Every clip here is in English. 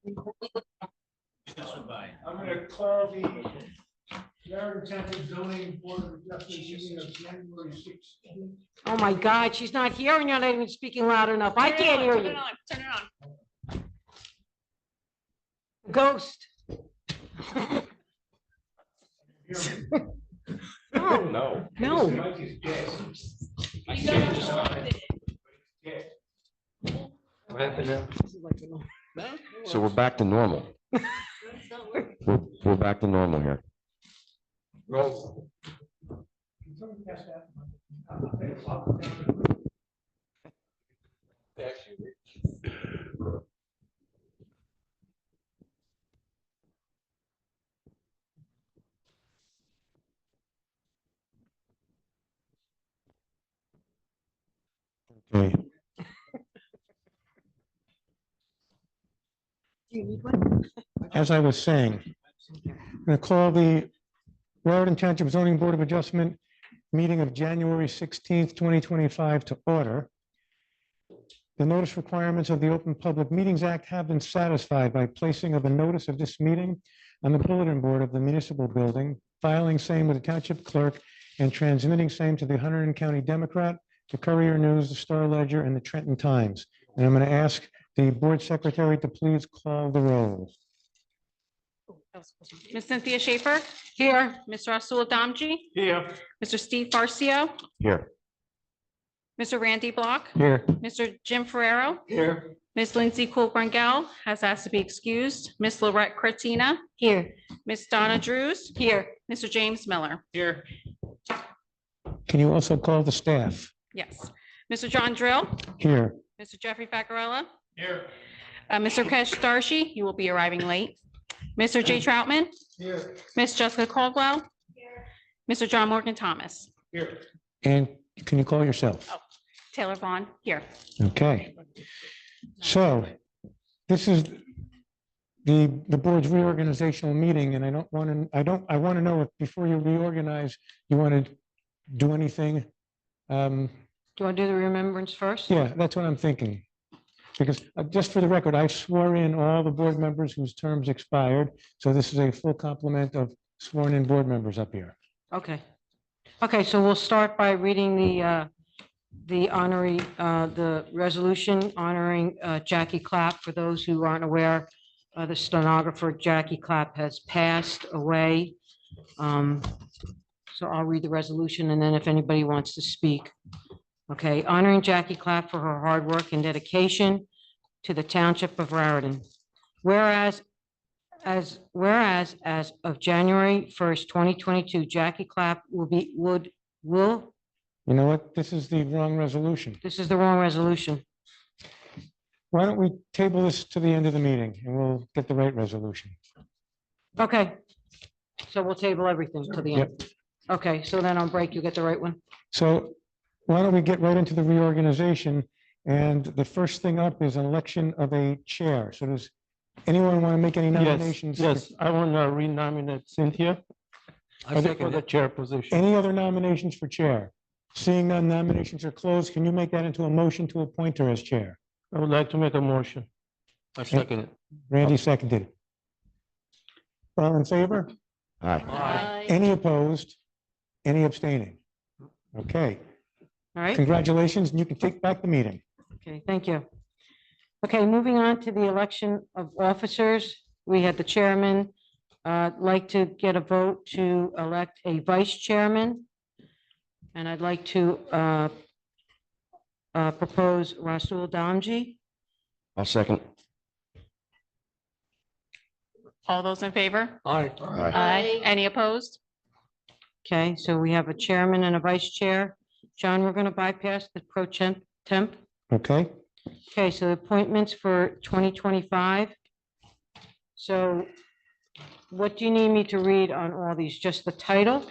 I'm going to call the Raritan Township zoning board of adjustment meeting of January 16th. Oh my God, she's not here and you're not even speaking loud enough. I can't hear you. Turn it on. Ghost. No. No. Mike is dead. What happened now? So we're back to normal. We're back to normal here. Roll. Okay. As I was saying, I'm going to call the Raritan Township Zoning Board of Adjustment meeting of January 16th, 2025 to order. The notice requirements of the Open Public Meetings Act have been satisfied by placing of a notice of this meeting on the bulletin board of the municipal building, filing same with the township clerk, and transmitting same to the Hunterdon County Democrat, the Courier News, the Star Ledger, and the Trenton Times. And I'm going to ask the board secretary to please call the roll. Ms. Cynthia Schaefer? Here. Mr. Rasul Adamji? Here. Mr. Steve Farcio? Here. Mr. Randy Block? Here. Mr. Jim Ferrero? Here. Ms. Lindsay Cool-Brungel has asked to be excused. Ms. Lorette Cortina? Here. Ms. Donna Drews? Here. Mr. James Miller? Here. Can you also call the staff? Yes. Mr. John Drill? Here. Mr. Jeffrey Faccarella? Here. Mr. Kesh Starshi, you will be arriving late. Mr. Jay Troutman? Here. Ms. Jessica Caldwell? Mr. John Morgan Thomas? Here. And can you call yourself? Taylor Vaughn, here. Okay. So this is the board's reorganizational meeting, and I want to know if before you reorganize, you want to do anything. Do you want to do the remembrance first? Yeah, that's what I'm thinking. Because just for the record, I swore in all the board members whose terms expired. So this is a full complement of sworn in board members up here. Okay. Okay, so we'll start by reading the resolution honoring Jackie Clapp. For those who aren't aware, the stenographer Jackie Clapp has passed away. So I'll read the resolution and then if anybody wants to speak. Okay, honoring Jackie Clapp for her hard work and dedication to the Township of Raritan. Whereas as of January 1st, 2022, Jackie Clapp will. You know what? This is the wrong resolution. This is the wrong resolution. Why don't we table this to the end of the meeting and we'll get the right resolution? Okay. So we'll table everything to the end. Yep. Okay, so then on break, you get the right one. So why don't we get right into the reorganization? And the first thing up is an election of a chair. So does anyone want to make any nominations? Yes, I want to renominate Cynthia Are there- for the chair position. Any other nominations for chair? Seeing none, nominations are closed. Can you make that into a motion to appoint her as chair? I would like to make a motion. I second it. Randy seconded. All in favor? Aye. Any opposed? Any abstaining? Okay, All right. congratulations, and you can take back the meeting. Okay, thank you. Okay, moving on to the election of officers. We had the chairman. Like to get a vote to elect a vice chairman. And I'd like to propose Rasul Damji. I'll second. All those in favor? Aye. Aye. Any opposed? Okay, so we have a chairman and a vice chair. John, we're going to bypass the pro temp. Okay, Okay, so appointments for 2025. So what do you need me to read on all these? Just the title?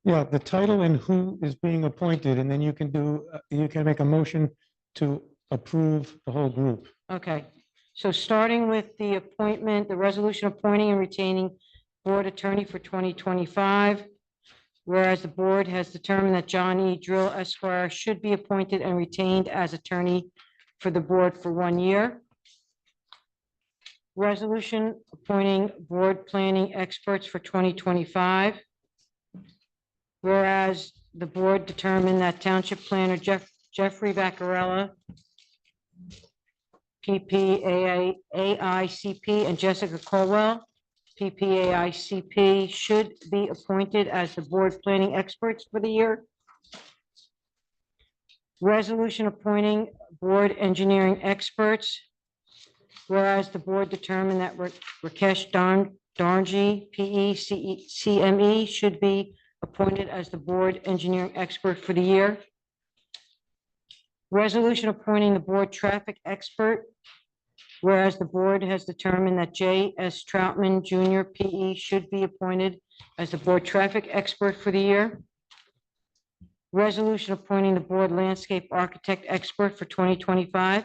yeah, the title and who is being appointed, and then you can make a motion to approve the whole group. Okay, so starting with the appointment, the resolution appointing and retaining board attorney for 2025. Whereas the board has determined that John E. Drill Esquire should be appointed and retained as attorney for the board for 1 year. Resolution appointing board planning experts for 2025. Whereas the board determined that Township Planner Jeffrey Vaccarella, PPAICP, and Jessica Colwell, PPAICP, should be appointed as the board planning experts for the year. Resolution appointing board engineering experts. Whereas the board determined that Rakesh Darnji, PE, CME, should be appointed as the board engineering expert for the year. Resolution appointing the board traffic expert. Whereas the board has determined that J.S. Troutman Jr., PE, should be appointed as the board traffic expert for the year. Resolution appointing the board landscape architect expert for 2025.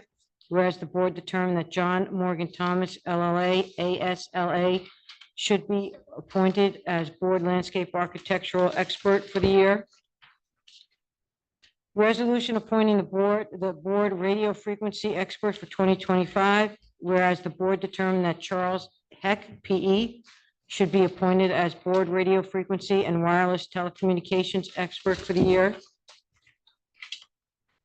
Whereas the board determined that John Morgan Thomas, LLA, ASLA, should be appointed as board landscape architectural expert for the year. Resolution appointing the board radio frequency expert for 2025. Whereas the board determined that Charles Heck, PE, should be appointed as board radio frequency and wireless telecommunications expert for the year.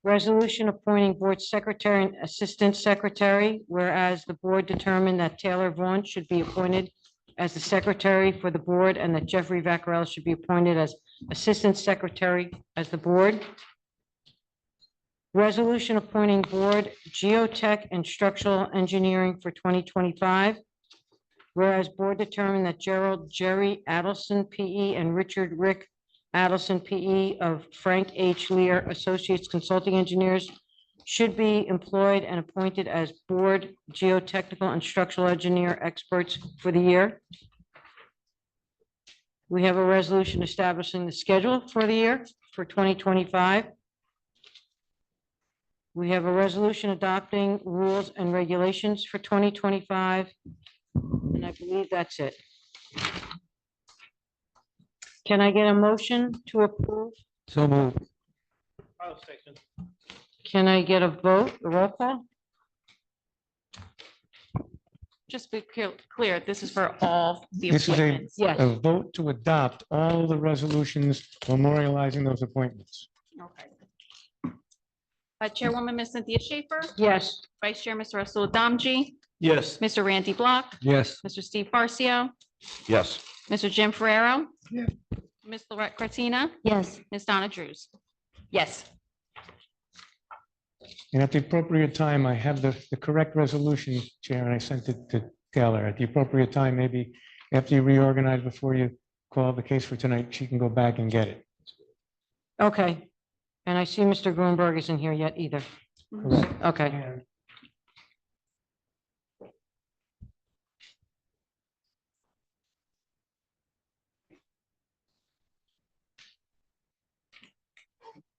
Resolution appointing board secretary and assistant secretary. Whereas the board determined that Taylor Vaughn should be appointed as the secretary for the board and that Jeffrey Vaccarella should be appointed as assistant secretary as the board. Resolution appointing board geotech and structural engineering for 2025. Whereas board determined that Jerry Adelson, PE, and Richard Rick Adelson, PE, of Frank H. Lear Associates Consulting Engineers should be employed and appointed as board geotechnical and structural engineer experts for the year. We have a resolution establishing the schedule for the year for 2025. We have a resolution adopting rules and regulations for 2025, and I believe that's it. Can I get a motion to approve? So moved. I'll second. Can I get a vote, a roll call? Just be clear, this is for all the This is appointments. Yes. a vote to adopt all the resolutions memorializing those appointments. Okay. Chairwoman, Ms. Cynthia Schaefer, Yes. Vice Chair, Mr. Russell Adamji, Yes. Mr. Randy Block, Yes. Mr. Steve Farcio, Yes. Mr. Jim Ferrero. Yeah. Ms. Lorette Cortina, Yes. Ms. Donna Drews. Yes. And at the appropriate time, I have the correct resolution, Chair, and I sent it to Taylor. At the appropriate time, maybe after you reorganize before you call the case for tonight, she can go back and get it. Okay. And I see Mr. Grunberg isn't here yet either. Correct. Okay. And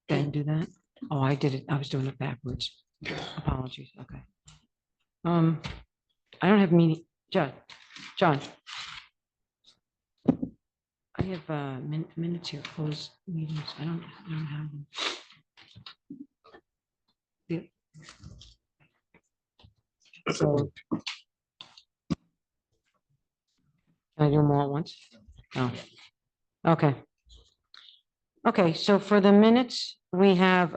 Didn't do that? Oh, I did it. I was doing it backwards. Apologies. Okay. I don't have meeting, John. I have minutes here, closed meetings. I don't have them. So. Can I do them all at once? No. Okay. Okay, so for the minutes, we have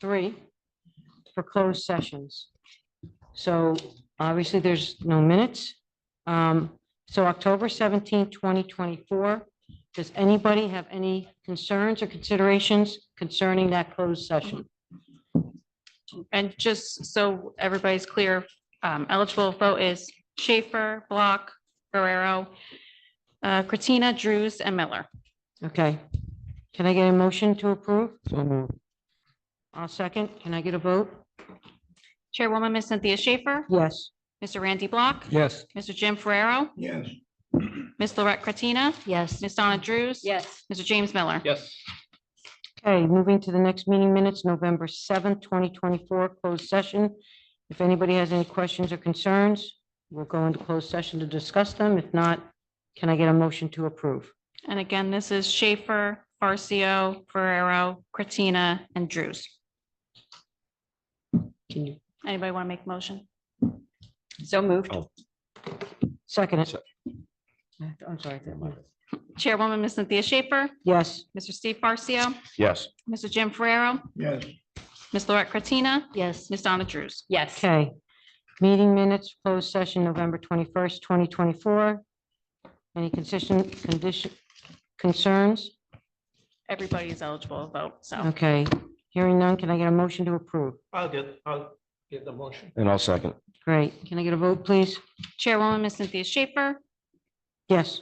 3 for closed sessions. So obviously, there's no minutes. So October 17th, 2024, does anybody have any concerns or considerations concerning that closed session? And just so everybody's clear, eligible vote is Schaefer, Block, Ferrero, Cortina, Drews, and Miller. Okay. Can I get a motion to approve? So moved. I'll second. Can I get a vote? Chairwoman, Ms. Cynthia Schaefer, Yes. Mr. Randy Block, Yes. Mr. Jim Ferrero, yes. Ms. Lorette Cortina, Yes. Ms. Donna Drews. Yes. Mr. James Miller. Yes. Okay, moving to the next meeting minutes, November 7th, 2024, closed session. If anybody has any questions or concerns, we'll go into closed session to discuss them. If not, can I get a motion to approve? And again, this is Schaefer, Farcio, Ferrero, Cortina, and Drews. Can you? Anybody want to make a motion? So moved. Oh. Second it. Se- I'm sorry. Chairwoman, Ms. Cynthia Schaefer, Yes. Mr. Steve Farcio, Yes. Mr. Jim Ferrero, Yes. Ms. Lorette Cartina, Yes. Ms. Donna Drews. Yes. Okay. Meeting minutes, closed session, November 21st, 2024. Any concerns? Everybody is eligible to vote, so. Okay. Hearing none, can I get a motion to approve? I'll get the motion. And I'll second. Great. Can I get a vote, please? Chairwoman, Ms. Cynthia Schaefer, Yes.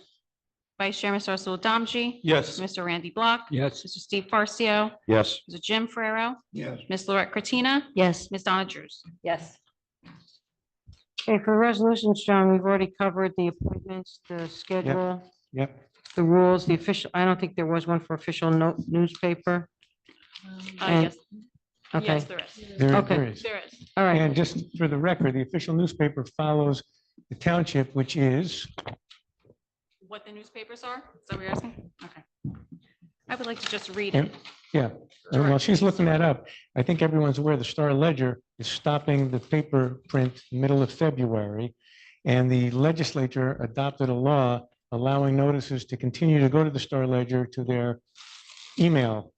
Vice Chair, Mr. Russell Domji, Yes. Mr. Randy Block, Yes. Mr. Steve Farcio, Yes. Mr. Jim Ferrero, Yes. Ms. Lorette Cartina, Yes. Ms. Donna Drews. Yes. Okay, for resolutions, John, we've already covered the appointments, the schedule, Yep. the rules, the official, I don't think there was one for official newspaper. And- Yes. Okay, Yes, there is. There Okay. there is. There is. all right. And just for the record, the official newspaper follows the township, which is, What the newspapers are? Is that what you're asking? Okay. I would like to just read it. yeah. And while she's looking that up, I think everyone's aware the Star Ledger is stopping the paper print middle of February. And the legislature adopted a law allowing notices to continue to go to the Star Ledger to their email,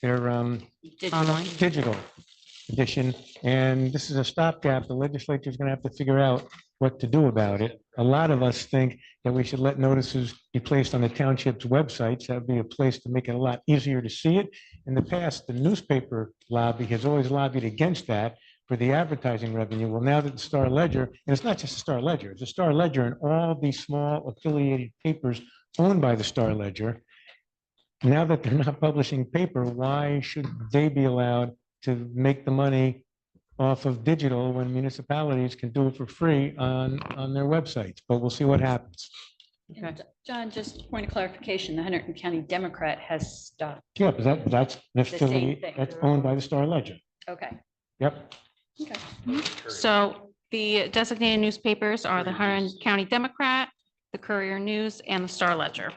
their Online. digital edition. And this is a stopgap. The legislature is going to have to figure out what to do about it. A lot of us think that we should let notices be placed on the township's websites. That would be a place to make it a lot easier to see it. In the past, the newspaper lobby has always lobbied against that for the advertising revenue. Well, now that the Star Ledger, and it's not just the Star Ledger, it's a Star Ledger and all these small affiliated papers owned by the Star Ledger. Now that they're not publishing paper, why should they be allowed to make the money off of digital when municipalities can do it for free on their websites? But we'll see what happens. Okay. John, just a point of clarification, the Hunterdon County Democrat has stopped. Yeah, but that's an same affiliate thing. that's owned by the Star Ledger. Okay. Yep. Okay. So the designated newspapers are the Hunterdon County Democrat, the Courier News, and the Star Ledger.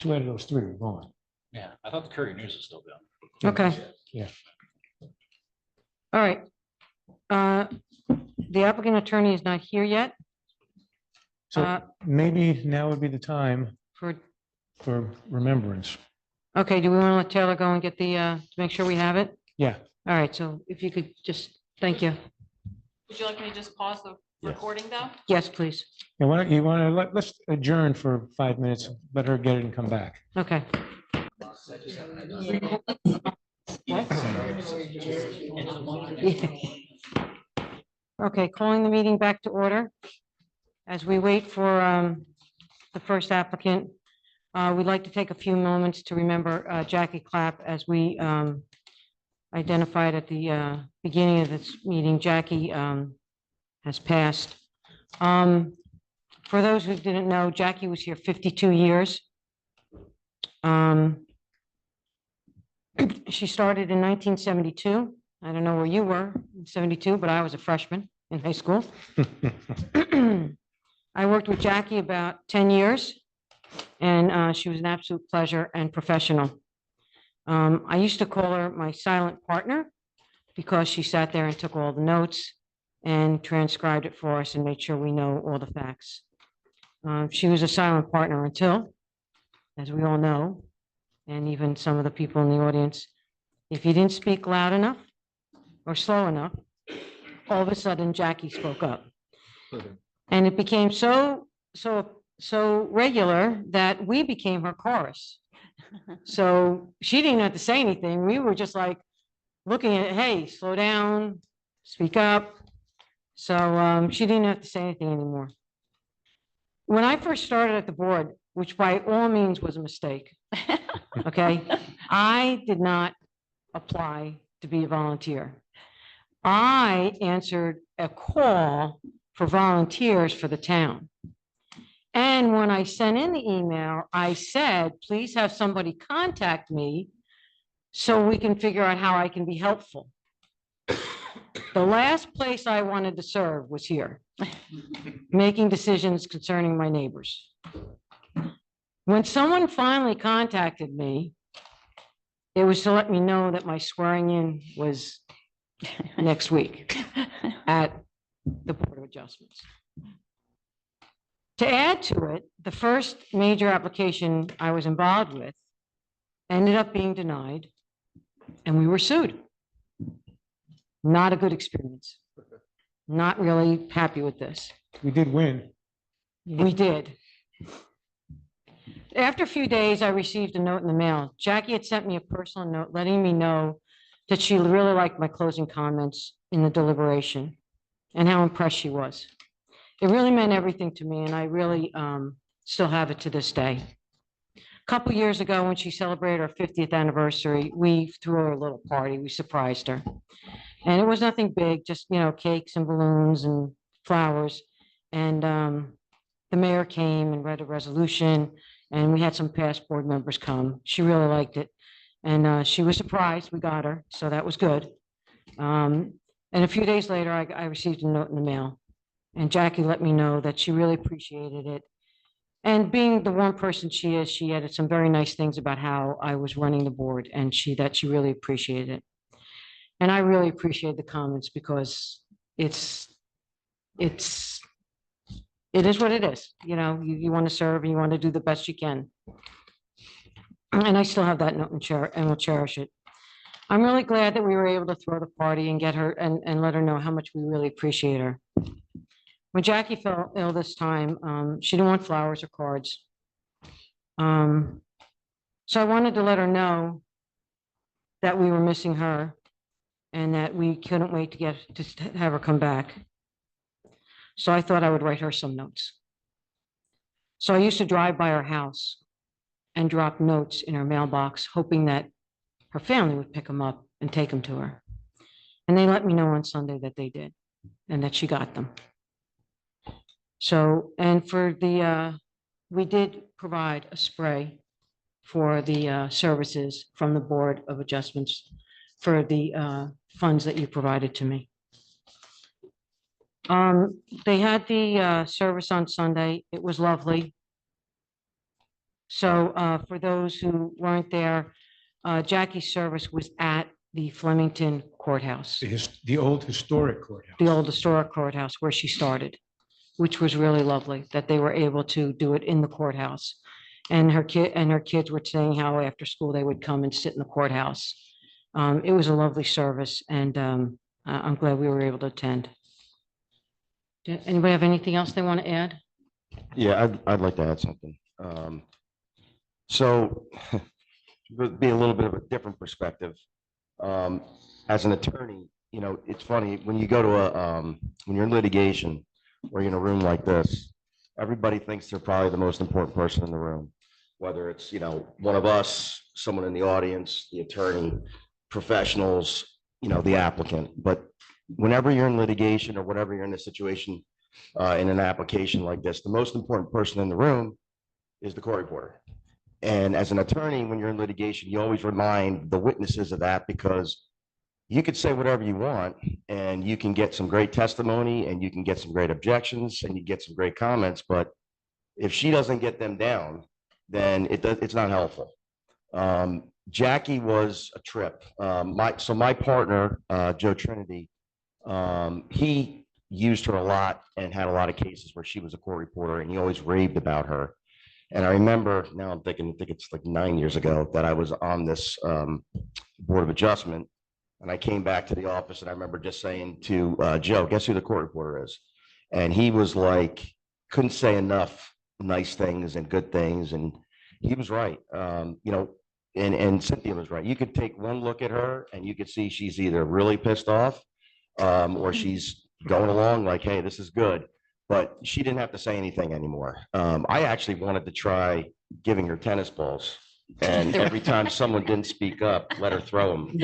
Two out of those three are gone. Yeah, I thought the Courier News is still down. Okay. Yeah. All right. The applicant attorney is not here yet. So maybe now would be the time For, for remembrance. okay, do we want to let Taylor go and get the, to make sure we have it? Yeah. All right, so if you could just, thank you. Would you like me to just pause the recording though? Yes, please. And why don't you want to let's adjourn for 5 minutes, let her get it and come back. Okay. Okay, calling the meeting back to order. As we wait for the first applicant, we'd like to take a few moments to remember Jackie Clapp as we identified at the beginning of this meeting. Jackie has passed. For those who didn't know, Jackie was here 52 years. She started in 1972. I don't know where you were in 72, but I was a freshman in high school. I worked with Jackie about 10 years, and she was an absolute pleasure and professional. I used to call her my silent partner because she sat there and took all the notes and transcribed it for us and made sure we know all the facts. She was a silent partner until, as we all know, and even some of the people in the audience, if you didn't speak loud enough or slow enough, all of a sudden Jackie spoke up. And it became so regular that we became her chorus. So she didn't have to say anything. We were just like looking at, hey, slow down, speak up. So she didn't have to say anything anymore. When I first started at the board, which by all means was a mistake, okay, I did not apply to be a volunteer. I answered a call for volunteers for the town. And when I sent in the email, I said, please have somebody contact me so we can figure out how I can be helpful. The last place I wanted to serve was here, making decisions concerning my neighbors. When someone finally contacted me, it was to let me know that my swearing in was next week at the Board of Adjustments. To add to it, the first major application I was involved with ended up being denied, and we were sued. Not a good experience. Not really happy with this. We did win. We did. After a few days, I received a note in the mail. Jackie had sent me a personal note letting me know that she really liked my closing comments in the deliberation and how impressed she was. It really meant everything to me, and I really still have it to this day. A couple years ago, when she celebrated her 50th anniversary, we threw her a little party. We surprised her. And it was nothing big, just, cakes and balloons and flowers. And the mayor came and read a resolution, and we had some past board members come. She really liked it. And she was surprised we got her, so that was good. And a few days later, I received a note in the mail. And Jackie let me know that she really appreciated it. And being the one person she is, she added some very nice things about how I was running the board, and that she really appreciated it. And I really appreciate the comments because it is what it is. You want to serve and you want to do the best you can. And I still have that note and will cherish it. I'm really glad that we were able to throw the party and get her and let her know how much we really appreciate her. When Jackie fell ill this time, she didn't want flowers or cards. So I wanted to let her know that we were missing her and that we couldn't wait to have her come back. So I thought I would write her some notes. So I used to drive by her house and drop notes in her mailbox, hoping that her family would pick them up and take them to her. And they let me know on Sunday that they did and that she got them. So, and for we did provide a spray for the services from the Board of Adjustments for the funds that you provided to me. They had the service on Sunday. It was lovely. So for those who weren't there, Jackie's service was at the Flemington Courthouse, The old historic courthouse. the old historic courthouse where she started, which was really lovely that they were able to do it in the courthouse. And her kids were saying how after school they would come and sit in the courthouse. It was a lovely service, and I'm glad we were able to attend. Anybody have anything else they want to add? Yeah, I'd like to add something. So be a little bit of a different perspective. As an attorney, it's funny when you go to when you're in litigation or you're in a room like this, everybody thinks they're probably the most important person in the room, whether it's, one of us, someone in the audience, the attorney, professionals, the applicant. But whenever you're in litigation or whenever you're in a situation in an application like this, the most important person in the room is the court reporter. And as an attorney, when you're in litigation, you always remind the witnesses of that, because you could say whatever you want and you can get some great testimony and you can get some great objections and you get some great comments. But if she doesn't get them down, then it's not helpful. Jackie was a trip. My partner, Joe Trinity, he used her a lot and had a lot of cases where she was a court reporter, and he always raved about her. And I remember, now I think it's like 9 years ago, that I was on this Board of Adjustment, and I came back to the office, and I remember just saying to Joe, guess who the court reporter is? And he was like, couldn't say enough nice things and good things. And he was right. And Cynthia was right. You could take one look at her and you could see she's either really pissed off or she's going along like, hey, this is good. But she didn't have to say anything anymore. I actually wanted to try giving her tennis balls. And every time someone didn't speak up, let her throw them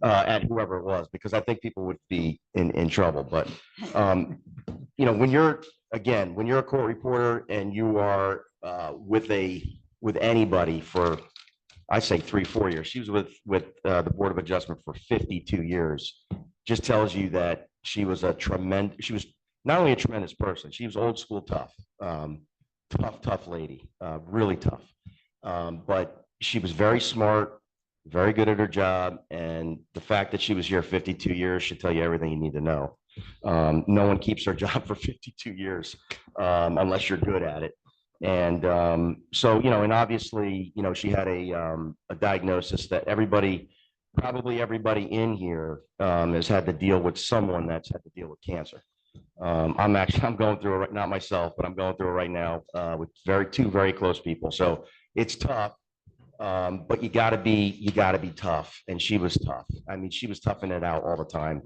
at whoever it was, because I think people would be in trouble. But, when you're a court reporter and you are with anybody for, I say 3-4 years, she was with the Board of Adjustment for 52 years, just tells you that she was not only a tremendous person, she was old school tough lady, really tough. But she was very smart, very good at her job. And the fact that she was here 52 years should tell you everything you need to know. No one keeps their job for 52 years unless you're good at it. And so, and obviously, she had a diagnosis that probably everybody in here has had to deal with someone that's had to deal with cancer. I'm going through it right, not myself, but I'm going through it right now with two very close people. So it's tough. But you gotta be tough. And she was tough. I mean, she was toughing it out all the time.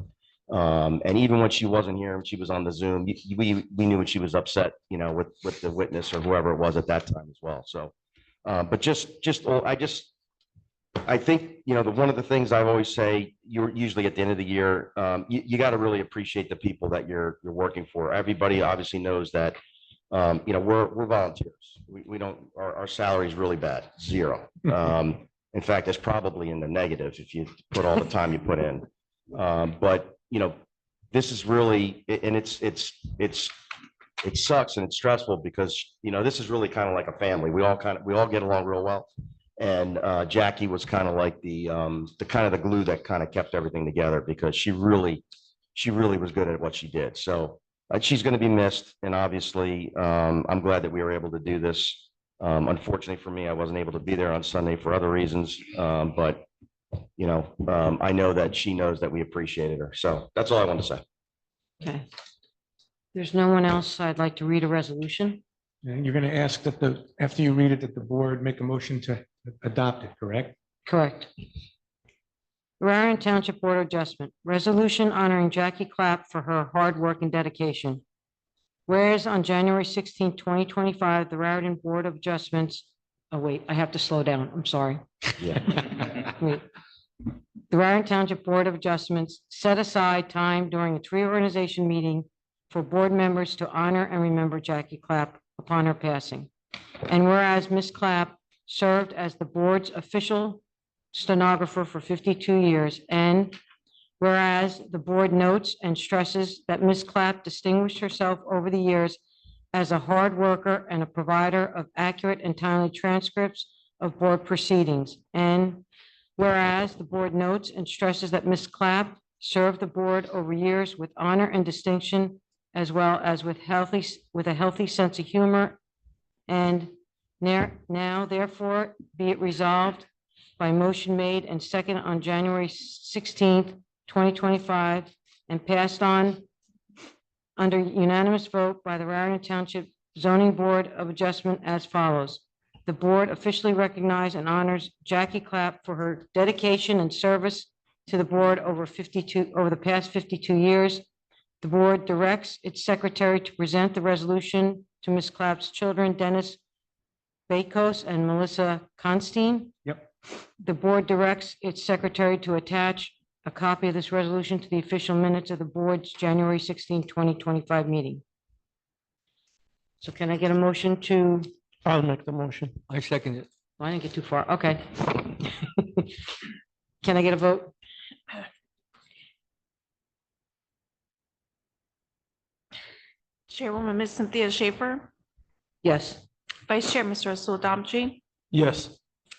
And even when she wasn't here, when she was on the Zoom, we knew when she was upset, with the witness or whoever it was at that time as well. So, but I think, one of the things I always say, you're usually at the end of the year, you got to really appreciate the people that you're working for. Everybody obviously knows that, we're volunteers. We don't, our salary is really bad, zero. In fact, it's probably in the negative if you put all the time you put in. But, this is really, and it sucks and it's stressful because, this is really kind of like a family. We all get along real well. And Jackie was kind of like the glue that kind of kept everything together because she really was good at what she did. So she's going to be missed. And obviously, I'm glad that we were able to do this. Unfortunately for me, I wasn't able to be there on Sunday for other reasons. But, I know that she knows that we appreciated her. So that's all I wanted to say. Okay. There's no one else. I'd like to read a resolution. And you're going to ask that after you read it, that the board make a motion to adopt it, correct? Correct. Raritan Township Board of Adjustment, resolution honoring Jackie Clapp for her hard work and dedication. Whereas on January 16, 2025, the Raritan Board of Adjustments, oh wait, I have to slow down. I'm sorry. Yeah. Wait. The Raritan Township Board of Adjustments set aside time during a tree organization meeting for board members to honor and remember Jackie Clapp upon her passing. And whereas Ms. Clapp served as the board's official stenographer for 52 years, and whereas the board notes and stresses that Ms. Clapp distinguished herself over the years as a hard worker and a provider of accurate and timely transcripts of board proceedings, and whereas the board notes and stresses that Ms. Clapp served the board over years with honor and distinction, as well as with a healthy sense of humor, and now therefore be it resolved by motion made and second on January 16th, 2025, and passed on under unanimous vote by the Raritan Township Zoning Board of Adjustment as follows. The board officially recognizes and honors Jackie Clapp for her dedication and service to the board over the past 52 years. The board directs its secretary to present the resolution to Ms. Clapp's children, Dennis Bakos and Melissa Constein. Yep. The board directs its secretary to attach a copy of this resolution to the official minutes of the board's January 16, 2025 meeting. So can I get a motion to, I'll make the motion. I second it. well, I didn't get too far. Okay. Can I get a vote? Chairwoman, Ms. Cynthia Schaefer, Yes. Vice Chair, Mr. Asul Damchi, Yes.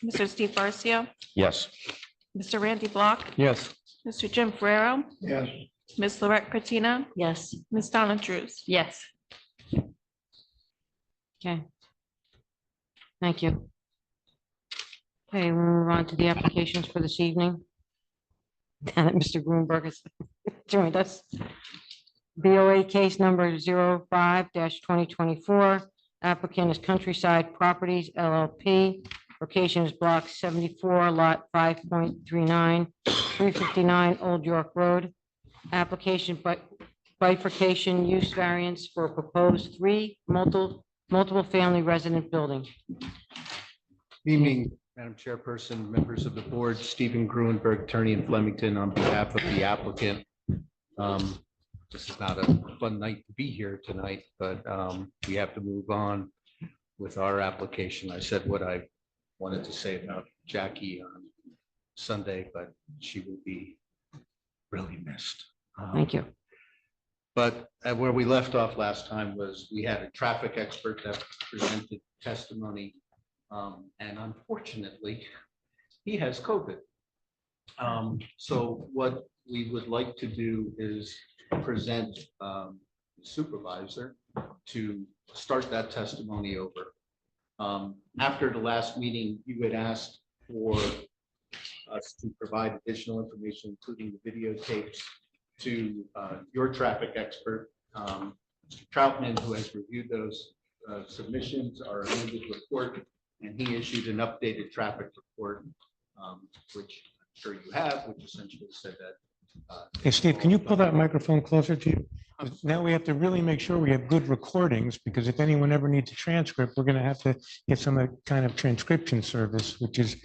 Mr. Steve Garcia, Yes. Mr. Randy Block, Yes. Mr. Jim Ferrero, Yes. Ms. Lorette Katina, Yes. Ms. Donna Drews. Yes. Okay. Thank you. Okay, we'll move on to the applications for this evening. Now that Mr. Grunberg has joined us. BOA case number 05-2024. Applicant is Countryside Properties LLP. Location is block 74, lot 5.39, 359 Old York Road. Application bifurcation use variance for a proposed multiple family resident building. Evening, Madam Chairperson, members of the board, Stephen Gruenberg, attorney in Flemington, on behalf of the applicant. This is not a fun night to be here tonight, but we have to move on with our application. I said what I wanted to say about Jackie on Sunday, but she will be really missed. Thank you. But where we left off last time was we had a traffic expert that presented testimony. And unfortunately, he has COVID. So what we would like to do is present supervisor to start that testimony over. After the last meeting, you had asked for us to provide additional information, including the videotapes, to your traffic expert, Mr. Troutman, who has reviewed those submissions, our amended report, and he issued an updated traffic report, which I'm sure you have, which essentially said that. Hey, Steve, can you pull that microphone closer to you? 'Cause now we have to really make sure we have good recordings, because if anyone ever needs a transcript, we're going to have to get some kind of transcription service, which is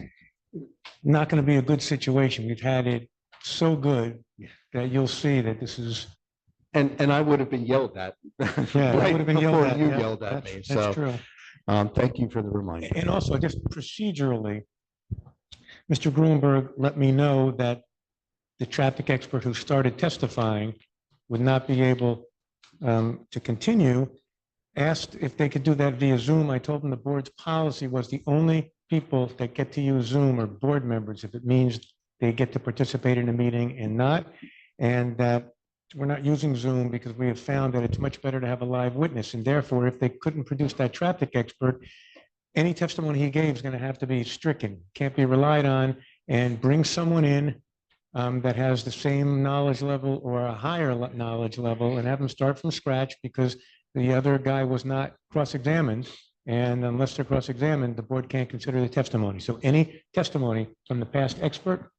not going to be a good situation. We've had it so good that you'll see that this is, And I would have been yelled at. yeah, that right would have been yelled before at. You yeah, yelled at that's- me. That's So true. thank you for the reminder. And also, just procedurally, Mr. Grunberg let me know that the traffic expert who started testifying would not be able to continue, asked if they could do that via Zoom. I told them the board's policy was the only people that get to use Zoom are board members, if it means they get to participate in a meeting and not, and that we're not using Zoom because we have found that it's much better to have a live witness, and therefore, if they couldn't produce that traffic expert, any testimony he gave is going to have to be stricken, can't be relied on, and bring someone in that has the same knowledge level or a higher knowledge level, and have them start from scratch, because the other guy was not cross-examined. And unless they're cross-examined, the board can't consider the testimony. So any testimony from the past expert,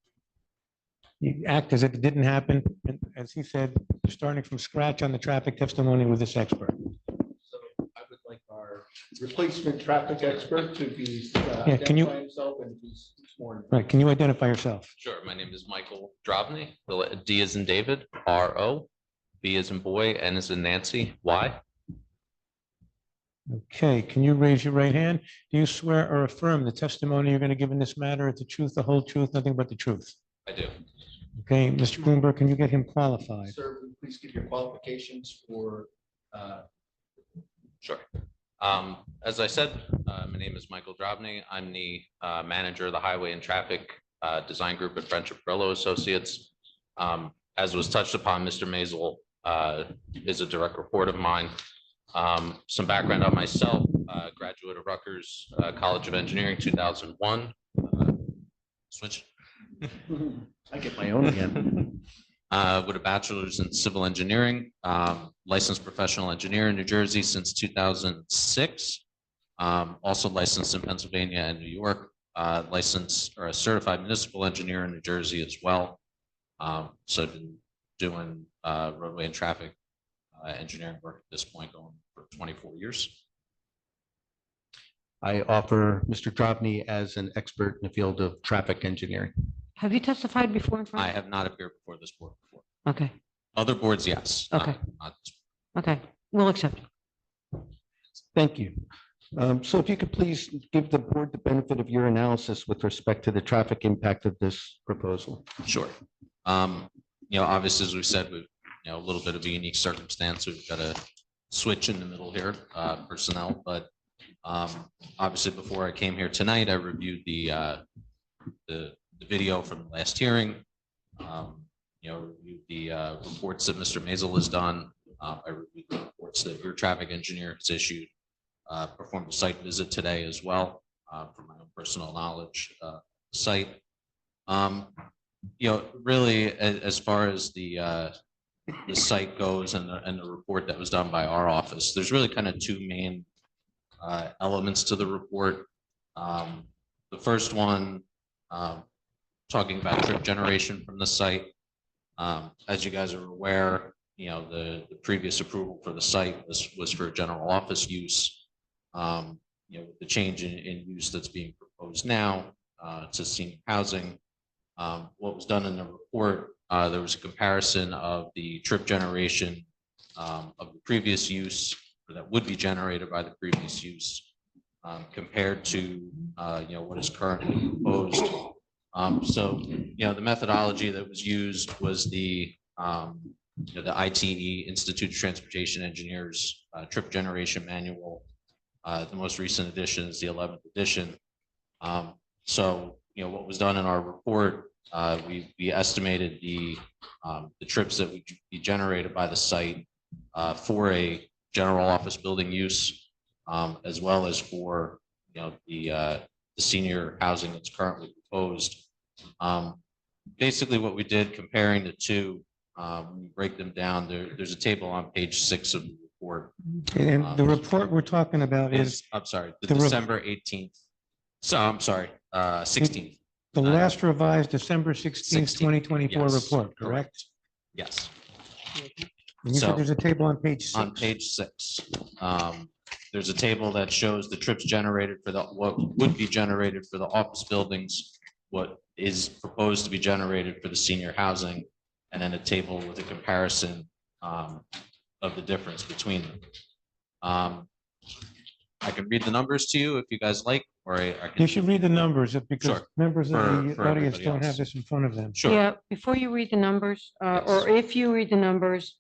you act as if it didn't happen. And as he said, starting from scratch on the traffic testimony with this expert. So I would like our replacement traffic expert to be Yeah, can you- identify himself and be sworn. Right, can you identify yourself? Sure. My name is Michael Drobny. The D is in David, R-O, B is in boy, N is in Nancy, Y. Okay, can you raise your right hand? Do you swear or affirm the testimony you're going to give in this matter is the truth, the whole truth, nothing but the truth? I do. Okay, Mr. Bloomberg, can you get him qualified? Sir, will you please give your qualifications for Sure. As I said, my name is Michael Drobny. I'm the manager of the Highway and Traffic Design Group at Friendship Brillo Associates. As was touched upon, Mr. Maisel is a direct report of mine. Some background on myself, graduate of Rutgers College of Engineering, 2001. Switch. I get my own again. With a bachelor's in civil engineering, licensed professional engineer in New Jersey since 2006. Also licensed in Pennsylvania and New York, licensed or a certified municipal engineer in New Jersey as well. So I've been doing roadway and traffic engineering work at this point going for 24 years. I offer Mr. Drobny as an expert in the field of traffic engineering. Have you testified before in I front? have not appeared before this board before. Okay, Other boards, yes. Okay. Not this okay, we'll accept. Thank you. So if you could please give the board the benefit of your analysis with respect to the traffic impact of this proposal. Sure. Obviously, as we said, we've, a little bit of a unique circumstance. We've got a switch in the middle here, personnel, but obviously before I came here tonight, I reviewed the video from the last hearing. Reviewed the reports that Mr. Maisel has done. I reviewed the reports that your traffic engineer has issued. Performed a site visit today as well, from my own personal knowledge, site. Really, as far as the site goes and the report that was done by our office, there's really kind of two main elements to the report. The first one, talking about trip generation from the site. As you guys are aware, the previous approval for the site was for general office use. The change in use that's being proposed now to senior housing. What was done in the report, there was a comparison of the trip generation of the previous use, or that would be generated by the previous use, compared to what is currently proposed. So the methodology that was used was the ITE, Institute of Transportation Engineers trip generation manual. The most recent edition is the 11th edition. So what was done in our report we estimated the trips that would be generated by the site for a general office building use, as well as for, the senior housing that's currently proposed. Basically, what we did comparing the two, when you break them down, there's a table on page 6 of the report. And the report we're talking about is I'm sorry, the the re- December 18th. So I'm sorry, 16th. the last revised December 16th, 16th, 2024 yes, report, correct? Yes, And you So, said there's a table on page on 6. page 6. There's a table that shows the trips generated for what would be generated for the office buildings, what is proposed to be generated for the senior housing, and then a table with a comparison of the difference between them. I can read the numbers to you if you guys like, or I can. You should read the numbers because Sure. members of the For audience everybody don't have else. this in front of them. Sure. Yeah, before you read the numbers, or if you read the numbers,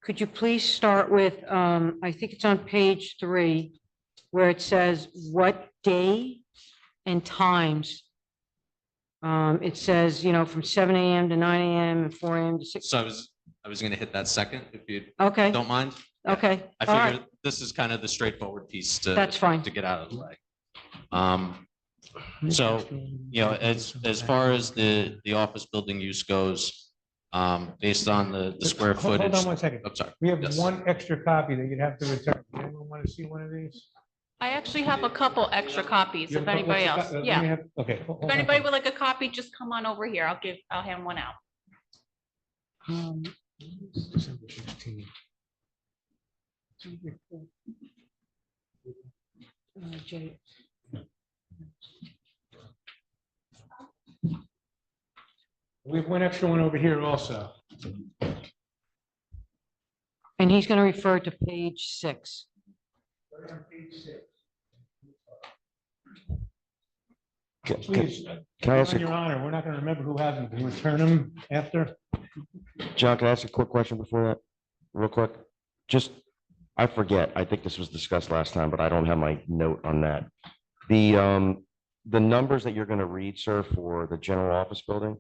could you please start with, I think it's on page 3, where it says what day and times. It says, from 7 a.m. to 9 a.m. and 4 a.m. to 6. So I was gonna hit that second, if you Okay, don't mind. Yeah. okay, I all right, figured this is kind of the straightforward piece that's fine. to get out of the way. So, as far as the office building use goes, based on the square Hold footage. on one second. I'm sorry. We have Yes. one extra copy that you'd have to return. Anyone want to see one of these? I actually have a couple extra copies You if have a couple anybody extra else. let me Yeah. have- Okay. hold If on. anybody would like a copy, just come on over here. I'll hand one out. December 16th. Jay. We have one extra one over here also. And he's going to refer to page 6. Please, Can I ask on your honor, we're not going to remember who has them. Can you return them after? John, can I ask a quick question before that? Real quick? Just, I forget, I think this was discussed last time, but I don't have my note on that. The numbers that you're gonna read, sir, for the general office building,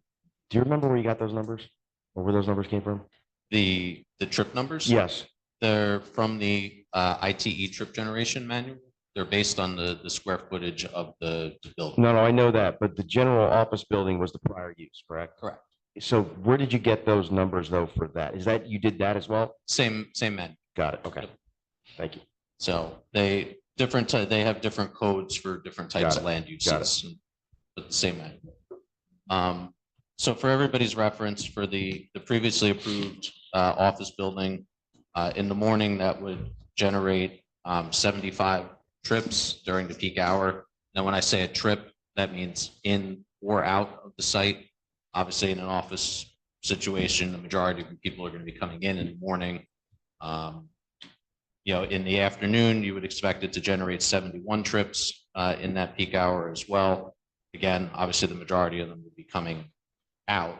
do you remember where you got those numbers? Or where those numbers came from? The trip numbers? Yes, They're from the ITE trip generation manual. They're based on the square footage of the building. no, I know that, but the general office building was the prior use, correct? Correct. So where did you get those numbers though for that? Is that, you did that as well? Same manual. Got it, okay. Thank you. So they have different codes for different types Got of it, land got uses, but the same manual. So for everybody's reference, for the previously approved office building, in the morning, that would generate 75 trips during the peak hour. Now, when I say a trip, that means in or out of the site. Obviously, in an office situation, the majority of people are going to be coming in the morning. In the afternoon, you would expect it to generate 71 trips in that peak hour as well. Again, obviously, the majority of them would be coming out.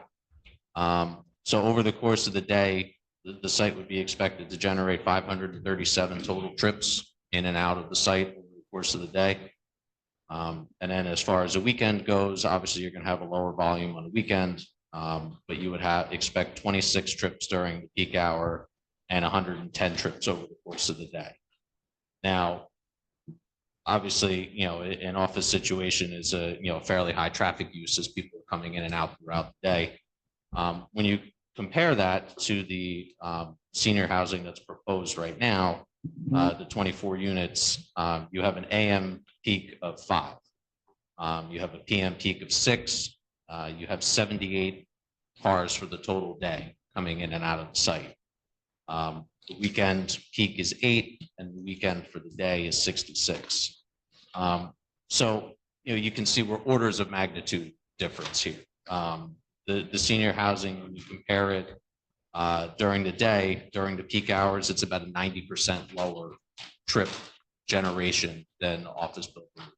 So over the course of the day, the site would be expected to generate 537 total trips in and out of the site over the course of the day. And then as far as the weekend goes, obviously, you're going to have a lower volume on the weekend, but you would expect 26 trips during the peak hour and 110 trips over the course of the day. Now, obviously, an office situation is a fairly high traffic use as people are coming in and out throughout the day. When you compare that to the senior housing that's proposed right now, the 24 units, you have an AM peak of 5. You have a PM peak of 6. You have 78 cars for the total day coming in and out of the site. The weekend peak is 8, and the weekend for the day is 66. So, you can see we're orders of magnitude difference here. The senior housing, when you compare it during the day, during the peak hours, it's about a 90% lower trip generation than the office building.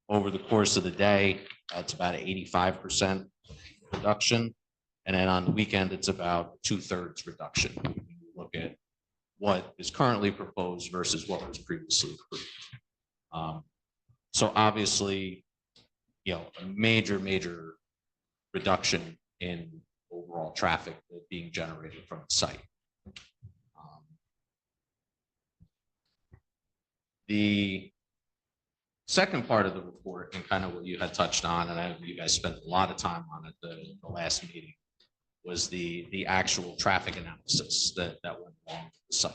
Over the course of the day, it's about an 85% reduction. And then on the weekend, it's about 2/3 reduction. When you look at what is currently proposed versus what was previously approved. So obviously, a major reduction in overall traffic being generated from the site. The second part of the report, and kind of what you had touched on, and I know you guys spent a lot of time on it the last meeting, was the actual traffic analysis that went along with the site.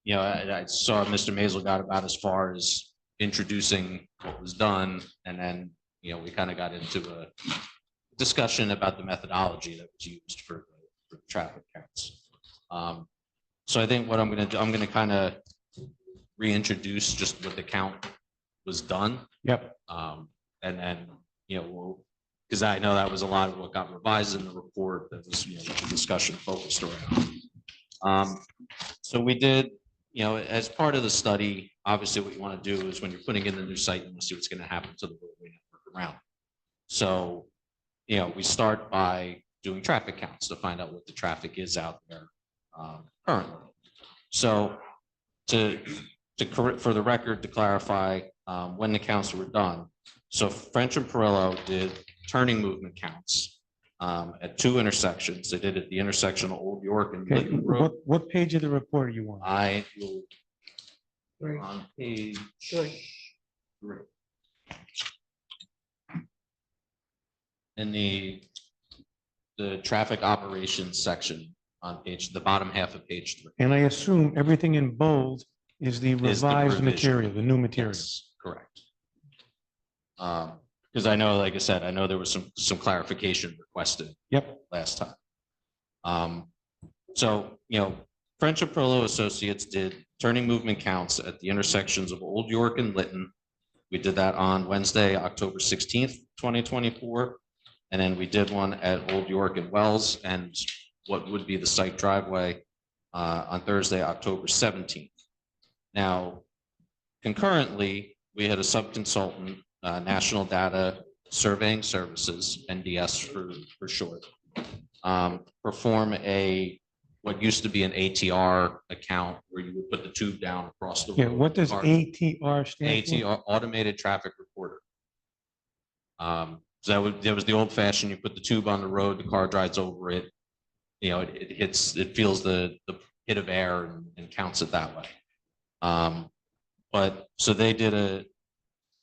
You know, I saw Mr. Maisel got about as far as introducing what was done, and then, you know, we kind of got into a discussion about the methodology that was used for the traffic counts. So I think what I'm going to do, I'm going to kind of reintroduce just what the count was done. Yep. And then, you know, because I know that was a lot of what got revised in the report, that was, you know, the discussion focused around. So we did, you know, as part of the study, obviously what you want to do is when you're putting in the new site, you want to see what's going to happen to the roadway network around. So, you know, we start by doing traffic counts to find out what the traffic is out there currently. So for the record, to clarify when the counts were done. So French and Perillo did turning movement counts at 2 intersections. They did at the intersection of Old York and Okay, Lincoln Road. what page of the report are you on? I will, on page 3. In the traffic operations section on the bottom half of page 3. And I assume everything in bold is the revised revision. material, the new material. Yes, correct. Because I know, like I said, I know there was some clarification requested. Yep. Last time. So, you know, French and Perillo Associates did turning movement counts at the intersections of Old York and Lytton. We did that on Wednesday, October 16th, 2024. And then we did one at Old York and Wells and what would be the site driveway on Thursday, October 17th. Now, concurrently, we had a subconsultant, National Data Surveying Services, NDS for short, perform what used to be an ATR account where you would put the tube down across the road. Yeah, what does ATR stand for? ATR, Automated Traffic Recorder. So that was the old fashioned, you put the tube on the road, the car drives over it, you know, it feels the hit of air and counts it that way. But so they did a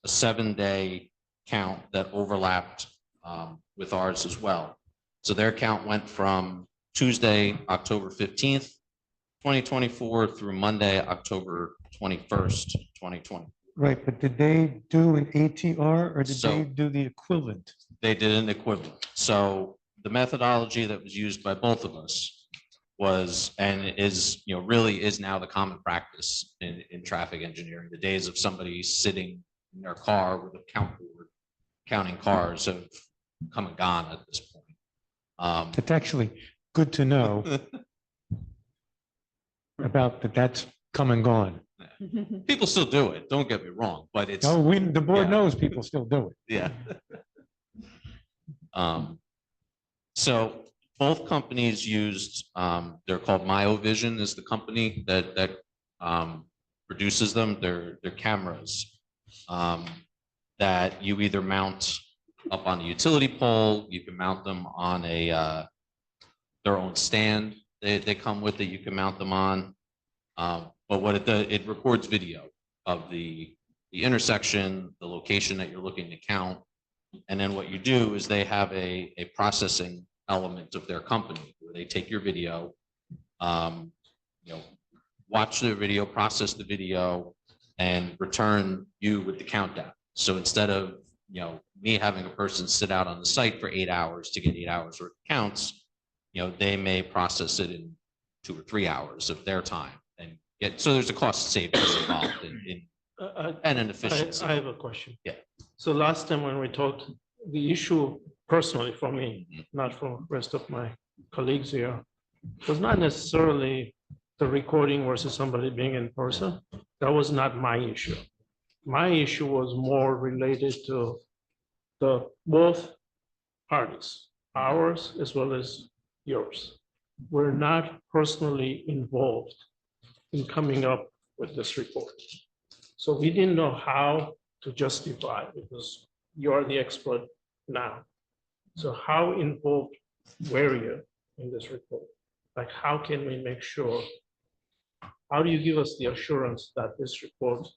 7-day count that overlapped with ours as well. So their count went from Tuesday, October 15th, 2024 through Monday, October 21st, 2020. Right, but did they do an ATR or did So- they do the equivalent? They did an equivalent. So the methodology that was used by both of us was, and is, you know, really is now the common practice in traffic engineering. The days of somebody sitting in their car with a count board, counting cars have come and gone at this point. It's actually good to know about that. That's come and gone. People still do it, don't get me wrong, but it's, Oh, the board Yeah. knows people still do it. yeah. So both companies used, they're called MyoVision is the company that produces them. They're cameras that you either mount up on a utility pole, you can mount them on their own stand. They come with it, you can mount them on. But what it does, it records video of the intersection, the location that you're looking to count. And then what you do is they have a processing element of their company where they take your video, you know, watch the video, process the video, and return you with the countdown. So instead of, you know, me having a person sit out on the site for 8 hours to get 8 hours worth of counts, you know, they may process it in 2 or 3 hours of their time. And so there's a cost savings involved in and an efficiency. I have a question. Yeah. So last time when we talked, the issue personally for me, not for the rest of my colleagues here, was not necessarily the recording versus somebody being in person. That was not my issue. My issue was more related to both parties, ours as well as yours. We're not personally involved in coming up with this report. So we didn't know how to justify, because you're the expert now. So how involved were you in this report? Like, how can we make sure? How do you give us the assurance that this report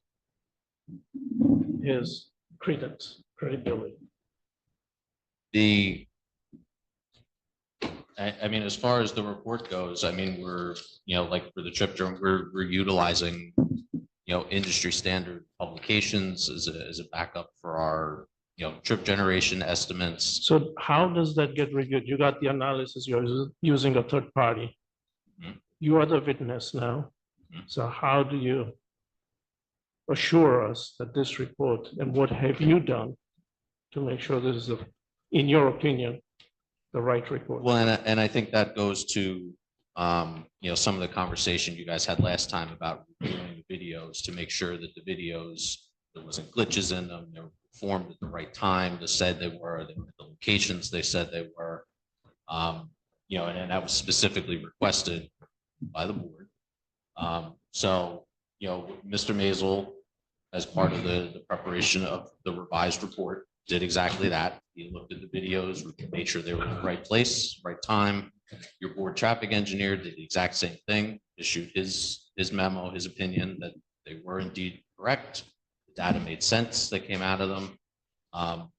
is credibility? I mean, as far as the report goes, I mean, we're, like for the trip during, we're utilizing, industry standard publications as a backup for our, trip generation estimates. So how does that get reviewed? You got the analysis, you're using a third party. Mhm. You are the witness now. Mhm. So how do you assure us that this report, and what have you done to make sure this is, in your opinion, the right report? Well, and I think that goes to, some of the conversation you guys had last time about reviewing the videos to make sure that the videos, there wasn't glitches in them, they were performed at the right time, they said they were at the locations they said they were. And that was specifically requested by the board. So, Mr. Maisel, as part of the preparation of the revised report, did exactly that. He looked at the videos, made sure they were in the right place, right time. Your board traffic engineer did the exact same thing, issued his memo, his opinion that they were indeed correct. The data made sense that came out of them.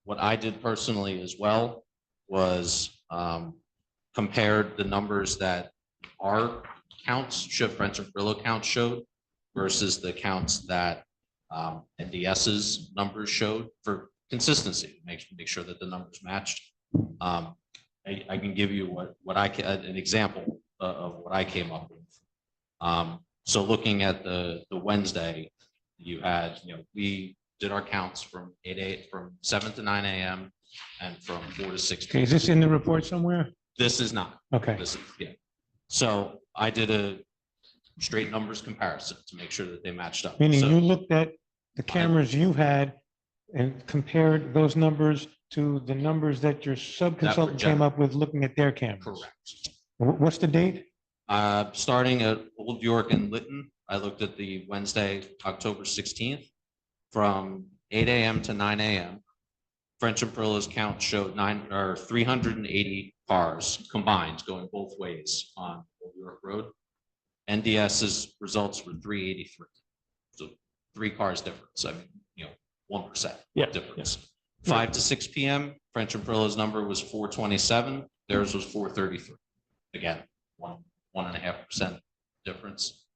What I did personally as well was compared the numbers that our counts, French and Brillo counts showed versus the counts that NDS's numbers showed for consistency, make sure that the numbers matched. I can give you an example of what I came up with. So looking at the Wednesday, you had, we did our counts from 7 to 9 a.m. and from 4 to 6 Okay, p.m. is this in the report somewhere? This is not. Okay, This is, yeah. So I did a straight numbers comparison to make sure that they matched up. meaning So- you looked at the cameras you had and compared those numbers to the numbers that your sub-consultant came up with looking at their cameras. Correct. What's the date? Starting at Old York and Lytton, I looked at the Wednesday, October 16th, from 8 a.m. to 9 a.m. French and Perillo's count showed 380 cars combined going both ways on Old York Road. NDS's results were 383. So 3 cars difference. I mean, 1% Yeah, difference. 5 to 6 p.m. French and Perillo's number was 427. Theirs was 433. Again, 1.5% difference.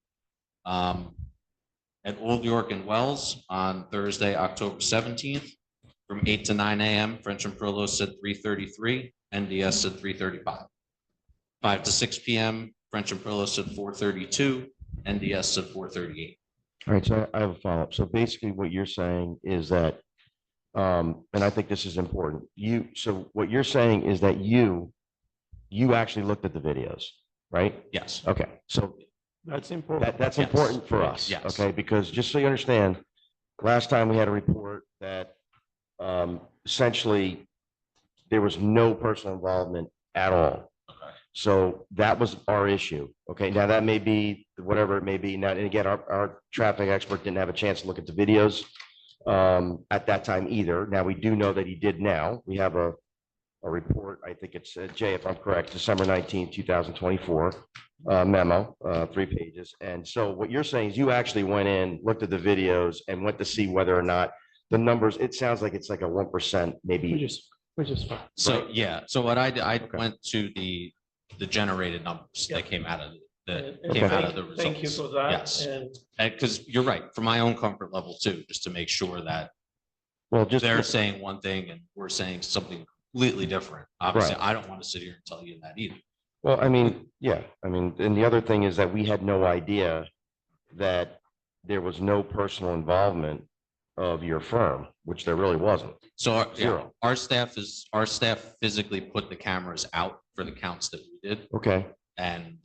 At Old York and Wells on Thursday, October 17th, from 8 to 9 a.m., French and Perillo said 333, NDS said 335. 5 to 6 p.m., French and Perillo said 432, NDS said 438. All right, so I have a follow-up. So basically what you're saying is that, and I think this is important, so what you're saying is that you actually looked at the videos, right? Yes. Okay, so That's important. that's Yes. important for us, Yes. okay? Because just so you understand, last time we had a report that essentially there was no personal involvement at all. Okay. So that was our issue. Okay, now that may be whatever it may be. Now, and again, our traffic expert didn't have a chance to look at the videos at that time either. Now, we do know that he did now. We have a report, I think it's Jay, if I'm correct, December 19th, 2024 memo, 3 pages. And so what you're saying is you actually went in, looked at the videos and went to see whether or not the numbers, it sounds like it's like a 1% maybe. Which is fine. So, Right. yeah, so what I did, I Okay. went to the generated numbers Yeah. that came out of the And came out of the thank- results. Thank you for that. Yes. And Because you're right, for my own comfort level too, just to make sure that Well, just, they're saying one thing and we're saying something completely different. Obviously, Right. I don't want to sit here and tell you that either. well, I mean, yeah, I mean, and the other thing is that we had no idea that there was no personal involvement of your firm, which there really wasn't. So our, Zero. our staff physically put the cameras out for the counts that we did. Okay, And,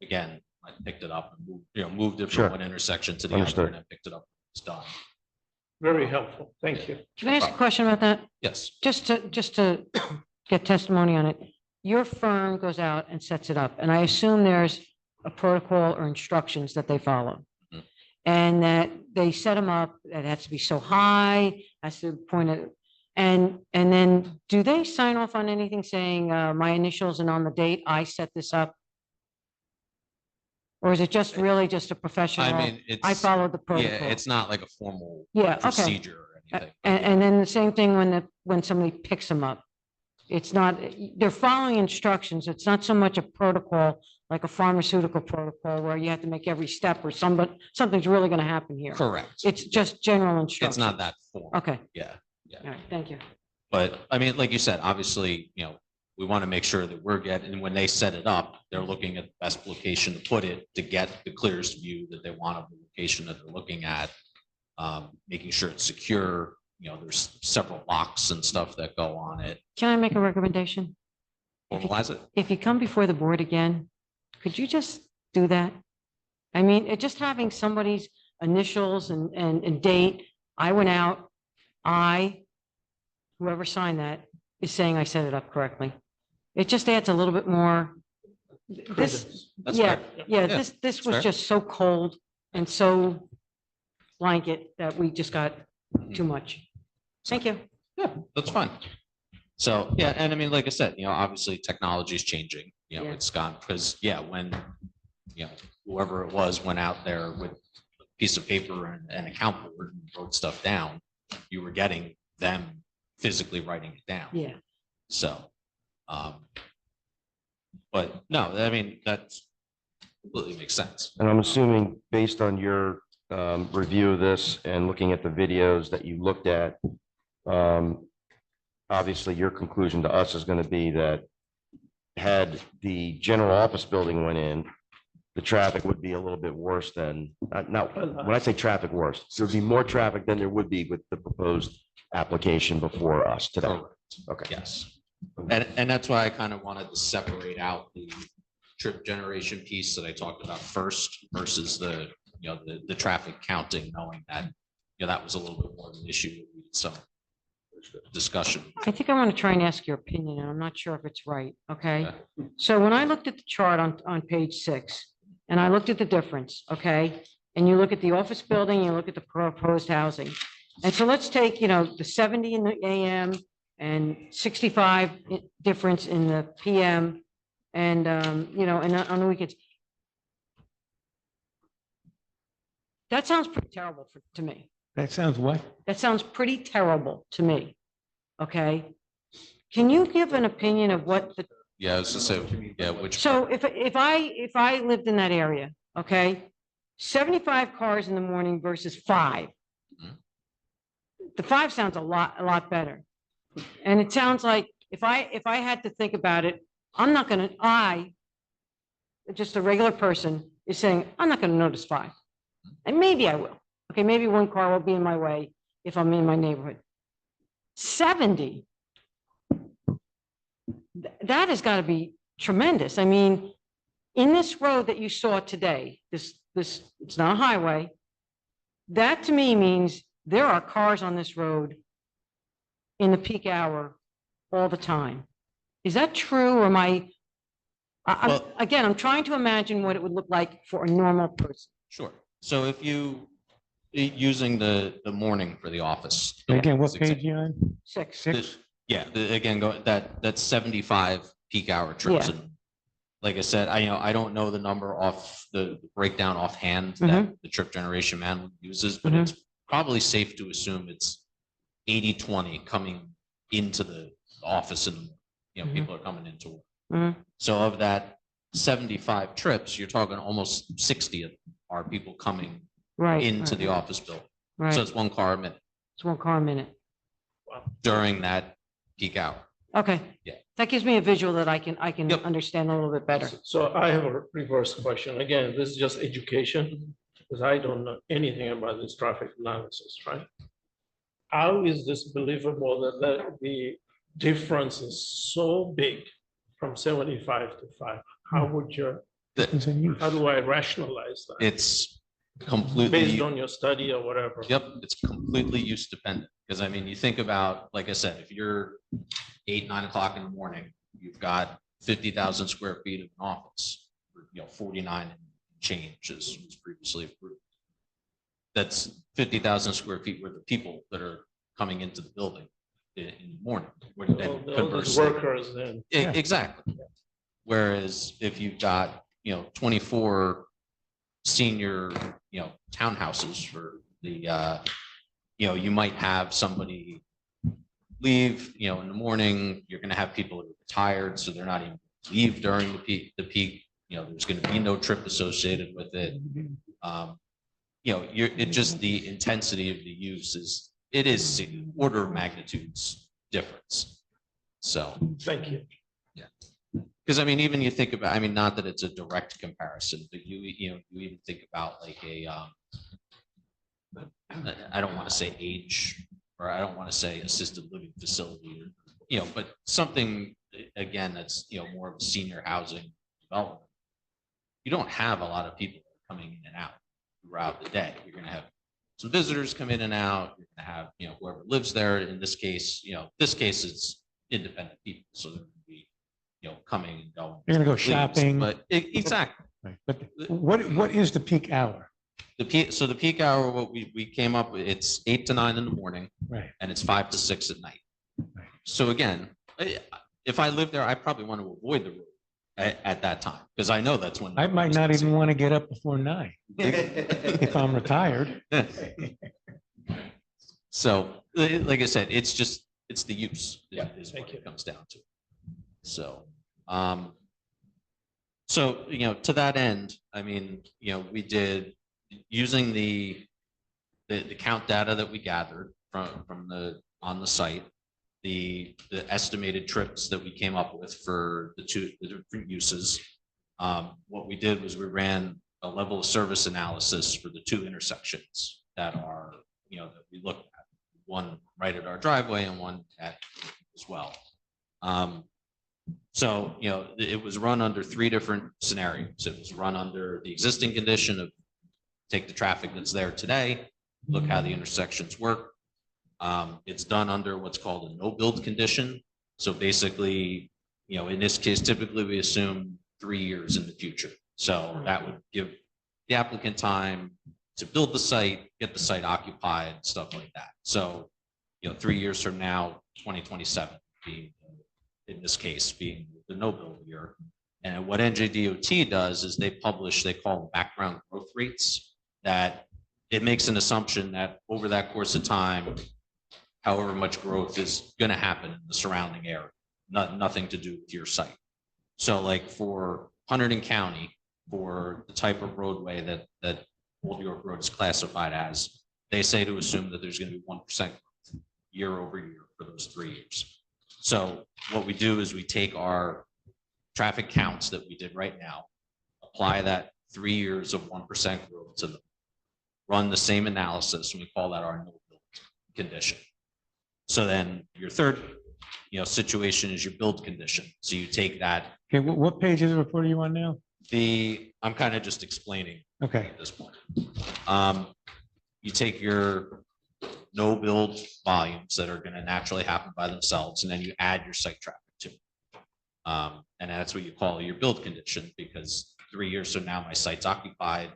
again, I picked it up and moved it Sure. from one intersection to the Understood. other and I picked it up. It's done. very helpful. Thank you. Can I ask a question about that? Yes. Just to get testimony on it. Your firm goes out and sets it up, and I assume there's a protocol or instructions that they follow. Mhm. And that they set them up, that has to be so high, has to point it, And then do they sign off on anything saying, my initials and on the date I set this up? Or is it just really just a professional? I mean, I it's, followed the yeah, protocol. it's not like a formal Yeah, okay. procedure or anything. And then the same thing when somebody picks them up. It's not, they're following instructions. It's not so much a protocol, like a pharmaceutical protocol where you have to make every step or something's really going to happen here. Correct. It's just general instructions. It's not that formal. Okay, Yeah. all right, thank you. But I mean, like you said, obviously, we want to make sure that we're getting, and when they set it up, they're looking at the best location to put it to get the clearest view that they want of the location that they're looking at. Making sure it's secure, there's several locks and stuff that go on it. Can I make a recommendation? Formalize it. If you come before the board again, could you just do that? I mean, just having somebody's initials and date, I went out, whoever signed that is saying I set it up correctly. It just adds a little bit more. This, That's yeah, fair. yeah, Yeah, this was fair. just so cold and so blanket that we just got too much. Thank you. Yeah, that's fine. So, yeah, and I mean, like I said, obviously technology is changing, Yeah. it's gone, because, when, whoever it was went out there with a piece of paper and an account board and wrote stuff down, you were getting them physically writing it down. Yeah. So, but no, I mean, that completely makes sense. And I'm assuming based on your review of this and looking at the videos that you looked at, obviously your conclusion to us is going to be that had the general office building went in, the traffic would be a little bit worse than, now, when I say traffic worse, there would be more traffic than there would be with the proposed application before us today. Correct. Okay. Yes. And that's why I kind of wanted to separate out the trip generation piece that I talked about first versus the traffic counting, knowing that, that was a little bit more of an issue. We needed some discussion. I think I want to try and ask your opinion, and I'm not sure if it's right, okay? Yeah. So when I looked at the chart on page 6, and I looked at the difference, okay? And you look at the office building, you look at the proposed housing. And so let's take, the 70 in the AM and 65 difference in the PM and, and on the weekends. That sounds pretty terrible to me. That sounds what? That sounds pretty terrible to me. Okay? Can you give an opinion of what the, Yeah, I was just saying, yeah, which. so if I lived in that area, okay? 75 cars in the morning versus 5. Mhm. The 5 sounds a lot better. And it sounds like if I had to think about it, just a regular person is saying, I'm not gonna notice 5. And maybe I will. Okay, maybe one car will be in my way if I'm in my neighborhood. 70. That has got to be tremendous. I mean, in this road that you saw today, this, it's not a highway. That to me means there are cars on this road in the peak hour all the time. Is that true or Well- again, I'm trying to imagine what it would look like for a normal person. Sure. So if you, using the morning for the office. Again, what as page example, you on? 6. 6? Yeah, again, that's 75 peak hour trips. Yeah. And like I said, I don't know the number off the breakdown offhand Mm-hmm. that the trip generation manual uses, but it's probably safe to assume it's 80-20 coming into the office and, Mhm. people are coming into work. Mhm. So of that 75 trips, you're talking almost 60 of them are people coming Right. into right, the office building. Right. So it's one car a minute It's one car a minute. during that peak hour. Okay. Yeah. That gives me a visual that I can Yep. understand a little bit better. So I have a reverse question. Again, this is just education, because I don't know anything about this traffic analysis, right? How is this believable that the difference is so big from 75 to 5? How would you, It's in use. how do I rationalize that? It's completely. Based on your study or whatever? Yep, it's completely use dependent, because I mean, you think about, like I said, if you're 8, 9 o'clock in the morning, you've got 50,000 square feet of an office, 49 and change as was previously approved. That's 50,000 square feet worth of people that are coming into the building. in the morning. All those workers then. Yeah. Exactly. Whereas if you've got, 24 senior, townhouses for the, you might have somebody leave, in the morning, you're gonna have people who are retired, so they're not even leave during the peak, there's gonna be no trip associated with it. It just the intensity of the use it is order of magnitudes difference. So, Thank you. because I mean, even you think about, I mean, not that it's a direct comparison, but you even think about like I don't want to say age, or I don't want to say assisted living facility, but something, again, that's, more of a senior housing development. You don't have a lot of people coming in and out throughout the day. You're going to have some visitors come in and out. You're going to have, whoever lives there. In this case, it's independent people. So they're going to be, coming and going. You're gonna go leaves. shopping. But exactly. Right. But what is the peak hour? So the peak hour, what we came up with, it's 8 to 9 in the morning, Right. and it's 5 to 6 at night. Right. So again, if I lived there, I probably want to avoid the road at that time, because I know that's when. I might not even want to get up before 9 if I'm retired. So, like I said, it's the use. Yeah, Is thank what you. it comes down to. So, to that end, I mean, we did using the count data that we gathered from on the site, the estimated trips that we came up with for the different uses. What we did was we ran a level of service analysis for the 2 intersections that are, that we looked at, one right at our driveway and one at as well. So, it was run under 3 different scenarios. It was run under the existing condition of take the traffic that's there today, look how the intersections work. It's done under what's called a no build condition. So basically, in this case, typically we assume 3 years in the future. So that would give the applicant time to build the site, get the site occupied, stuff like that. So, 3 years from now, 2027 being, in this case, being the no build year. And what NJDOT does is they call them background growth rates, that it makes an assumption that over that course of time, however much growth is going to happen in the surrounding area, nothing to do with your site. So like for Hunterdon County, for the type of roadway that Old York Road is classified as, they say to assume that there's going to be 1% growth year over year for those 3 years. So what we do is we take our traffic counts that we did right now, apply that 3 years of 1% growth to them, run the same analysis, and we call that our no build condition. So then your third, situation is your build condition. So you take that. Okay, what page of the report are you on now? I'm kind of just explaining Okay. at this point. You take your no build volumes that are going to naturally happen by themselves, and then you add your site traffic to it. And that's what you call your build condition, because 3 years from now, my site's occupied,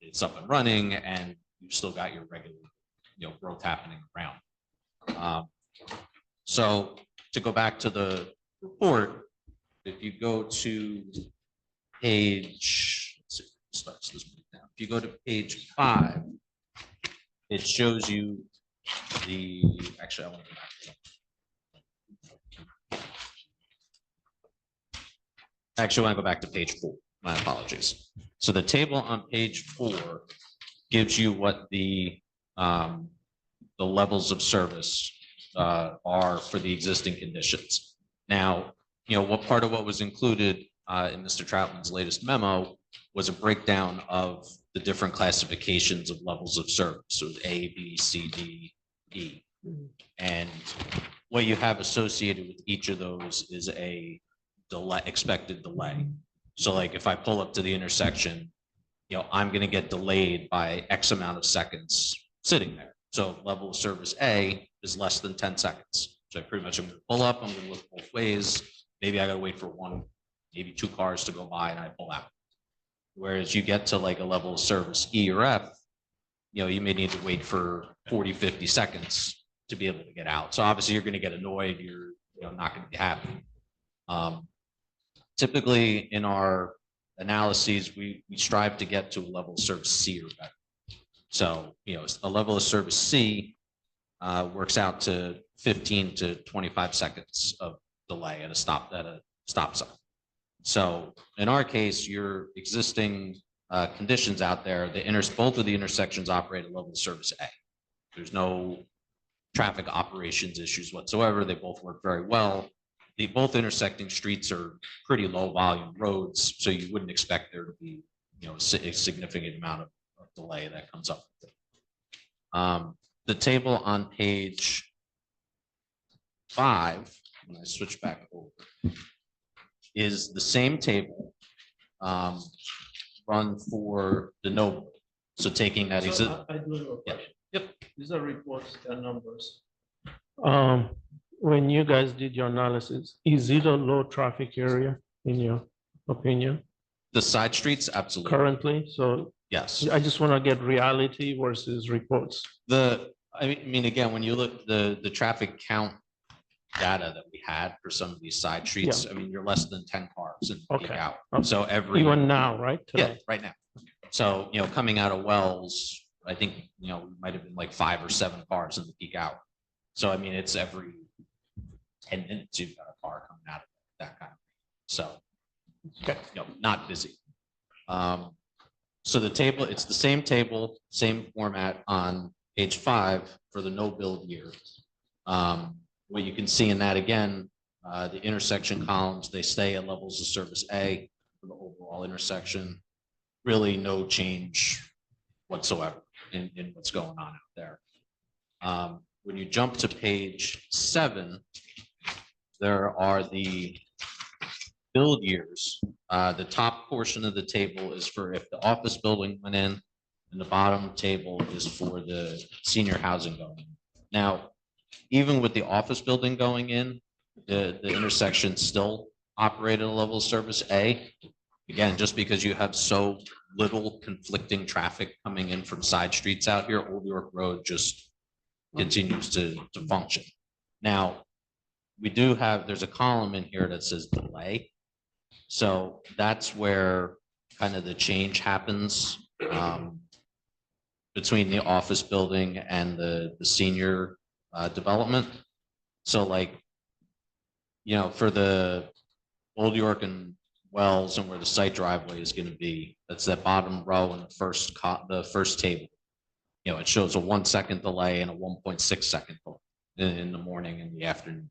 it's up and running, and you've still got your regular, growth happening around. So to go back to the report, if you go to page, let's see, if it starts this breakdown. If you go to page 5, it shows you actually, I want to go back. Actually, I want to go back to page 4. My apologies. So the table on page 4 gives you what the levels of service are for the existing conditions. Now, what part of what was included in Mr. Troutman's latest memo was a breakdown of the different classifications of levels of service. So A, B, C, D, E. And what you have associated with each of those is a expected delay. So like if I pull up to the intersection, I'm going to get delayed by X amount of seconds sitting there. So level of service A is less than 10 seconds. So I pretty much am going to pull up, I'm going to look both ways. Maybe I got to wait for 1, maybe 2 cars to go by and I pull out. Whereas you get to like a level of service E or F, you may need to wait for 40, 50 seconds to be able to get out. So obviously you're going to get annoyed. You're, not going to be happy. Typically in our analyses, we strive to get to a level of service C or better. So, a level of service C works out to 15 to 25 seconds of delay at a stop sign. So in our case, your existing conditions out there, both of the intersections operate at level of service A. There's no traffic operations issues whatsoever. They both work very well. Both intersecting streets are pretty low volume roads, so you wouldn't expect there to be, a significant amount of delay that comes up with it. The table on page 5, when I switch back over, is the same table run for the no. So taking that So I do have a question. Yep. These are reports and numbers. When you guys did your analysis, is it a low traffic area in your opinion The side streets, absolutely. currently? So Yes. I just want to get reality versus reports. I mean, again, when you look the traffic count data that we had for some of these side streets, I mean, you're less than 10 cars in peak Okay. hour. Okay. So Even now, right? yeah, Today? right now. So, coming out of Wells, I think, might have been like 5 or 7 cars in the peak hour. So, I mean, it's every 10 minutes you've got a car coming out of that kind of. So, Okay. not busy. So the table, it's the same table, same format on page 5 for the no build year. What you can see in that again, the intersection columns, they stay at levels of service A for the overall intersection. Really no change whatsoever in what's going on out there. When you jump to page 7, there are the build years. The top portion of the table is for if the office building went in, and the bottom table is for the senior housing going in. Now, even with the office building going in, the intersection still operated at a level of service A. Again, just because you have so little conflicting traffic coming in from side streets out here, Old York Road just continues to function. Now, there's a column in here that says delay. So that's where kind of the change happens between the office building and the senior development. So for the Old York and Wells and where the site driveway is going to be, that's that bottom row in the first table. It shows a 1 second delay and a 1.6 second delay in the morning and the afternoon.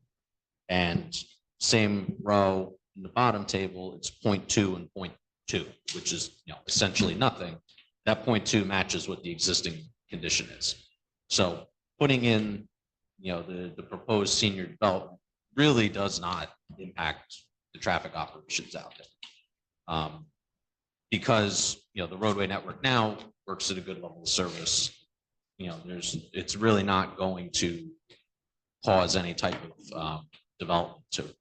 And same row in the bottom table, it's 0.2 and 0.2, which is essentially nothing. That 0.2 matches what the existing condition is. So putting in the proposed senior development really does not impact the traffic operations out there. Because the roadway network now works at a good level of service. It's really not going to cause any type of development to it.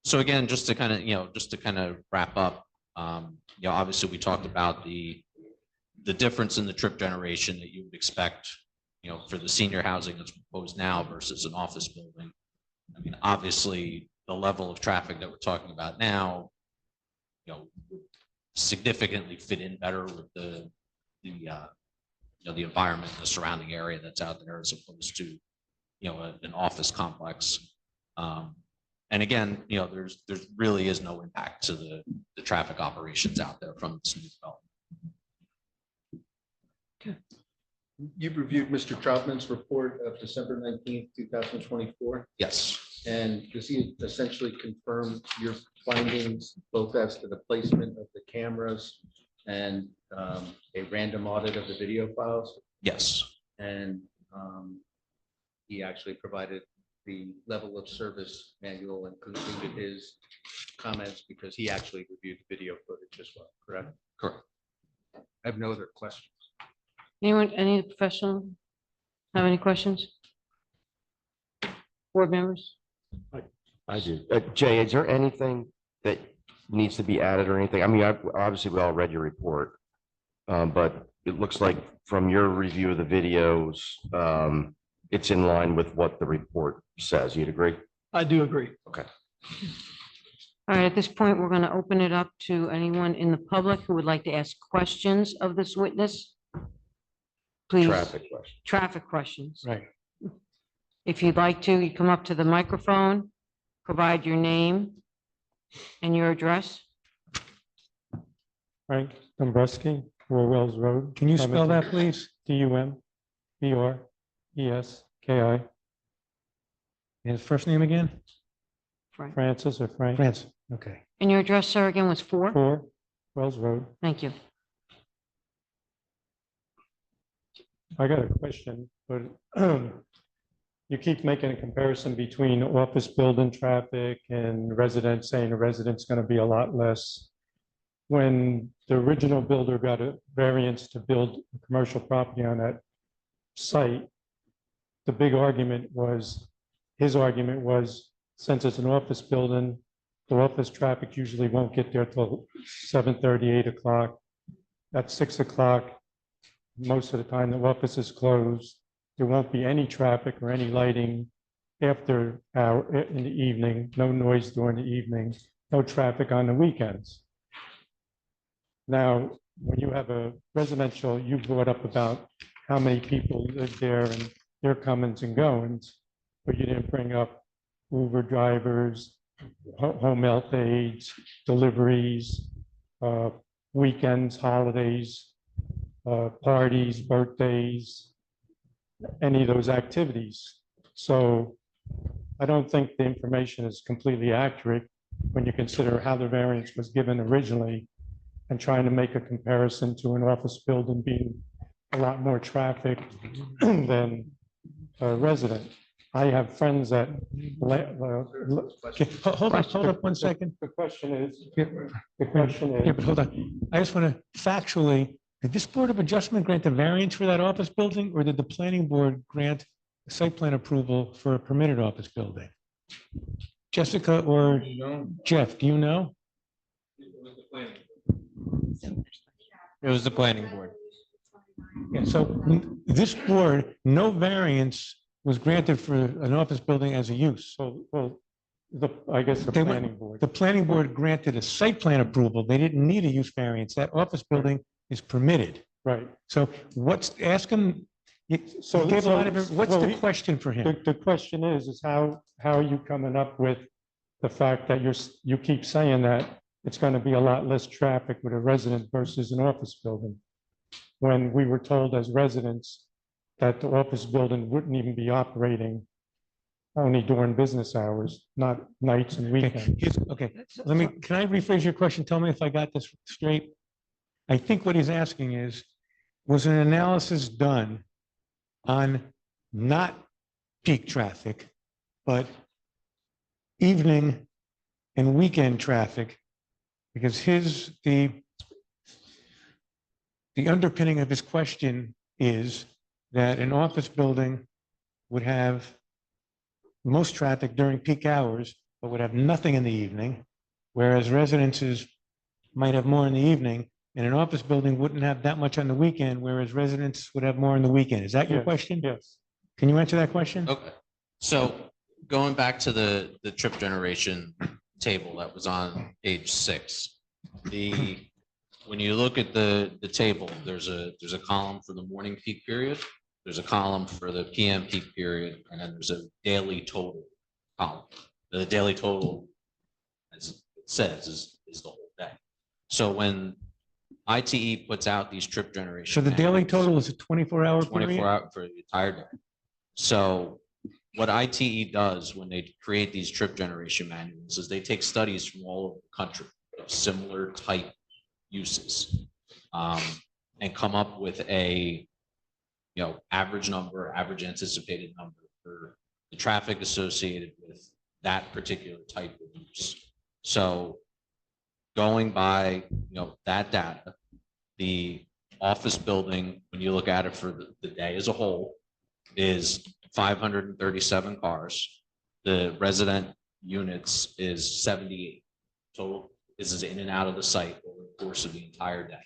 So again, just to kind of wrap up, obviously we talked about the difference in the trip generation that you would expect, for the senior housing that's proposed now versus an office building. I mean, obviously the level of traffic that we're talking about now, would significantly fit in better with the environment, the surrounding area that's out there, as opposed to, an office complex. And again, there really is no impact to the traffic operations out there from this new development. You've reviewed Mr. Troutman's report of December 19th, 2024. Yes. And does he essentially confirm your findings, both as to the placement of the cameras and a random audit of the video files? Yes. And he actually provided the level of service manual and concluded his comments because he actually reviewed the video footage as well, correct? Correct. I have no other questions. Any professional have any questions? Board members? I do. Jay, is there anything that needs to be added or anything? I mean, obviously we all read your report, but it looks like from your review of the videos, it's in line with what the report says. You'd agree? I do agree. Okay. All right, at this point, we're going to open it up to anyone in the public who would like to ask questions of this witness. Please, Traffic question. traffic questions. Right. If you'd like to, you come up to the microphone, provide your name and your address. Frank Dombreski, 4 Wells Road. Can you spell that, please? Dumbreski. And his first name again? Frank. Francis or Frank? France. Okay. And your address, sir, again was 4? 4 Wells Road. Thank you. I got a question, but you keep making a comparison between office building traffic and residents, saying the residents going to be a lot less. When the original builder got a variance to build a commercial property on that site, the big argument was, his argument was, since it's an office building, the office traffic usually won't get there till 7:30, 8 o'clock. At 6 o'clock, most of the time the office is closed. There won't be any traffic or any lighting after hour in the evening, no noise during the evening, no traffic on the weekends. Now, when you have a residential, you brought up about how many people live there and their comings and goings, but you didn't bring up Uber drivers, home health aides, deliveries, weekends, holidays, parties, birthdays, any of those activities. So I don't think the information is completely accurate when you consider how the variance was given originally and trying to make a comparison to an office building being a lot more traffic than a resident. I have friends that. Okay, hold up 1 second. The question is, Yeah, the but hold on. I just want to factually, did this Board of Adjustment grant the variance for that office building, or did the planning board grant site plan approval for a permitted office building? Jessica or Jeff, do you know? It was the planning board. Yeah, so this board, no variance was granted for an office building as a use. So, well, I guess the They went- planning board. The planning board granted a site plan approval. They didn't need a use variance. That office building is permitted. Right. So ask him, you So- gave a lot of, what's well, the question for him? The question is how are you coming up with the fact that you keep saying that it's going to be a lot less traffic with a resident versus an office building? When we were told as residents that the office building wouldn't even be operating only during business hours, not nights and weekends. Okay, can I rephrase your question? Tell me if I got this straight. I think what he's asking is, was an analysis done on not peak traffic, but evening and weekend traffic? Because the underpinning of his question is that an office building would have most traffic during peak hours, but would have nothing in the evening, whereas residences might have more in the evening, and an office building wouldn't have that much on the weekend, whereas residents would have more on the weekend. Is that your Yes, question? Yes. Can you answer that question? Okay, so going back to the trip generation table that was on page 6, when you look at the table, there's a column for the morning peak period, there's a column for the PM peak period, and then there's a daily total column. The daily total, as it says, is the whole day. So when ITE puts out these trip generation. So the daily manuals, total is a 24-hour 24 period? hour for the entire day. So what ITE does when they create these trip generation manuals is they take studies from all over the country of similar type uses and come up with a average number, average anticipated number for the traffic associated with that particular type of use. So going by that data, the office building, when you look at it for the day as a whole, is 537 cars. The resident units is 78 total. This is in and out of the site over the course of the entire day.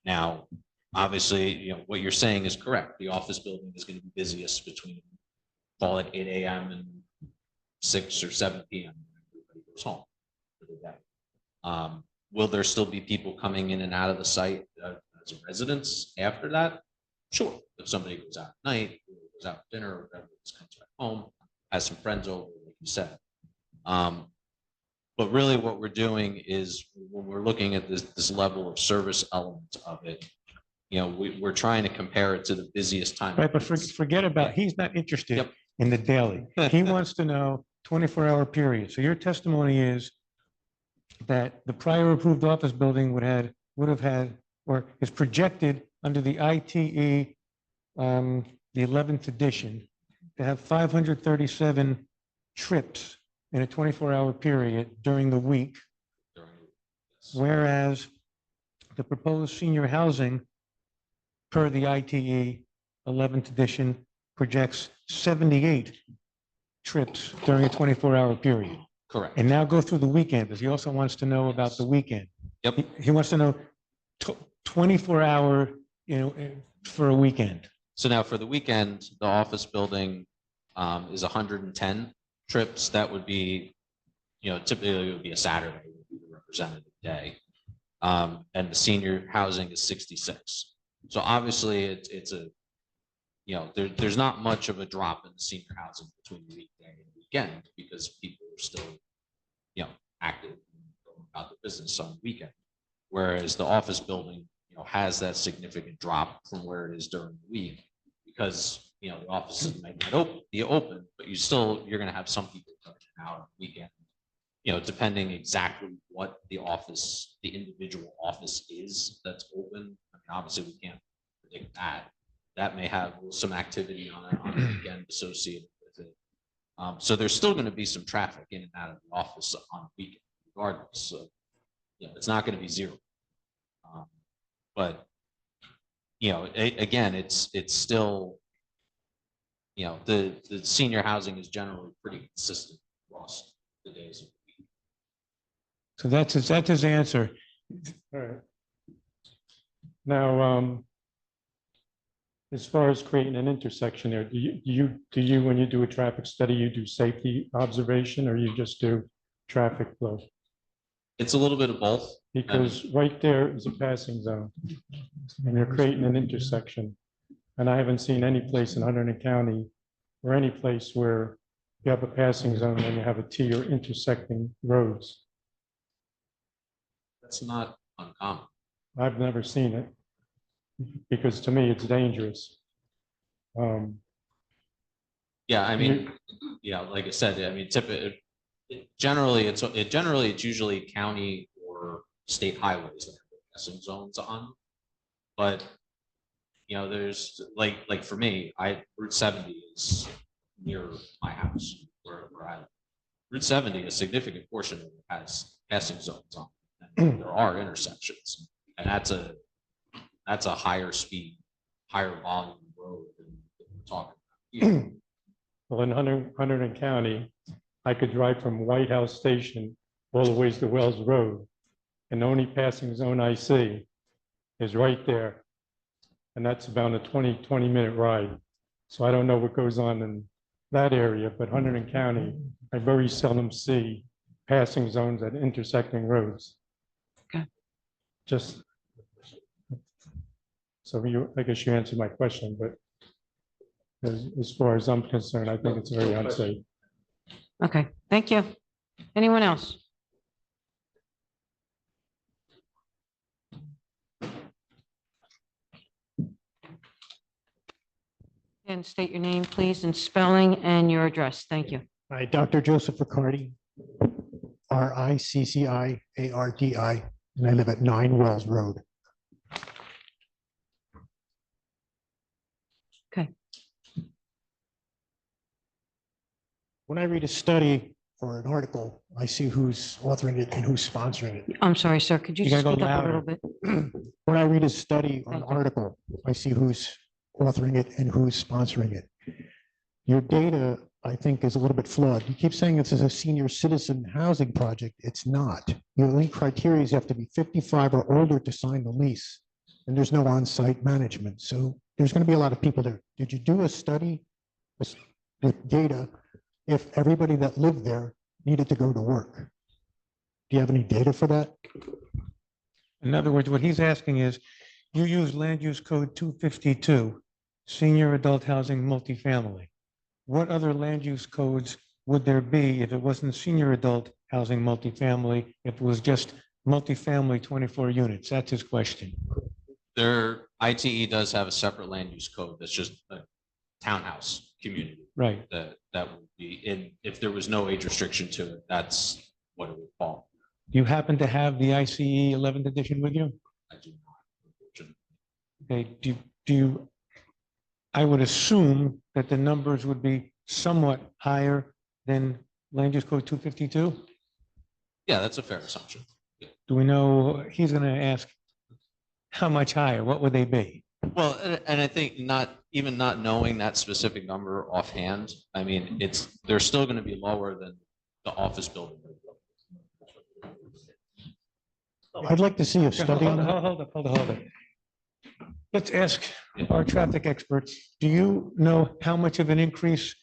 Now, obviously, what you're saying is correct. The office building is going to be busiest between call it 8 AM and 6 or 7 PM. Everybody goes home for the day. Will there still be people coming in and out of the site as residents after that? Sure. If somebody goes out at night, or goes out for dinner, or whatever, just comes back home, has some friends over, like you said. But really what we're doing is when we're looking at this level of service element of it, we're trying to compare it to the busiest time. Right, but forget about, he's not interested Yep. in the daily. He wants to know 24-hour period. So your testimony is that the prior approved office building would have had, or is projected under the ITE, the 11th edition, to have 537 trips in a 24-hour period during the week, whereas the proposed senior housing per the ITE 11th edition projects 78 trips during a 24-hour period. Correct. And now go through the weekend, because he also wants to know about the weekend. Yep. He wants to know 24-hour, for a weekend. So now for the weekend, the office building is 110 trips. That would be, typically it would be a Saturday, would be the representative day. And the senior housing is 66. So obviously it's a, there's not much of a drop in the senior housing between the weekday and the weekend because people are still, active about the business on the weekend. Whereas the office building, has that significant drop from where it is during the week because, the offices might not be open, but you're going to have some people coming out on the weekend, depending exactly what the individual office is that's open. I mean, obviously we can't predict that. That may have some activity on the weekend associated with it. So there's still going to be some traffic in and out of the office on the weekend, regardless. So, it's not going to be zero. But again, it's still, the senior housing is generally pretty consistent across the days of the week. So that's his answer. All right. Now, as far as creating an intersection there, do you, when you do a traffic study, you do safety observation or you just do traffic flow? It's a little bit of both. Because right there is a passing zone and you're creating an intersection. And I haven't seen any place in Hunterdon County or any place where you have a passing zone and you have a T or intersecting roads. That's not uncommon. I've never seen it because to me it's dangerous. Yeah, I mean, like I said, I mean, generally it's usually county or state highways that have passing zones on. But there's like for me, Route 70 is near my house where I live. Route 70, a significant portion of it has passing zones on. And there are intersections, and that's a higher speed, higher volume road than we're talking about here. Well, in Hunterdon County, I could drive from White House Station all the way to Wells Road. And the only passing zone I see is right there. And that's about a 20-minute ride. So I don't know what goes on in that area, but Hunterdon County, I very seldom see passing zones at intersecting roads. Okay. Just, so I guess you answered my question, but as far as I'm concerned, I think it's very unsafe. Okay, thank you. Anyone else? And state your name, please, and spelling and your address. Thank you. Hi, Dr. Joseph Riccardi, Ricciardi, and I live at 9 Wells Road. Okay. When I read a study or an article, I see who's authoring it and who's sponsoring it. I'm sorry, sir. Could you You gotta speak go up a little louder. bit? When I read a study or an Thank you. article, I see who's authoring it and who's sponsoring it. Your data, I think, is a little bit flawed. You keep saying this is a senior citizen housing project. It's not. Your only criteria is you have to be 55 or older to sign the lease, and there's no on-site management. So there's going to be a lot of people there. Did you do a study with data if everybody that lived there needed to go to work. Do you have any data for that? In other words, what he's asking is, you use land use code 252, senior adult housing multifamily. What other land use codes would there be if it wasn't senior adult housing multifamily, if it was just multifamily 24 units? That's his question. Their ITE does have a separate land use code that's just a townhouse community. Right. That would be in, if there was no age restriction to it, that's what it would fall. Do you happen to have the ICE 11th edition with you? I do not. Okay, I would assume that the numbers would be somewhat higher than land use code 252? Yeah, that's a fair assumption. Do we know, he's going to ask, how much higher? What would they be? Well, and I think even not knowing that specific number offhand, I mean, they're still going to be lower than the office building. I'd like to see a study on that. Hold up. Let's ask our traffic experts, do you know how much of an increase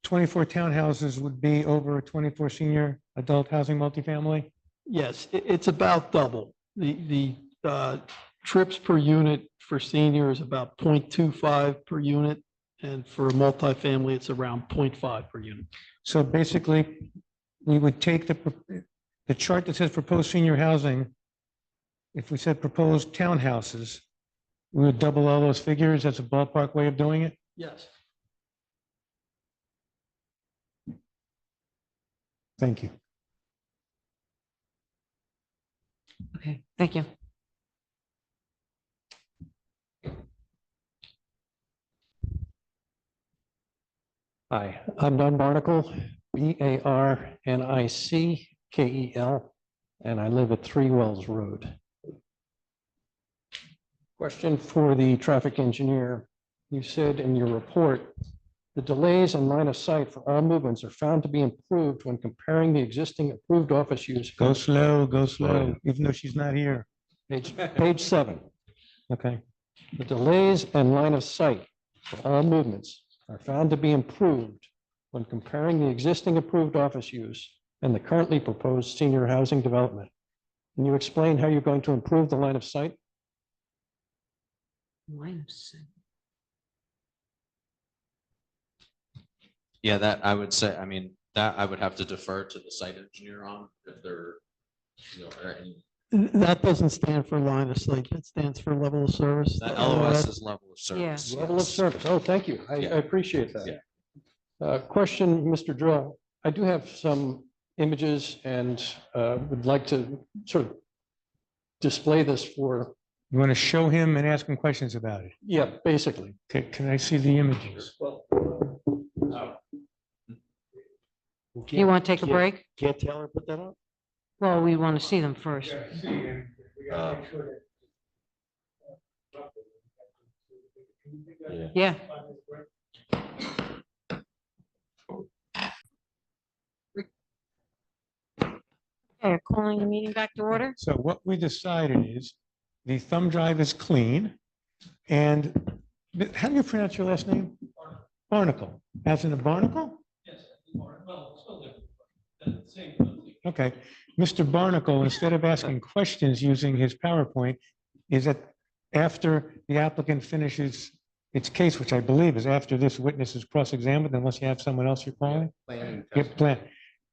24 townhouses would be over 24 senior adult housing multifamily? Yes, it's about double. The trips per unit for senior is about 0.25 per unit. And for multifamily, it's around 0.5 per unit. So basically, we would take the chart that says proposed senior housing. If we said proposed townhouses, we would double all those figures. That's a ballpark way of doing it. Yes. Thank you. Okay, thank you. Hi, I'm Don Barnacle, Barnickel, and I live at 3 Wells Road. Question for the traffic engineer. You said in your report, the delays in line of sight for all movements are found to be improved when comparing the existing approved office use. Go slow, even though she's not here. Page 7. Okay. The delays and line of sight for all movements are found to be improved when comparing the existing approved office use and the currently proposed senior housing development. Can you explain how you're going to improve the line of sight? Yeah, that I would say, I mean, that I would have to defer to the site engineer on if there, are any. That doesn't stand for line of sight. That stands for level of service. That LOS is level of service. Level of service. Oh, thank you. I appreciate that. Question, Mr. Draw. I do have some images and would like to sort of display this for. You want to show him and ask him questions about it? Yeah, basically. Okay, can I see the images? You want to take a break? Can't Taylor put that up? Well, we want to see them first. Yeah. Okay, calling the meeting back to order. So what we decided is the thumb drive is clean. And how do you pronounce your last name? Barnacle. As in a barnacle? Okay. Mr. Barnacle, instead of asking questions using his PowerPoint, is that after the applicant finishes its case, which I believe is after this witness is cross-examined, unless you have someone else you're calling?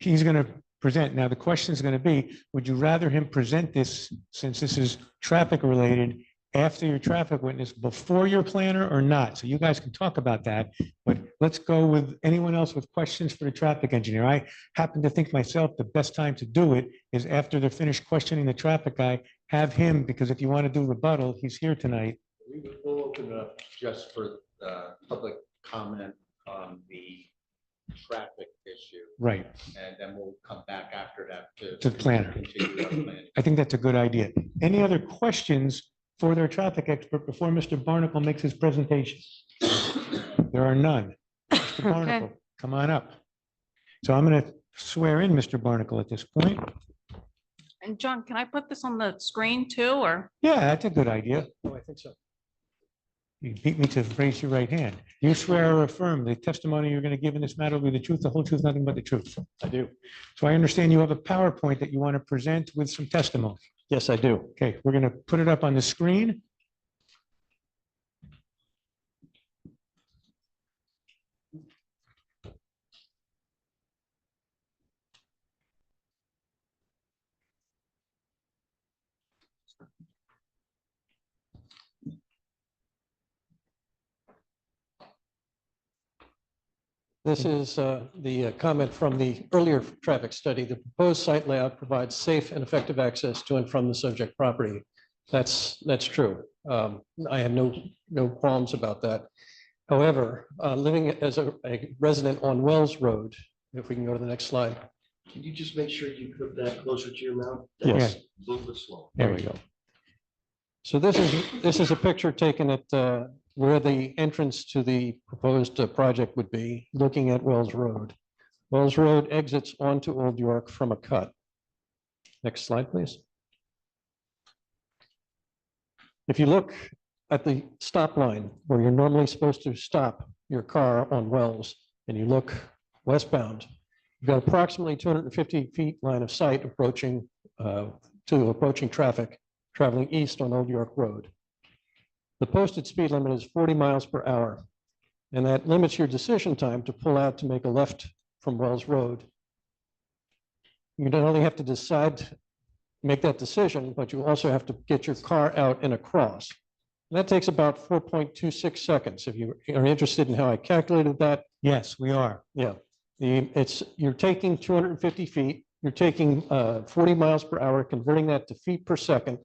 He's going to present. Now, the question is going to be, would you rather him present this, since this is traffic related, after your traffic witness, before your planner or not? So you guys can talk about that, but let's go with anyone else with questions for the traffic engineer. I happen to think myself the best time to do it is after they're finished questioning the traffic guy, have him, because if you want to do rebuttal, he's here tonight. We'll open up just for public comment on the traffic issue. Right. And then we'll come back after that To the planner. continue our planning. I think that's a good idea. Any other questions for their traffic expert before Mr. Barnacle makes his presentation? There are none. Mr. Barnacle, come on up. So I'm going to swear in Mr. Barnacle at this point. And John, can I put this on the screen too, or? Yeah, that's a good idea. Oh, I think so. You beat me to raise your right hand. You swear or affirm the testimony you're going to give in this matter will be the truth, the whole truth, nothing but the truth. I do. So I understand you have a PowerPoint that you want to present with some testimony. Yes, I do. Okay, we're going to put it up on the screen. This is the comment from the earlier traffic study. The proposed site layout provides safe and effective access to and from the subject property. That's true. I have no qualms about that. However, living as a resident on Wells Road, if we can go to the next slide. Can you just make sure you put that closer to your mouth? Yes. A little bit slow. There we go. So this is a picture taken at where the entrance to the proposed project would be, looking at Wells Road. Wells Road exits onto Old York from a cut. Next slide, please. If you look at the stop line where you're normally supposed to stop your car on Wells, and you look westbound, you've got approximately 250 feet line of sight approaching traffic traveling east on Old York Road. The posted speed limit is 40 miles per hour, and that limits your decision time to pull out to make a left from Wells Road. You don't only have to make that decision, but you also have to get your car out and across. And that takes about 4.26 seconds. If you are interested in how I calculated that. Yes, we are. Yeah, you're taking 250 feet, you're taking 40 miles per hour, converting that to feet per second,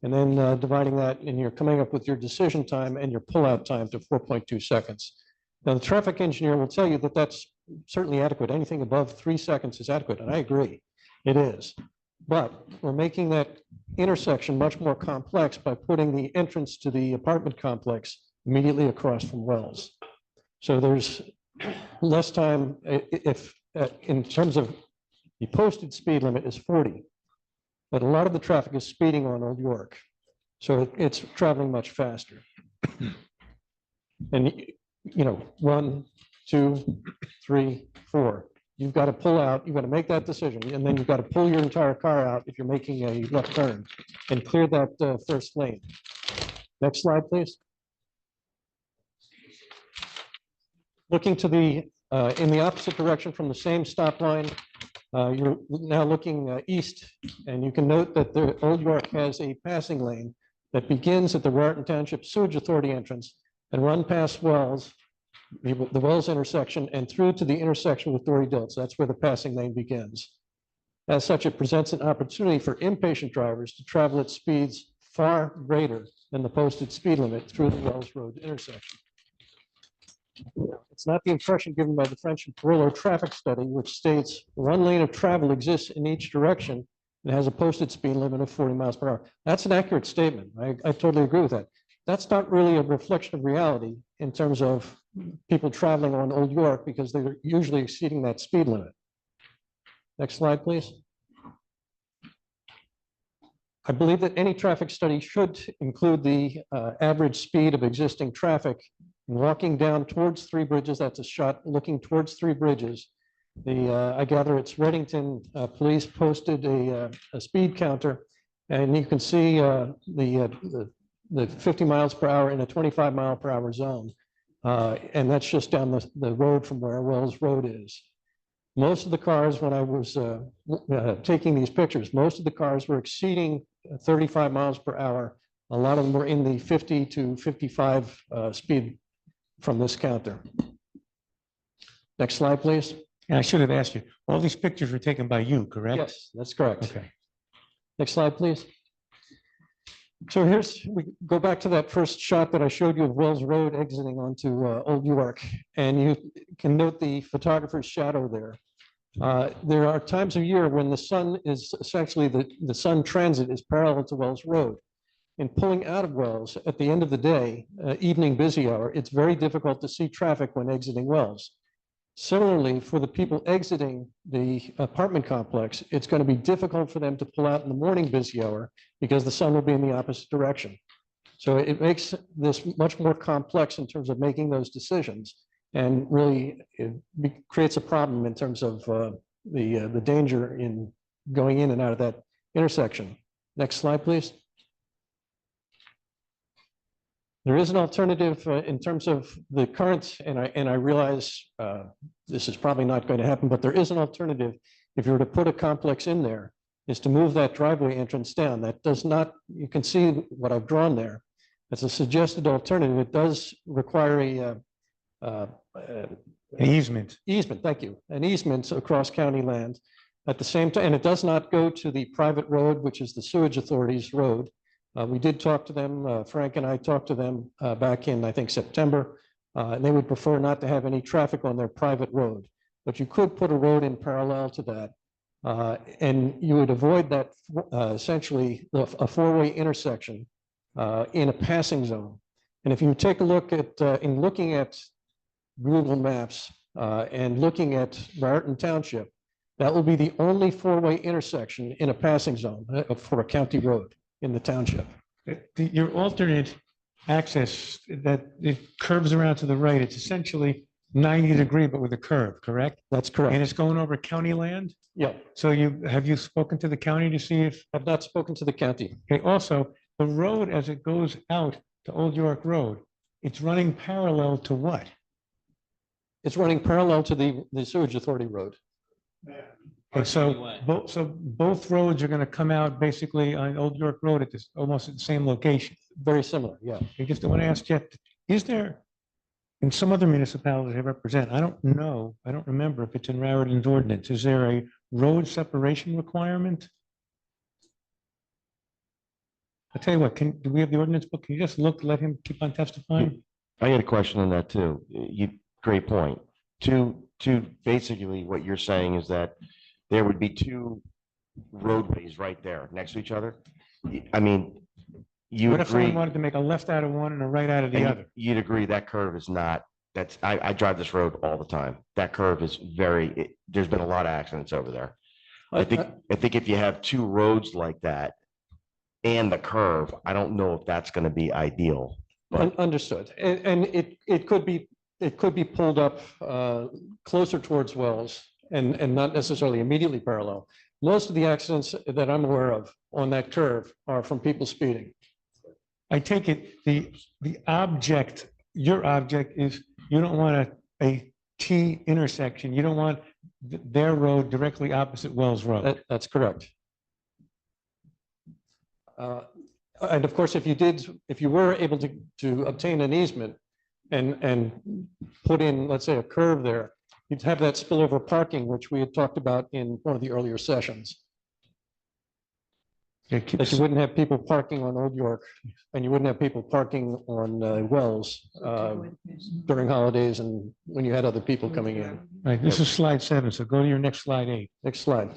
and then dividing that, and you're coming up with your decision time and your pullout time to 4.2 seconds. Now, the traffic engineer will tell you that that's certainly adequate. Anything above 3 seconds is adequate, and I agree, it is. But we're making that intersection much more complex by putting the entrance to the apartment complex immediately across from Wells. So there's less time in terms of the posted speed limit is 40. But a lot of the traffic is speeding on Old York. So it's traveling much faster. And, 1, 2, 3, 4. You've got to pull out, you've got to make that decision, and then you've got to pull your entire car out if you're making a left turn and clear that first lane. Next slide, please. Looking to in the opposite direction from the same stop line, you're now looking east, and you can note that the Old York has a passing lane that begins at the Raritan Township Sewage Authority entrance and run past Wells, the Wells intersection, and through to the intersection with Dory Dilts. That's where the passing lane begins. As such, it presents an opportunity for impatient drivers to travel at speeds far greater than the posted speed limit through the Wells Road intersection. It's not the impression given by the French and Perillo traffic study, which states one lane of travel exists in each direction and has a posted speed limit of 40 miles per hour. That's an accurate statement. I totally agree with that. That's not really a reflection of reality in terms of people traveling on Old York, because they're usually exceeding that speed limit. Next slide, please. I believe that any traffic study should include the average speed of existing traffic. Walking down towards Three Bridges, that's a shot looking towards Three Bridges. I gather it's Reddington police posted a speed counter, and you can see the 50 miles per hour in a 25 mile per hour zone. And that's just down the road from where Wells Road is. Most of the cars, when I was taking these pictures, most of the cars were exceeding 35 miles per hour. A lot of them were in the 50 to 55 speed from this counter. Next slide, please. And I should have asked you, all these pictures were taken by you, correct? Yes, that's correct. Okay. Next slide, please. So we go back to that first shot that I showed you of Wells Road exiting onto Old York, and you can note the photographer's shadow there. There are times of year when the sun is essentially, the sun transit is parallel to Wells Road. In pulling out of Wells at the end of the day, evening busy hour, it's very difficult to see traffic when exiting Wells. Similarly, for the people exiting the apartment complex, it's going to be difficult for them to pull out in the morning busy hour because the sun will be in the opposite direction. So it makes this much more complex in terms of making those decisions. And really, it creates a problem in terms of the danger in going in and out of that intersection. Next slide, please. There is an alternative in terms of the current, and I realize this is probably not going to happen, but there is an alternative. If you were to put a complex in there, is to move that driveway entrance down. That does not, you can see what I've drawn there. It's a suggested alternative. It does require An easement. easement, thank you, an easement across county land. At the same time, and it does not go to the private road, which is the sewage authority's road. We did talk to them, Frank and I talked to them back in, I think, September. And they would prefer not to have any traffic on their private road. But you could put a road in parallel to that. And you would avoid that essentially a four-way intersection in a passing zone. And if you take a look at, in looking at Google Maps and looking at Raritan Township, that will be the only four-way intersection in a passing zone for a county road in the township. Your alternate access that it curves around to the right, it's essentially 90-degree, but with a curve, correct? That's correct. And it's going over county land? Yeah, So have you spoken to the county to see if, I've not spoken to the county. okay, also, the road as it goes out to Old York Road, it's running parallel to what? It's running parallel to the sewage authority road. And so both roads are going to come out basically on Old York Road at this, almost at the same location. Very similar, yeah. I just want to ask Jeff, is there, in some other municipalities I represent, I don't know, I don't remember if it's in Raritan's ordinance, is there a road separation requirement? I'll tell you what, do we have the ordinance book? Can you just look, let him keep on testifying? I got a question on that too. Great point. Basically what you're saying is that there would be two roadways right there next to each other. I mean, you What if someone agree, wanted to make a left out of one and a right out of the and other? you'd agree that curve is not, I drive this road all the time. That curve is there's been a lot of accidents over there. I think if you have two roads like that and the curve, I don't know if that's going to be ideal. Understood. And it could be pulled up closer towards Wells and not necessarily immediately parallel. Most of the accidents that I'm aware of on that curve are from people speeding. I take it your object is you don't want a T intersection. You don't want their road directly opposite Wells Road. That's correct. And of course, if you were able to obtain an easement and put in, let's say, a curve there, you'd have that spillover parking, which we had talked about in one of the earlier sessions. That you wouldn't have people parking on Old York, and you wouldn't have people parking on Wells during holidays and when you had other people coming in. Right, this is slide 7, so go to your next slide 8. Next slide.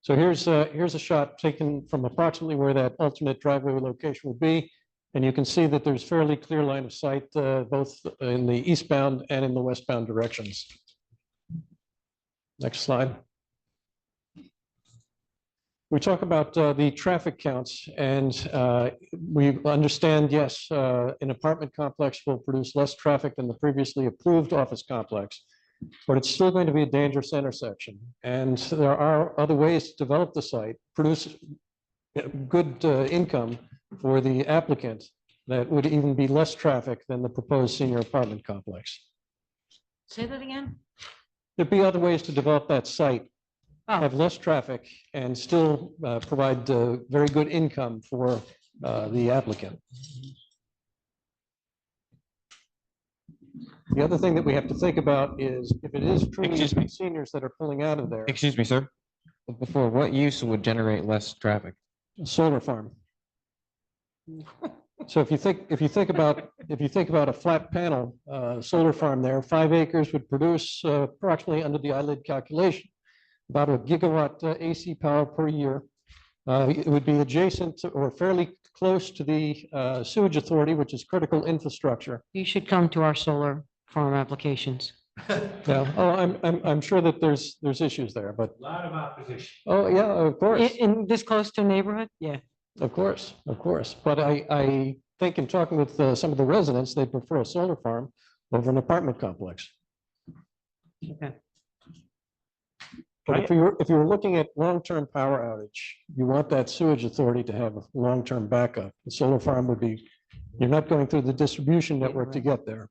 So here's a shot taken from approximately where that alternate driveway location would be. And you can see that there's fairly clear line of sight, both in the eastbound and in the westbound directions. Next slide. We talk about the traffic counts, and we understand, yes, an apartment complex will produce less traffic than the previously approved office complex, but it's still going to be a dangerous intersection. And there are other ways to develop the site, produce good income for the applicant that would even be less traffic than the proposed senior apartment complex. Say that again? There'd be other ways to develop that site, Oh. have less traffic, and still provide very good income for the applicant. The other thing that we have to think about is if it is truly seniors that are pulling out of there, Excuse me, sir. Before, what use would generate less traffic? a solar farm. So if you think about a flat panel solar farm there, 5 acres would produce approximately, under the eyelid calculation, about a gigawatt AC power per year. It would be adjacent to, or fairly close to the sewage authority, which is critical infrastructure. You should come to our solar farm applications. Yeah. Oh, I'm sure that there's issues there, but A lot of opposition. oh yeah, of course. In this close to a neighborhood? Yeah. Of course, of course. But I think in talking with some of the residents, they prefer a solar farm over an apartment complex. Okay. But if you were looking at long-term power outage, you want that sewage authority to have a long-term backup. The solar farm would be, you're not going through the distribution network to get there.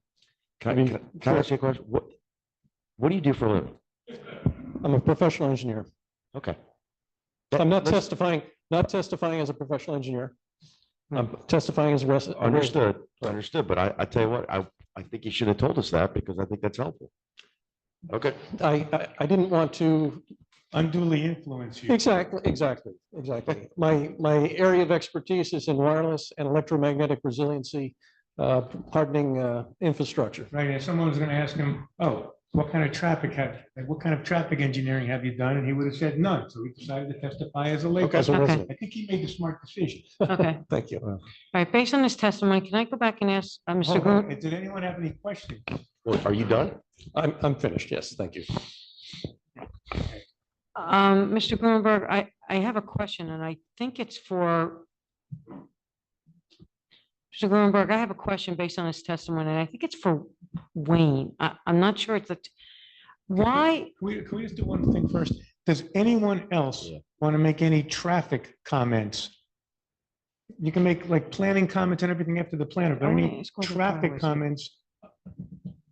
Can I ask you a question? What do you do for a living? I'm a professional engineer. Okay. I'm not Let's- testifying as a professional engineer. I'm testifying as a resident. Understood, but I tell you what, I think you should have told us that because I think that's helpful. Okay. I didn't want to. Unduly influence you. Exactly. My area of expertise is in wireless and electromagnetic resiliency, hardening infrastructure. Right, and someone was gonna ask him, oh, what kind of traffic engineering have you done? And he would have said none, so he decided to testify as a layperson. As a Okay. resident. I think he made the smart decision. Okay. Thank you. All right, based on this testimony, can I go back and ask Mr. Hold on, Grun? Did anyone have any questions? Well, are you done? I'm finished. Yes, thank you. Mr. Grunberg, I have a question and I think it's for Mr. Grunberg, I have a question based on his testimony, and I think it's for Wayne. I'm not sure it's why, Can we just do one thing first? Does anyone else want to make any traffic comments? You can make like planning comments and everything after the planner, but any traffic comments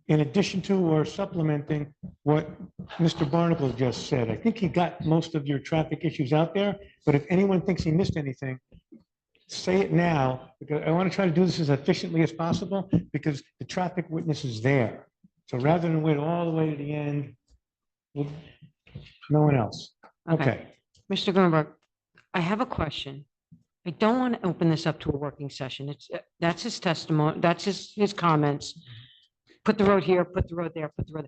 in addition to or supplementing what Mr. Barnacle just said? I think he got most of your traffic issues out there, but if anyone thinks he missed anything, say it now, because I want to try to do this as efficiently as possible, because the traffic witness is there. So rather than wait all the way to the end, no one else. Okay. Mr. Grunberg, I have a question. I don't want to open this up to a working session. That's his testimony, that's his comments. Put the road here, put the road there, put the road.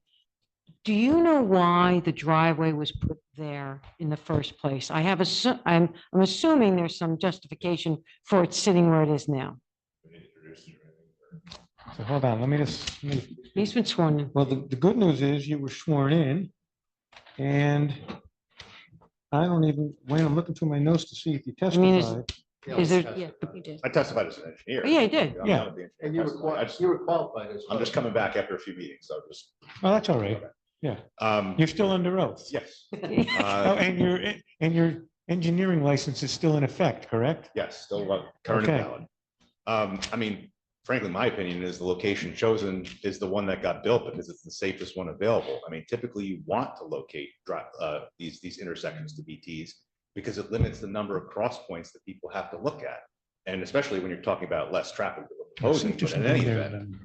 Do you know why the driveway was put there in the first place? I'm assuming there's some justification for it sitting where it is now. So hold on, let me He's been sworn in. well, the good news is you were sworn in, and I don't even, Wayne, I'm looking through my notes to see if you mean, is- testified. Is there, yeah, you did. I testified as an engineer. Oh, yeah, you did. I'm Yeah. not the engineer And you testifying. were qualified as. I'm just coming back after a few meetings, so just. Oh, that's all right. You're still under oath. Yes. Oh, and your engineering license is still in effect, correct? Yes, still current and Okay. valid. I mean, frankly, my opinion is the location chosen is the one that got built because it's the safest one available. I mean, typically you want to locate these intersections to BTs because it limits the number of cross points that people have to look at. And especially when you're talking about less traffic that we're proposing, but in any event,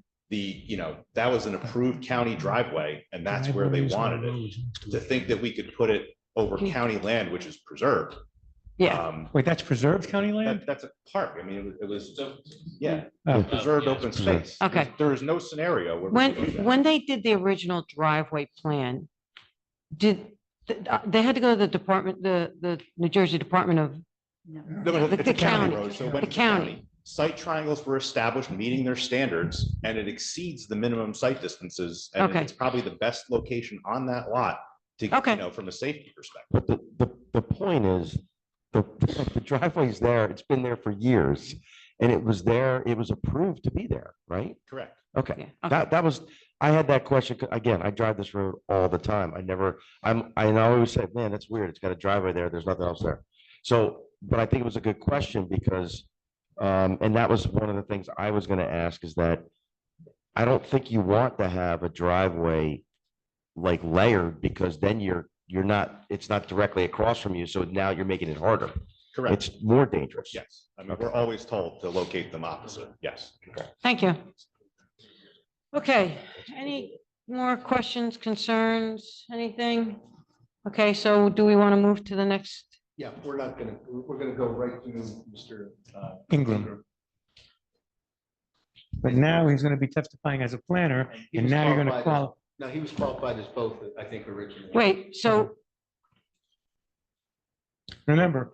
that was an approved county driveway and that's where they wanted it. To think that we could put it over county land, which is preserved. Yeah. Wait, that's preserved county land? That's a park. I mean, it was, yeah, Oh. preserved open space. Okay. There is no scenario where. we could do that. When they did the original driveway plan, they had to go to the department, the New Jersey Department of, No, the it's a county, road, so it went the to county. Site triangles were established, meeting their standards, and it exceeds the minimum site distances. And Okay. it's probably the best location on that lot to, Okay. from a safety perspective. But the point is, the driveway's there, it's been there for years. And it was there, it was approved to be there, right? Correct. Okay, Yeah, okay. that was, I had that question, again, I drive this road all the time. I always said, man, that's weird. It's got a driveway there. There's nothing else there. So, but I think it was a good question because, and that was one of the things I was gonna ask is that I don't think you want to have a driveway like layered because then it's not directly across from you. So now you're making it harder. Correct. It's more dangerous. Yes. I mean, we're always told to locate them opposite. Yes. Thank you. Okay, any more questions, concerns, anything? Okay, so do we want to move to the next? Yeah, we're gonna go right to Mr. Ingram. But now he's going to be testifying as a planner, He and was now you're going to qualified as- qualify. No, he was qualified as both, I think, originally. Wait, so, Remember,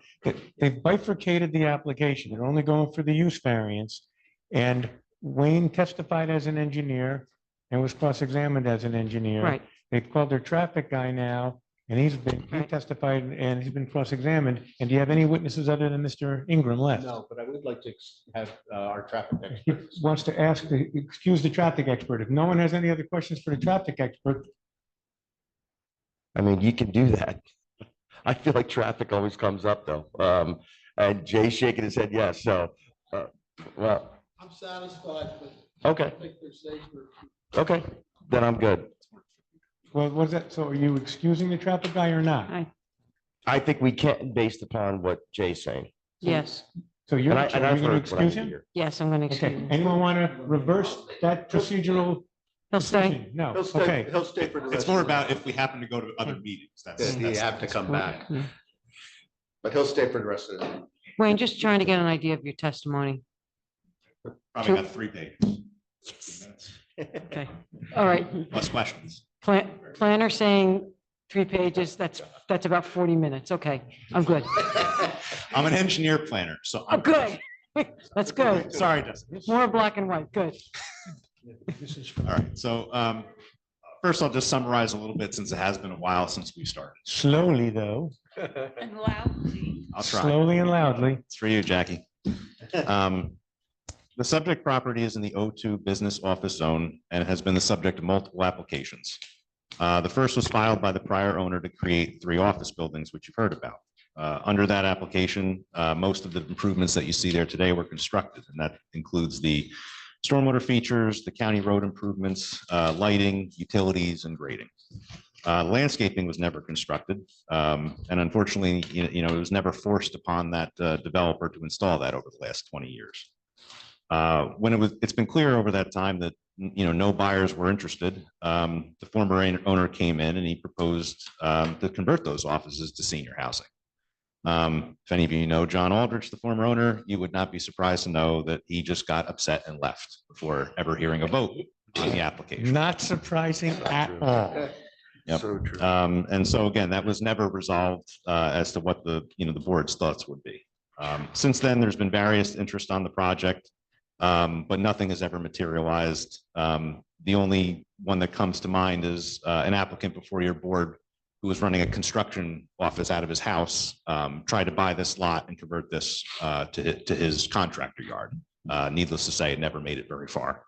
they bifurcated the application. They're only going for the use variance. And Wayne testified as an engineer and was cross-examined as an engineer. right, They've called their traffic guy now, And he testified and he's been cross-examined. And do you have any witnesses other than Mr. Ingram left? No, but I would like to have our traffic He expert. wants to ask, excuse the traffic expert. If no one has any other questions for the traffic expert, I mean, you can do that. I feel like traffic always comes up though. And Jay's shaking his head, yes, so, well, I'm satisfied, but okay, I think they're safer. okay, then I'm good. well, was that, so are you excusing the traffic guy or not? I think we can based upon what Jay's saying. Yes, So you're, And so are I've you going to heard what I excuse need to him? hear. yes, I'm going to excuse Okay, him. anyone want to reverse that procedural He'll stay. decision? No, He'll stay, okay. he'll stay for the rest. It's more of the night. about if we happen to go to other meetings. That's. You have to come back. But he'll stay for the rest of the night. Wayne, just trying to get an idea of your testimony. Probably got 3 pages. Okay, all right. Plus questions. Planner saying 3 pages, that's about 40 minutes. Okay, I'm good. I'm an engineer planner, so. I'm good. That's good. Sorry, Justin. More black and white, good. All right, so first I'll just summarize a little bit since it has been a while since we started. Slowly, though, And loudly. I'll try. slowly and loudly. It's for you, Jackie. The subject property is in the O2 Business Office Zone and has been the subject of multiple applications. The first was filed by the prior owner to create 3 office buildings, which you've heard about. Under that application, most of the improvements that you see there today were constructed, and that includes the stormwater features, the county road improvements, lighting, utilities, and grading. Landscaping was never constructed, and unfortunately, it was never forced upon that developer to install that over the last 20 years. It's been clear over that time that no buyers were interested. The former owner came in and he proposed to convert those offices to senior housing. If any of you know John Aldrich, the former owner, you would not be surprised to know that he just got upset and left before ever hearing a vote on the application. Not surprising at all. Yep. So true. And so again, that was never resolved as to what the board's thoughts would be. Since then, there's been various interest on the project, but nothing has ever materialized. The only one that comes to mind is an applicant before your board who was running a construction office out of his house, tried to buy this lot and convert this to his contractor yard. Needless to say, it never made it very far.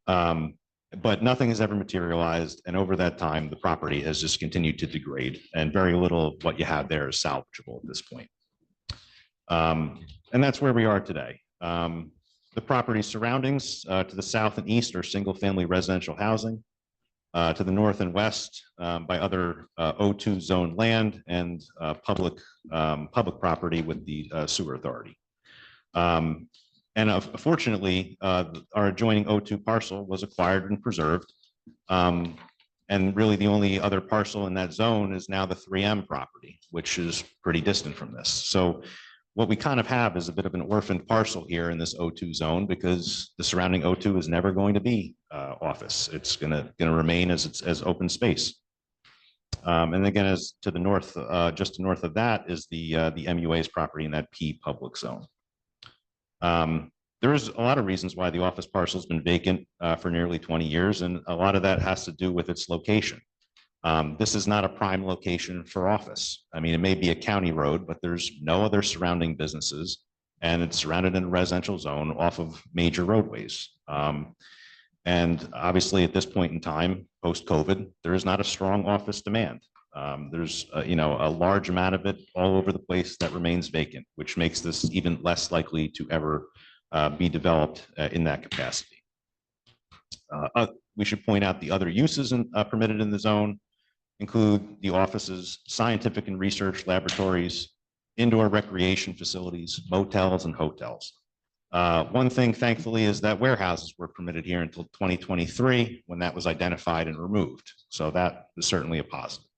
But nothing has ever materialized. And over that time, the property has just continued to degrade and very little of what you have there is salvageable at this point. And that's where we are today. The property surroundings to the south and east are single-family residential housing. To the north and west by other O2 zone land and public property with the sewer authority. And fortunately, our adjoining O2 parcel was acquired and preserved. And really the only other parcel in that zone is now the 3M property, which is pretty distant from this. So what we kind of have is a bit of an orphaned parcel here in this O2 zone because the surrounding O2 is never going to be office. It's gonna remain as open space. And again, as to the north, just north of that is the MUA's property in that P public zone. There's a lot of reasons why the office parcel has been vacant for nearly 20 years, and a lot of that has to do with its location. This is not a prime location for office. I mean, it may be a county road, but there's no other surrounding businesses, and it's surrounded in a residential zone off of major roadways. And obviously, at this point in time, post-COVID, there is not a strong office demand. There's a large amount of it all over the place that remains vacant, which makes this even less likely to ever be developed in that capacity. We should point out the other uses permitted in the zone include the offices, scientific and research laboratories, indoor recreation facilities, motels, and hotels. One thing, thankfully, is that warehouses were permitted here until 2023 when that was identified and removed. So that is certainly a positive.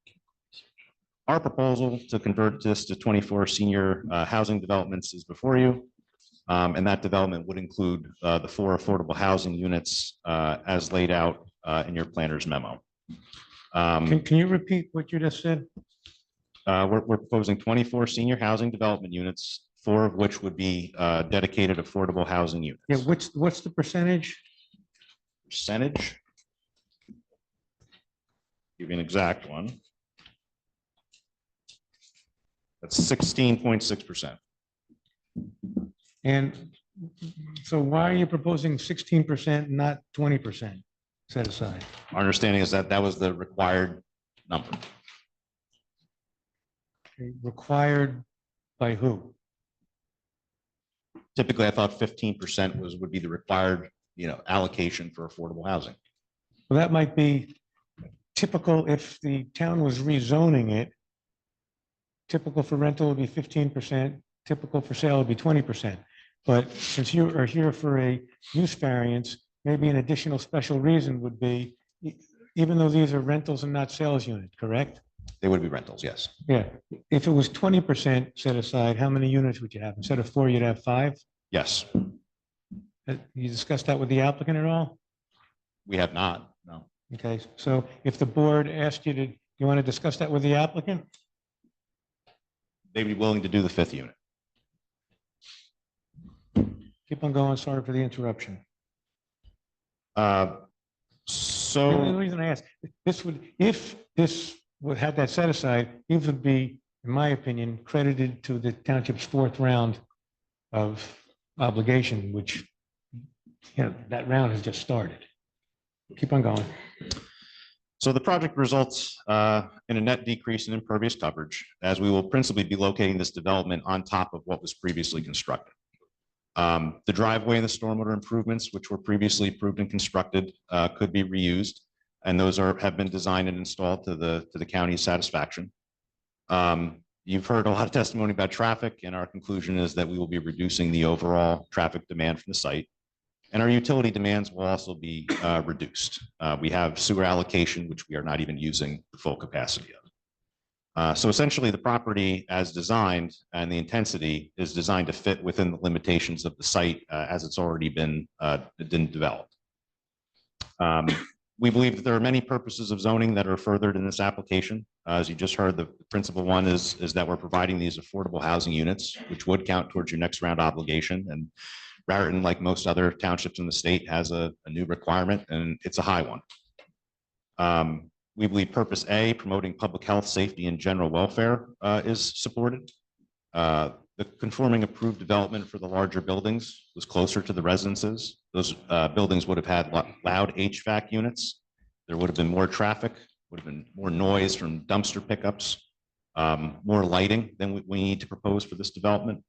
Our proposal to convert this to 24 senior housing developments is before you. And that development would include the 4 affordable housing units as laid out in your planner's memo. Can you repeat what you just said? We're proposing 24 senior housing development units, 4 of which would be dedicated affordable housing units. Yeah, what's the percentage? Percentage? Give you an exact one. That's 16.6%. And so why are you proposing 16%, not 20% set aside? Our understanding is that that was the required number. Required by who? Typically, I thought 15% would be the required, allocation for affordable housing. Well, that might be typical if the town was rezoning it. Typical for rental would be 15%, typical for sale would be 20%. But since you are here for a use variance, maybe an additional special reason would be, even though these are rentals and not sales unit, correct? They would be rentals, yes. Yeah, if it was 20% set aside, how many units would you have? Instead of 4, you'd have 5? Yes, You discussed that with the applicant at all? we have not, no. Okay, so if the board asked you to, you want to discuss that with the applicant? They'd be willing to do the 5th unit. Keep on going, sorry for the interruption. The So, only reason I ask, if this would have that set aside, it would be, in my opinion, credited to the township's 4th round of obligation, which, that round has just started. Keep on going. so the project results in a net decrease in impervious coverage, as we will principally be locating this development on top of what was previously constructed. The driveway and the stormwater improvements, which were previously approved and constructed, could be reused, and those have been designed and installed to the county's satisfaction. You've heard a lot of testimony about traffic, and our conclusion is that we will be reducing the overall traffic demand from the site. And our utility demands will also be reduced. We have sewer allocation, which we are not even using the full capacity of. So essentially, the property as designed and the intensity is designed to fit within the limitations of the site as it's already been developed. We believe that there are many purposes of zoning that are furthered in this application. As you just heard, the principal one is that we're providing these affordable housing units, which would count towards your next round obligation. And Raritan, like most other townships in the state, has a new requirement, and it's a high one. We believe purpose A, promoting public health, safety, and general welfare, is supported. The conforming approved development for the larger buildings was closer to the residences. Those buildings would have had loud HVAC units. There would have been more traffic, would have been more noise from dumpster pickups, more lighting than we need to propose for this development.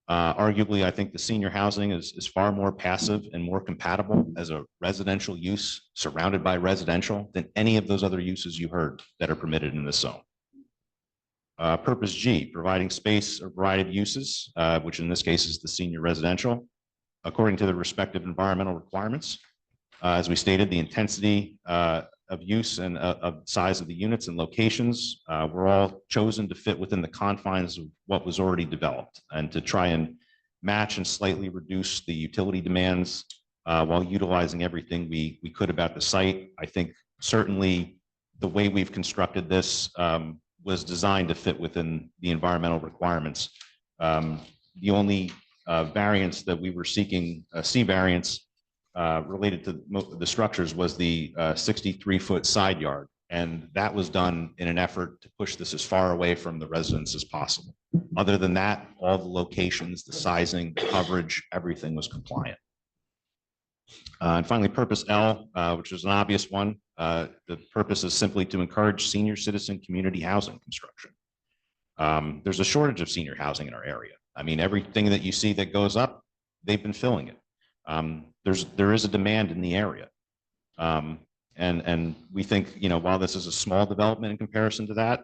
Arguably, I think the senior housing is far more passive and more compatible as a residential use surrounded by residential than any of those other uses you heard that are permitted in this zone. Purpose G, providing space or variety of uses, which in this case is the senior residential, according to the respective environmental requirements. As we stated, the intensity of use and of size of the units and locations were all chosen to fit within the confines of what was already developed and to try and match and slightly reduce the utility demands while utilizing everything we could about the site. I think certainly the way we've constructed this was designed to fit within the environmental requirements. The only variance that we were seeking, C variance, related to the structures was the 63-foot side yard. And that was done in an effort to push this as far away from the residents as possible. Other than that, all the locations, the sizing, the coverage, everything was compliant. And finally, purpose L, which is an obvious one. The purpose is simply to encourage senior citizen community housing construction. There's a shortage of senior housing in our area. I mean, everything that you see that goes up, they've been filling it. There is a demand in the area. And we think, while this is a small development in comparison to that,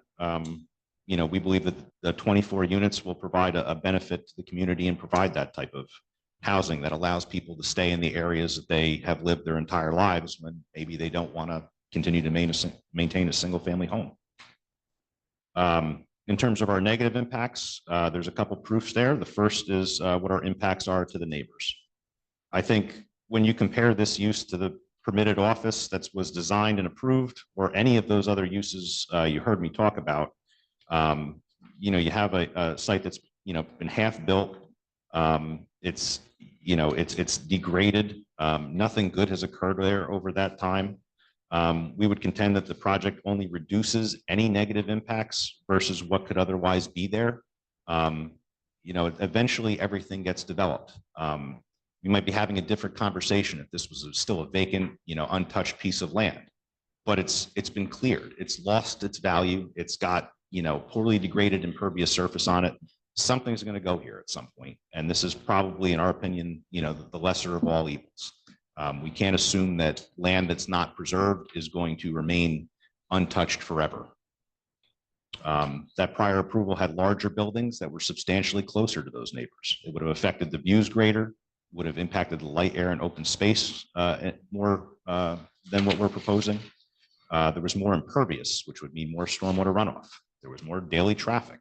we believe that the 24 units will provide a benefit to the community and provide that type of housing that allows people to stay in the areas that they have lived their entire lives when maybe they don't want to continue to maintain a single family home. In terms of our negative impacts, there's a couple proofs there. The first is what our impacts are to the neighbors. I think when you compare this use to the permitted office that was designed and approved, or any of those other uses you heard me talk about, you have a site that's been half built. It's degraded. Nothing good has occurred there over that time. We would contend that the project only reduces any negative impacts versus what could otherwise be there. You know, eventually everything gets developed. We might be having a different conversation if this was still a vacant, you know, untouched piece of land. But it's been cleared. It's lost its value. It's got, you know, poorly degraded impervious surface on it. Something's going to go here at some point, and this is probably, in our opinion, you know, the lesser of all evils. We can't assume that land that's not preserved is going to remain untouched forever. That prior approval had larger buildings that were substantially closer to those neighbors. It would have affected the views greater, would have impacted the light, air, and open space more than what we're proposing. There was more impervious, which would mean more stormwater runoff. There was more daily traffic.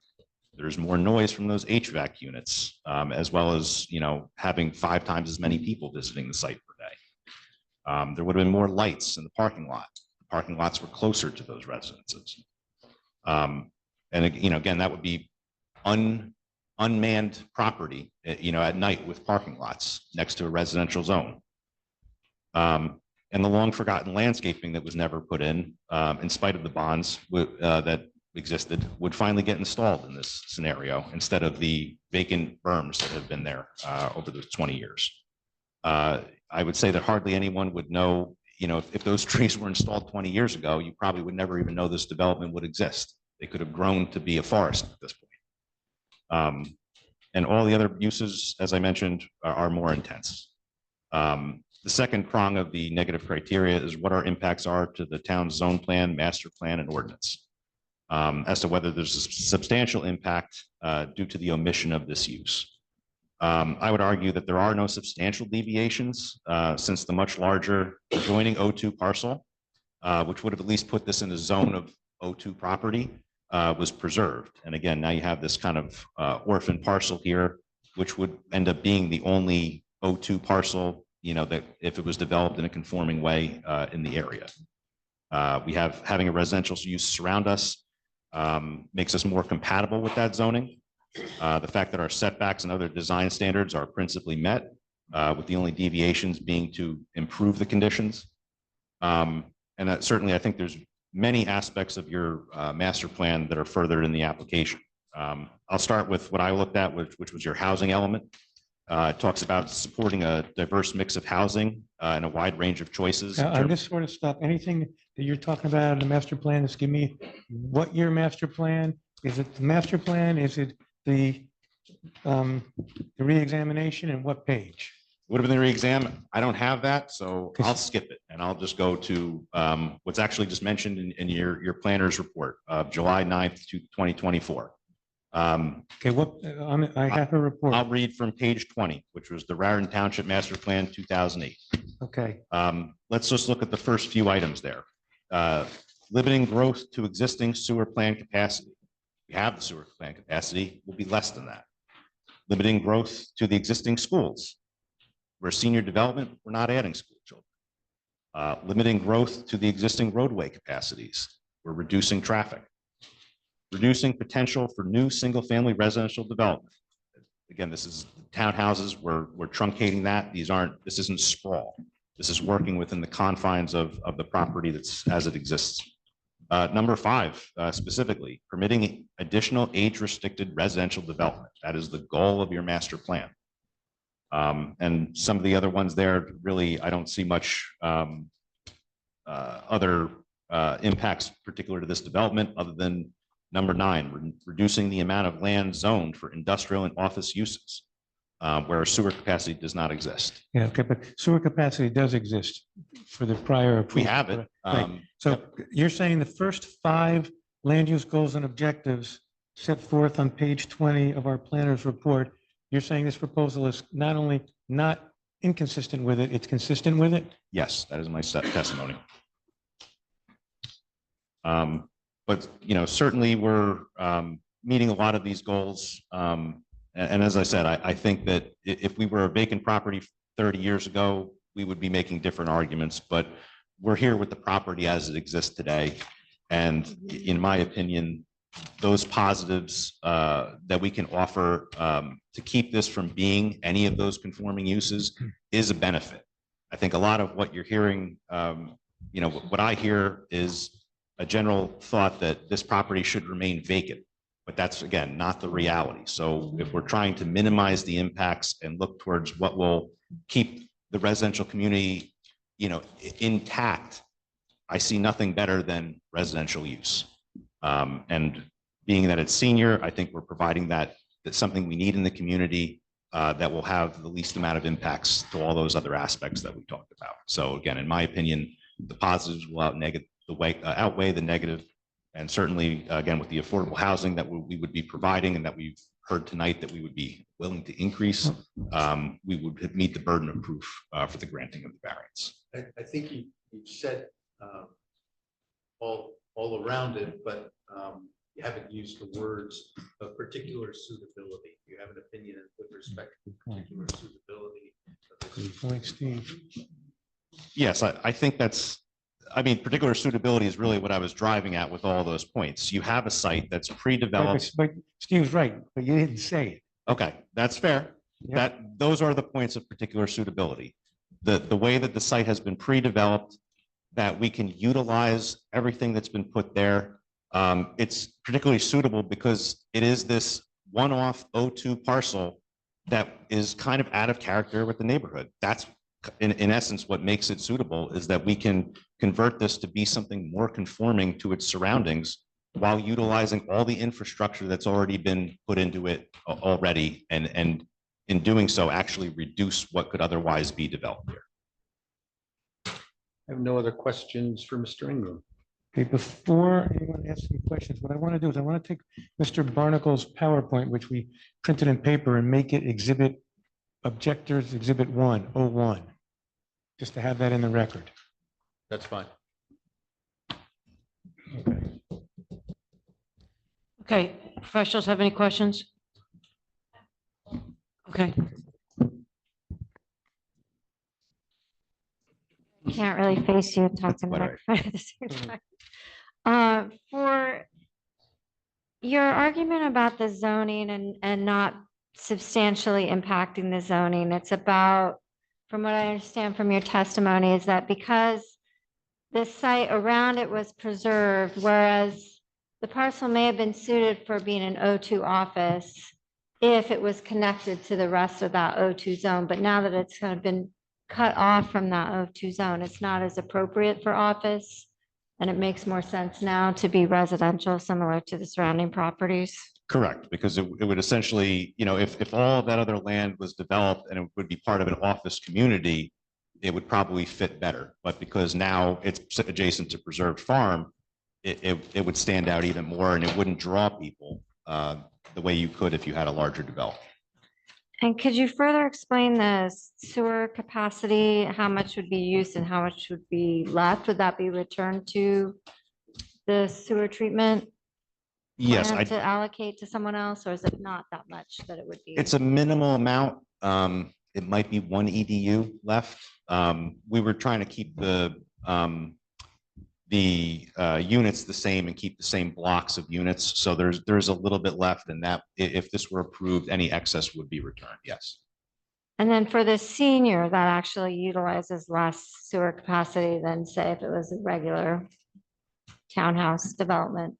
There's more noise from those HVAC units, as well as, you know, having 5 times as many people visiting the site per day. There would have been more lights in the parking lot. The parking lots were closer to those residences. And, you know, again, that would be unmanned property, you know, at night with parking lots next to a residential zone. And the long forgotten landscaping that was never put in spite of the bonds that existed, would finally get installed in this scenario instead of the vacant berms that have been there over the 20 years. I would say that hardly anyone would know, you know, if those trees were installed 20 years ago, you probably would never even know this development would exist. They could have grown to be a forest at this point. And all the other uses, as I mentioned, are more intense. The second prong of the negative criteria is what our impacts are to the town's zone plan, master plan, and ordinance, as to whether there's a substantial impact due to the omission of this use. I would argue that there are no substantial deviations since the much larger adjoining O2 parcel, which would have at least put this in a zone of O2 property, was preserved. And again, now you have this kind of orphan parcel here, which would end up being the only O2 parcel, you know, that if it was developed in a conforming way in the area. We have having a residential use surround us makes us more compatible with that zoning. The fact that our setbacks and other design standards are principally met, with the only deviations being to improve the conditions. And that certainly, I think there's many aspects of your master plan that are furthered in the application. I'll start with what I looked at, which was your housing element. It talks about supporting a diverse mix of housing and a wide range of choices. I'm just sort of stop anything that you're talking about in the master plan. Just give me what your master plan, is it the master plan? Is it the reexamination, and what page? Would have been the re-exam. I don't have that, so I'll skip it and I'll just go to what's actually just mentioned in your planner's report of July 9th to 2024. Okay, I have a report. I'll read from page 20, which was the Raritan Township Master Plan 2008. Okay. Let's just look at the first few items there. Limiting growth to existing sewer plant capacity. We have the sewer plant capacity, will be less than that. Limiting growth to the existing schools. We're senior development, we're not adding school children. Limiting growth to the existing roadway capacities. We're reducing traffic. Reducing potential for new single-family residential development. Again, this is townhouses, we're truncating that. This isn't sprawl. This is working within the confines of the property that's as it exists. Number 5, specifically, permitting additional age-restricted residential development. That is the goal of your master plan. And some of the other ones there, really, I don't see much other impacts particular to this development other than number 9, reducing the amount of land zoned for industrial and office uses, where sewer capacity does not exist. Yeah, okay, but sewer capacity does exist for the prior. We have it. Right. So you're saying the first 5 land use goals and objectives set forth on page 20 of our planner's report, you're saying this proposal is not only not inconsistent with it, it's consistent with it? Yes, that is my testimony. But, you know, certainly we're meeting a lot of these goals. And as I said, I think that if we were a vacant property 30 years ago, we would be making different arguments, but we're here with the property as it exists today. And in my opinion, those positives that we can offer to keep this from being any of those conforming uses is a benefit. I think a lot of what you're hearing, you know, what I hear is a general thought that this property should remain vacant. But that's, again, not the reality. So if we're trying to minimize the impacts and look towards what will keep the residential community, intact, I see nothing better than residential use. And being that it's senior, I think we're providing that's something we need in the community that will have the least amount of impacts to all those other aspects that we talked about. So again, in my opinion, the positives will outweigh the negative. And certainly, again, with the affordable housing that we would be providing and that we've heard tonight that we would be willing to increase, we would meet the burden of proof for the granting of the variance. I think you've said all around it, but you haven't used the words of particular suitability. You have an opinion with respect to particular suitability. Good point, Steve. Yes, I think particular suitability is really what I was driving at with all those points. You have a site that's pre-developed. But Steve's right, but you didn't say it. Okay, that's fair. Yeah. Those are the points of particular suitability. The way that the site has been pre-developed, that we can utilize everything that's been put there. It's particularly suitable because it is this one-off O2 parcel that is kind of out of character with the neighborhood. That's in essence what makes it suitable, is that we can convert this to be something more conforming to its surroundings while utilizing all the infrastructure that's already been put into it already, and in doing so actually reduce what could otherwise be developed here. I have no other questions for Mr. Ingram. Okay, before anyone asks any questions, what I want to do is I want to take Mr. Barnacle's PowerPoint, which we printed in paper, and make it Objectors Exhibit 101, just to have that in the record. That's fine. Okay, professionals have any questions? Okay, Can't really face you and talk to the microphone at the same time. For your argument about the zoning and not substantially impacting the zoning, it's about, from what I understand from your testimony, is that because the site around it was preserved, whereas the parcel may have been suited for being an O2 office if it was connected to the rest of that O2 zone, but now that it's kind of been cut off from that O2 zone, it's not as appropriate for office, and it makes more sense now to be residential, similar to the surrounding properties. Correct, because it would essentially, if all of that other land was developed and it would be part of an office community, it would probably fit better. But because now it's adjacent to preserved farm, it would stand out even more, and it wouldn't draw people the way you could if you had a larger development. And could you further explain the sewer capacity, how much would be used and how much would be left? Would that be returned to the sewer treatment? Yes, plan to allocate to someone else, or is it not that much that it would be? it's a minimal amount. It might be one EDU left. We were trying to keep the units the same and keep the same blocks of units. So there's a little bit left, and that if this were approved, any excess would be returned. Yes. And then for the senior, that actually utilizes less sewer capacity than, say, if it was a regular townhouse development.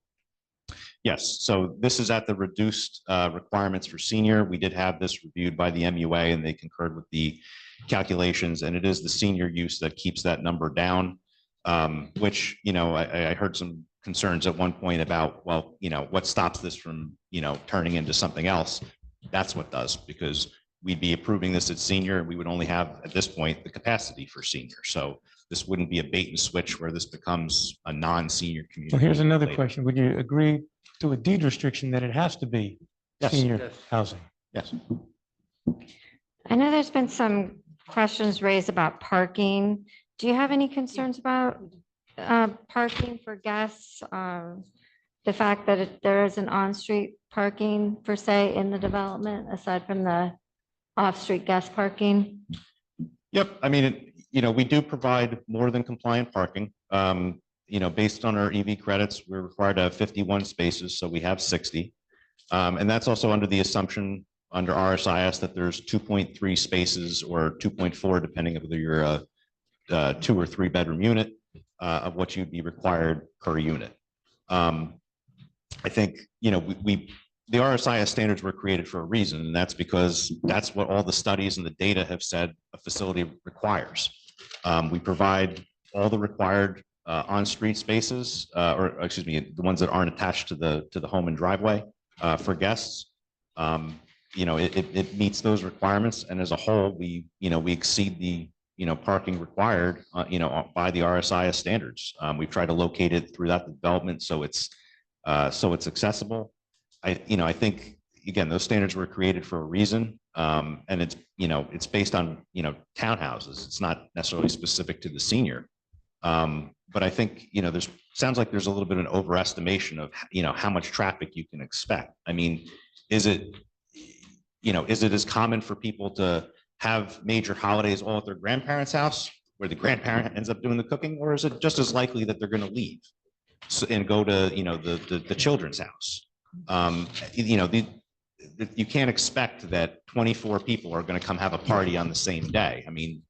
Yes, so this is at the reduced requirements for senior. We did have this reviewed by the MUA, and they concurred with the calculations, and it is the senior use that keeps that number down, which, I heard some concerns at one point about, well, what stops this from, turning into something else? That's what does, because we'd be approving this at senior, and we would only have, at this point, the capacity for senior. So this wouldn't be a bait and switch where this becomes a non-senior community. Well, here's another later. question. Would you agree to a deed restriction that it has to be Yes. senior Yes. housing? Yes. I know there's been some questions raised about parking. Do you have any concerns about parking for guests? The fact that there is an on-street parking per se in the development, aside from the off-street guest parking? Yep, I mean, we do provide more than compliant parking. Based on our EV credits, we're required to have 51 spaces, so we have 60. And that's also under the assumption under RSIS that there's 2.3 spaces or 2.4, depending on whether you're a 2 or 3 bedroom unit, of what you'd be required per unit. I think, you know, the RSIS standards were created for a reason, and that's because that's what all the studies and the data have said a facility requires. We provide all the required on-street spaces, or excuse me, the ones that aren't attached to the home and driveway for guests. You know, it meets those requirements, and as a whole, we exceed the parking required, by the RSIS standards. We've tried to locate it throughout the development, so it's accessible. I think, again, those standards were created for a reason, and it's based on, townhouses. It's not necessarily specific to the senior. But I think, sounds like there's a little bit of an overestimation of, how much traffic you can expect. I mean, is it as common for people to have major holidays all at their grandparents' house where the grandparent ends up doing the cooking, or is it just as likely that they're going to leave and go to, the children's house? You can't expect that 24 people are going to come have a party on the same day. I mean,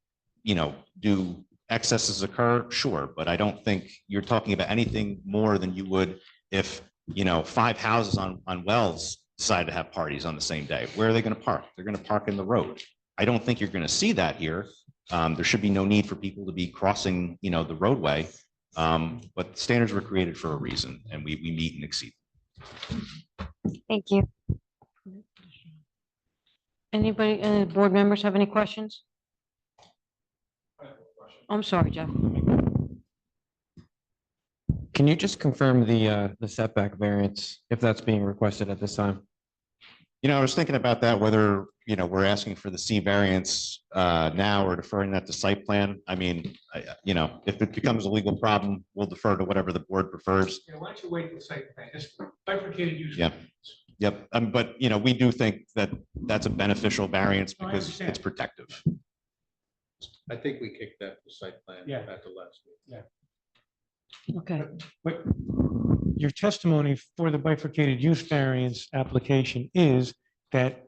do excesses occur? Sure, but I don't think you're talking about anything more than you would if, 5 houses on Wells decide to have parties on the same day. Where are they going to park? They're going to park in the road. I don't think you're going to see that here. There should be no need for people to be crossing, the roadway. But standards were created for a reason, and we meet and exceed. Thank you. Anybody, board members have any questions? I'm sorry, Jeff. Can you just confirm the setback variance if that's being requested at this time? I was thinking about that, whether, we're asking for the C variance now or deferring that to site plan. I mean, if it becomes a legal problem, we'll defer to whatever the board prefers. Yeah, why don't you wait for the site plan? It's bifurcated use. Yeah. Yep. But, we do think that that's a beneficial variance No, I because understand. it's protective. I think we kicked that to site plan Yeah. at the last meeting. Yeah. Okay. But your testimony for the bifurcated use variance application is that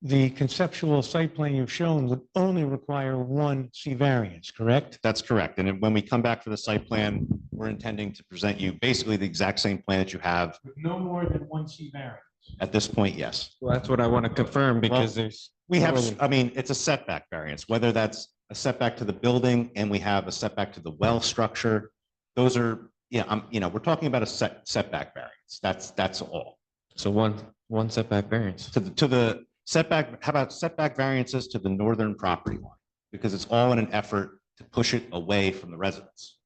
the conceptual site plan you've shown would only require one C variance, correct? That's correct. And when we come back for the site plan, we're intending to present you basically the exact same plan that you have. With no more than one C variance. At this point, yes. Well, that's what I want to confirm because Well, there's. We have, I mean, it's a setback variance, whether that's a setback to the building and we have a setback to the well structure. Those are, we're talking about a setback variance. That's all. So one setback variance. To the setback, how about setback variances to the northern property line? Because it's all in an effort to push it away from the residents.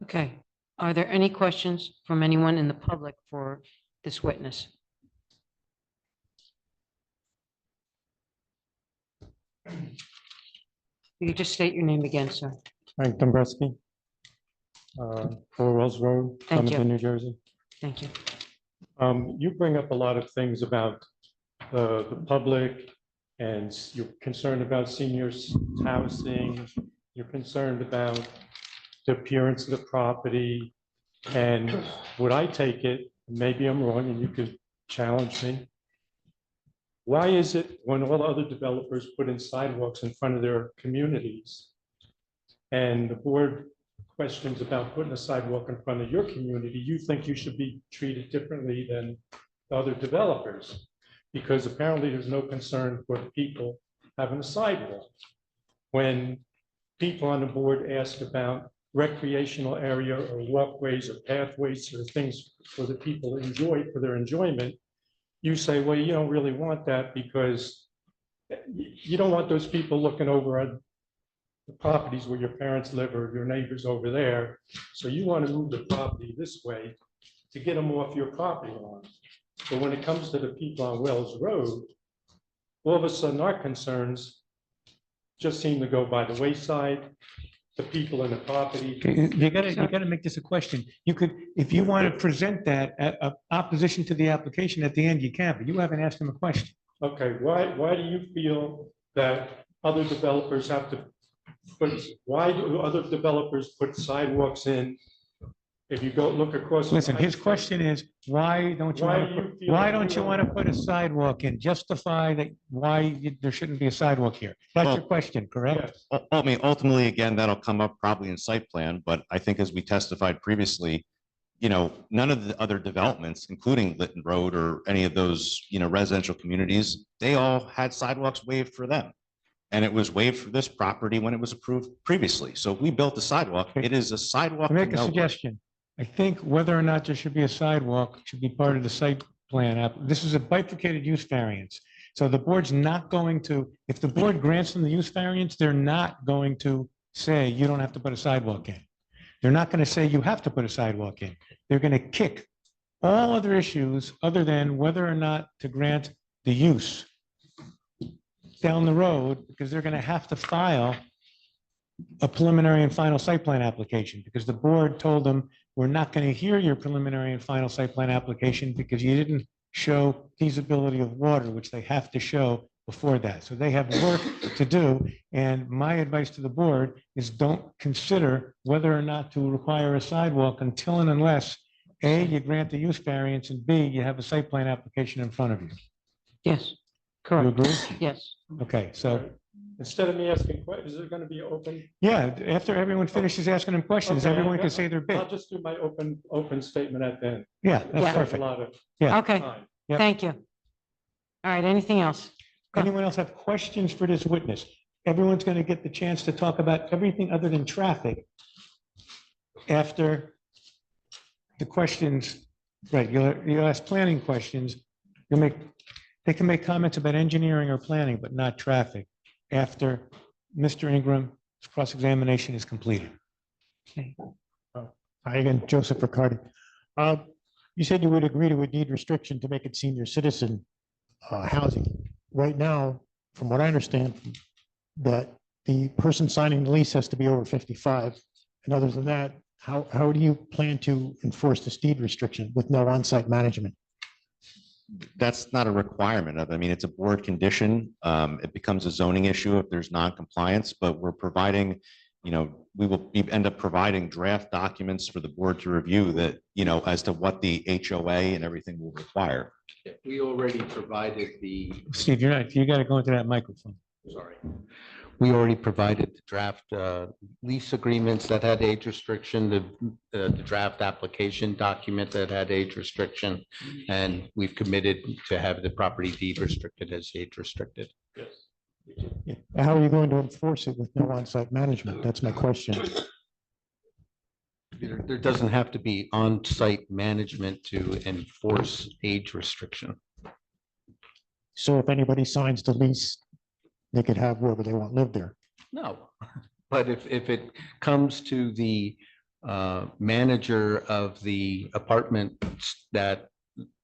Okay. Are there any questions from anyone in the public for this witness? You could just state your name again, sir. Frank Dombreski, 4 Wells Road, Thank you. Clementon, New Jersey. Thank you. You bring up a lot of things about the public and you're concerned about seniors housing. You're concerned about the appearance of the property. And would I take it, maybe I'm wrong and you could challenge me. Why is it when all other developers put in sidewalks in front of their communities and the board questions about putting a sidewalk in front of your community, you think you should be treated differently than the other developers? Because apparently there's no concern for the people having a sidewalk. When people on the board ask about recreational area or walkways or pathways or things for the people to enjoy, for their enjoyment, you say, well, you don't really want that because you don't want those people looking over at the properties where your parents live or your neighbors over there. So you want to move the property this way to get them off your property line. But when it comes to the people on Wells Road, all of a sudden our concerns just seem to go by the wayside. The people in the property. You gotta make this a question. You could, if you want to present that opposition to the application at the end, you can, but you haven't asked him a question. Okay, why do you feel that other developers have to why do other developers put sidewalks in if you go look across. from Listen, High his Street- question is, why don't you Why want do to, you feel why like don't we you don't want to have- put a sidewalk in? Justify that, why there shouldn't be a sidewalk here. That's your Well- question, correct? Yes. I mean, ultimately, again, that'll come up probably in site plan, but I think as we testified previously, none of the other developments, including Lytton Road or any of those, residential communities, they all had sidewalks waived for them. And it was waived for this property when it was approved previously. So if we built a sidewalk, it is a sidewalk. To to make a nowhere. suggestion, I think whether or not there should be a sidewalk should be part of the site plan. This is a bifurcated use variance. So the board's not going to, if the board grants them the use variance, they're not going to say you don't have to put a sidewalk in. They're not going to say you have to put a sidewalk in. They're going to kick all other issues other than whether or not to grant the use down the road, because they're going to have to file a preliminary and final site plan application, because the board told them, we're not going to hear your preliminary and final site plan application because you didn't show feasibility of water, which they have to show before that. So they have work to do. And my advice to the board is don't consider whether or not to require a sidewalk until and unless, A, you grant the use variance, and B, you have a site plan application in front of you. Yes, You correct. agree? Yes. Okay, so, Instead of me asking, is it going to be open? yeah, after everyone finishes asking them questions, Okay, everyone can say their I'll bit. just do my open statement at the end. Yeah, Yeah. that's Save a perfect. lot of Yeah. Okay, time. Yep. thank you. All right, anything else? Anyone else have questions for this witness? Everyone's going to get the chance to talk about everything other than traffic after the questions, right, you'll ask planning questions. They can make comments about engineering or planning, but not traffic, after Mr. Ingram's cross-examination is completed. Hi again, Joseph Riccardi. You said you would agree to a deed restriction to make it senior citizen housing. Right now, from what I understand, that the person signing the lease has to be over 55. And other than that, how do you plan to enforce this deed restriction with no on-site management? That's not a requirement of, I mean, it's a board condition. It becomes a zoning issue if there's non-compliance, but we're providing, we end up providing draft documents for the board to review that, as to what the HOA and everything will require. We already provided Steve, you got to go into that microphone. sorry. We already provided the draft lease agreements that had age restriction, the draft application document that had age restriction, and we've committed to have the property deed restricted as age restricted. Yeah. How are you going to enforce it with no on-site management? That's my question. There doesn't have to be on-site management to enforce age restriction. So if anybody signs the lease, they could have whoever they want live there. No, but if it comes to the manager of the apartment that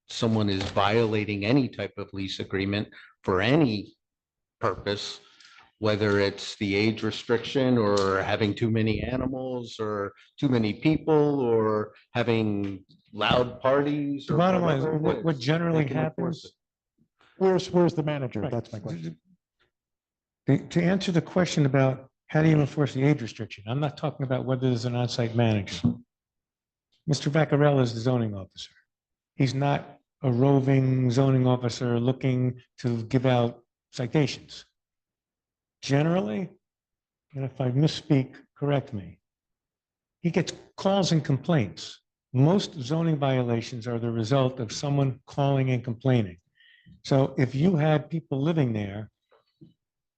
someone is violating any type of lease agreement for any purpose, whether it's the age restriction or having too many animals or too many people or having loud parties. The or bottom line is, whatever it what is, generally they can enforce happens. Where's the manager? Right. That's my question. To answer the question about how do you enforce the age restriction, I'm not talking about whether there's an on-site manager. Mr. Vaccarella is the zoning officer. He's not a roving zoning officer looking to give out citations. Generally, and if I misspeak, correct me, he gets calls and complaints. Most zoning violations are the result of someone calling and complaining. So if you had people living there,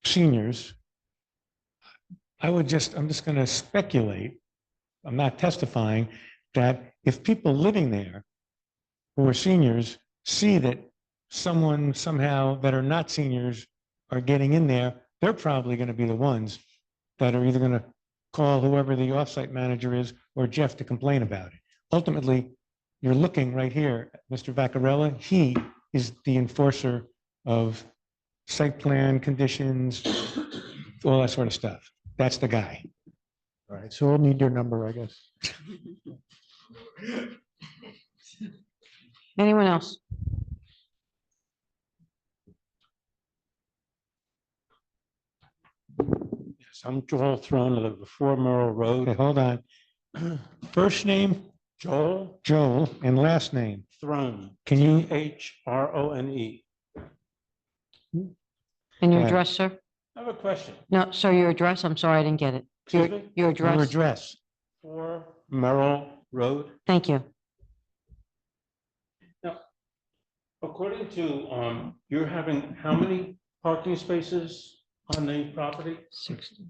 seniors, I'm just going to speculate, I'm not testifying, that if people living there who are seniors see that someone somehow that are not seniors are getting in there, they're probably going to be the ones that are either going to call whoever the offsite manager is or Jeff to complain about it. Ultimately, you're looking right here, Mr. Vaccarella, he is the enforcer of site plan conditions, all that sort of stuff. That's the guy. All right, so we'll need your number, I guess. Anyone else? Yes, I'm Joel Throne of the 4 Merrill Road. Okay, hold on. First name, Joel, and last name. Throne. Can you, Throne. And your Right. address, sir? I have a question. No, sir, your address? I'm sorry, I didn't get it. Excuse Your me? your your address? address? 4 Merrill Road. Thank you. According to, you're having how many parking spaces on the property? 60.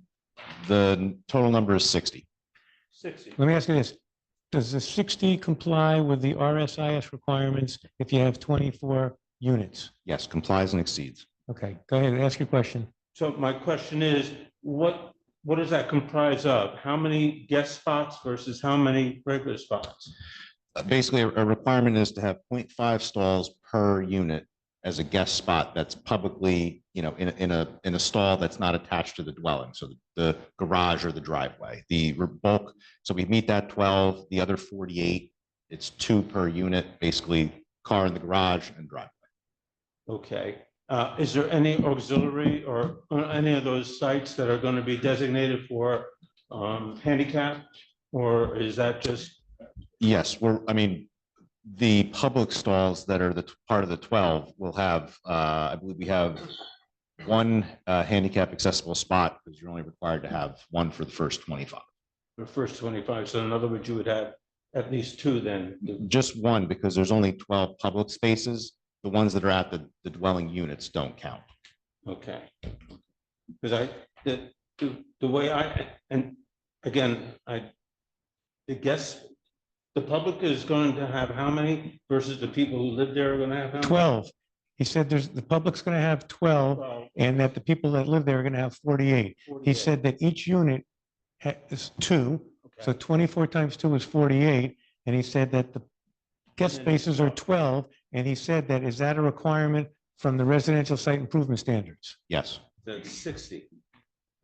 The total number is 60. 60. Let me ask you this. Does the 60 comply with the RSIS requirements if you have 24 units? Yes, complies and exceeds. Okay, go ahead, ask your question. So my question is, what does that comprise of? How many guest spots versus how many regular spots? Basically, a requirement is to have 0.5 stalls per unit as a guest spot that's publicly, in a stall that's not attached to the dwelling, so the garage or the driveway. The bulk, so we meet that 12, the other 48, it's 2 per unit, basically car in the garage and driveway. Okay. Is there any auxiliary or any of those sites that are going to be designated for handicap? Or is that just, Yes, the public stalls that are the part of the 12 will have, I believe we have one handicap accessible spot because you're only required to have one for the first 25. the first 25? So in other words, you would have at least 2 then? Just one because there's only 12 public spaces. The ones that are at the dwelling units don't count. Okay. Because the way and again, the public is going to have how many versus the people who live there are going to have how many? 12. He said the public's going to have 12 and that the people that live there are going to have 48. He 48. said that each unit is 2, so 24 times 2 is 48. And he said that the guest spaces are 12. And he said that, is that a requirement from the residential site improvement standards? Yes. That's 60.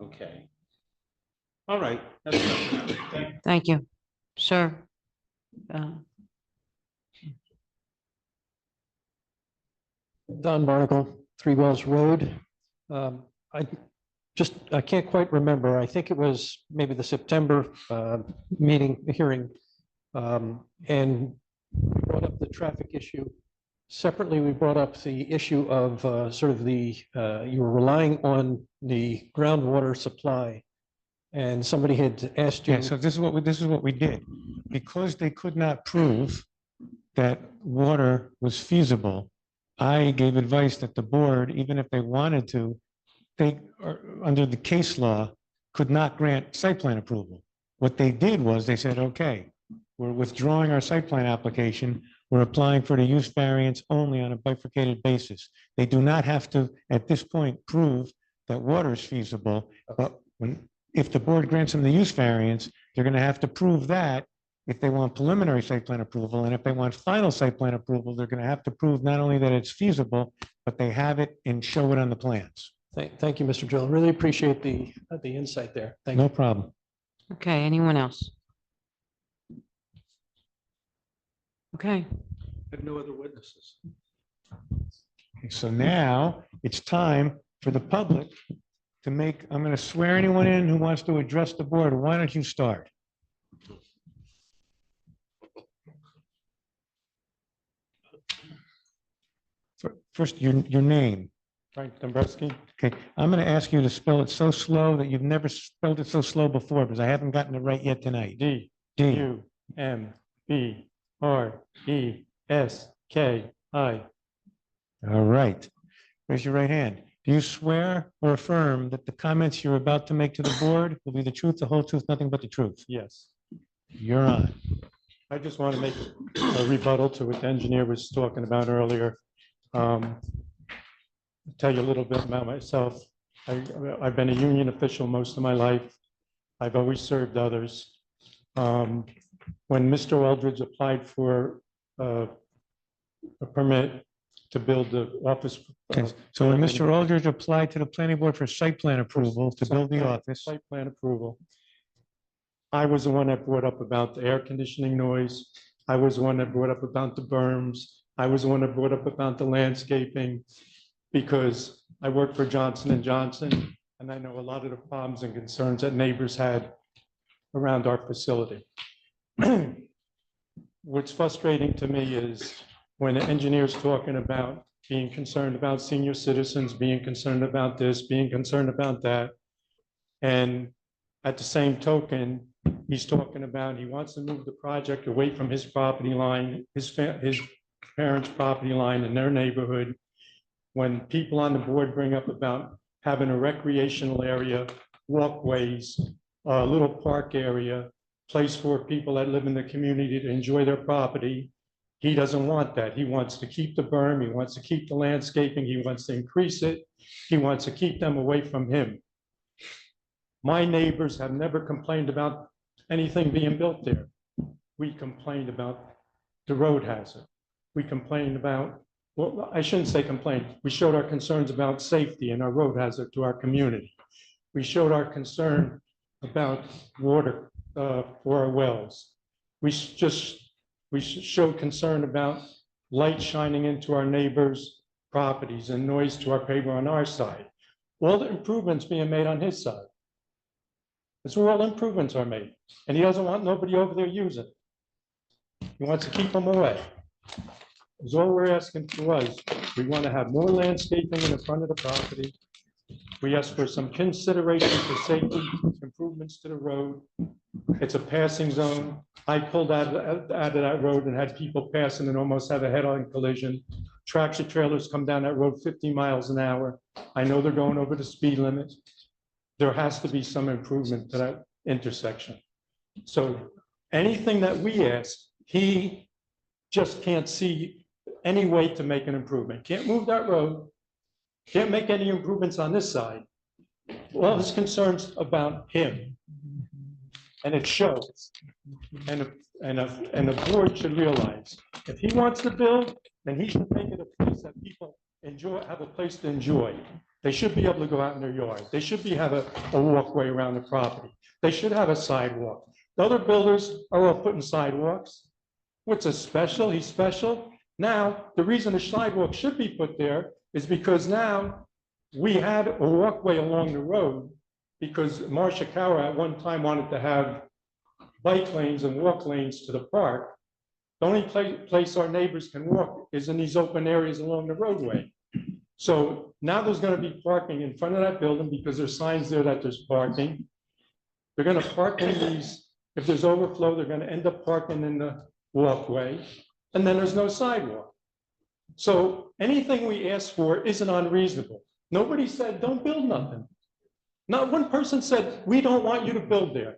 Okay. All right. That's enough. Thank you. Thank you. Sir? Don Barnacle, 3 Wells Road. I can't quite remember. I think it was maybe the September hearing. And we brought up the traffic issue. Separately, we brought up the issue of you were relying on the groundwater supply. And somebody had asked you. Yeah, so this is what we did. Because they could not prove that water was feasible, I gave advice that the board, even if they wanted to, they are under the case law, could not grant site plan approval. What they did was they said, okay, we're withdrawing our site plan application. We're applying for the use variance only on a bifurcated basis. They do not have to, at this point, prove that water is feasible. But if the board grants them the use variance, they're going to have to prove that if they want preliminary site plan approval. And if they want final site plan approval, they're going to have to prove not only that it's feasible, but they have it and show it on the plans. Thank you, Mr. Drill. Really appreciate the insight there. Thank you. No problem. Okay, anyone else? Okay, Have no other witnesses. Okay, so now it's time for the public to make, I'm going to swear anyone in who wants to address the board. Why don't you start? First, your name. Frank Dombrowski. Okay, I'm going to ask you to spell it so slow that you've never spelled it so slow before because I haven't gotten it right yet tonight. D D. U M B R E S K I. All right. Raise your right hand. Do you swear or affirm that the comments you're about to make to the board will be the truth, the whole truth, nothing but the truth? Yes. You're on. I just want to make a rebuttal to what the engineer was talking about earlier. Tell you a little bit about myself. I've been a union official most of my life. I've always served others. When Mr. Aldridge applied for a permit to build the office. Okay, so when Mr. Aldridge applied to the planning board for site plan approval to build the office. Site plan approval. I was the one that brought up about the air conditioning noise. I was the one that brought up about the berms. I was the one that brought up about the landscaping because I worked for Johnson & Johnson and I know a lot of the problems and concerns that neighbors had around our facility. what's frustrating to me is when the engineer's talking about being concerned about senior citizens, being concerned about this, being concerned about that. And at the same token, he's talking about, he wants to move the project away from his property line, his parents' property line in their neighborhood. When people on the board bring up about having a recreational area, walkways, a little park area, place for people that live in the community to enjoy their property, he doesn't want that. He wants to keep the berm, he wants to keep the landscaping, he wants to increase it, he wants to keep them away from him. My neighbors have never complained about anything being built there. We complained about the road hazard. We complained about, well, I shouldn't say complained. We showed our concerns about safety and our road hazard to our community. We showed our concern about water for our wells. We showed concern about light shining into our neighbors' properties and noise to our neighbor on our side. All the improvements being made on his side. That's where all improvements are made. And he doesn't want nobody over there using it. He wants to keep them away. That's all we're asking for us. We want to have more landscaping in the front of the property. We ask for some consideration for safety, improvements to the road. It's a passing zone. I pulled out of that road and had people passing and almost have a head-on collision. Tractor trailers come down that road 50 miles an hour. I know they're going over the speed limit. There has to be some improvement to that intersection. So anything that we ask, he just can't see any way to make an improvement. Can't move that road. Can't make any improvements on this side. All his concerns about him. And it shows. And the board should realize, if he wants to build, then he should make it a place that people enjoy, have a place to enjoy. They should be able to go out in their yard. They should have a walkway around the property. They should have a sidewalk. The other builders are all putting sidewalks. What's a special? He's special. Now, the reason the sidewalk should be put there is because now we had a walkway along the road because Marcia Cower at one time wanted to have bike lanes and walk lanes to the park. The only place our neighbors can walk is in these open areas along the roadway. So now there's going to be parking in front of that building because there's signs there that there's parking. They're going to park in these, if there's overflow, they're going to end up parking in the walkway, and then there's no sidewalk. So anything we ask for isn't unreasonable. Nobody said, don't build nothing. Not one person said, we don't want you to build there.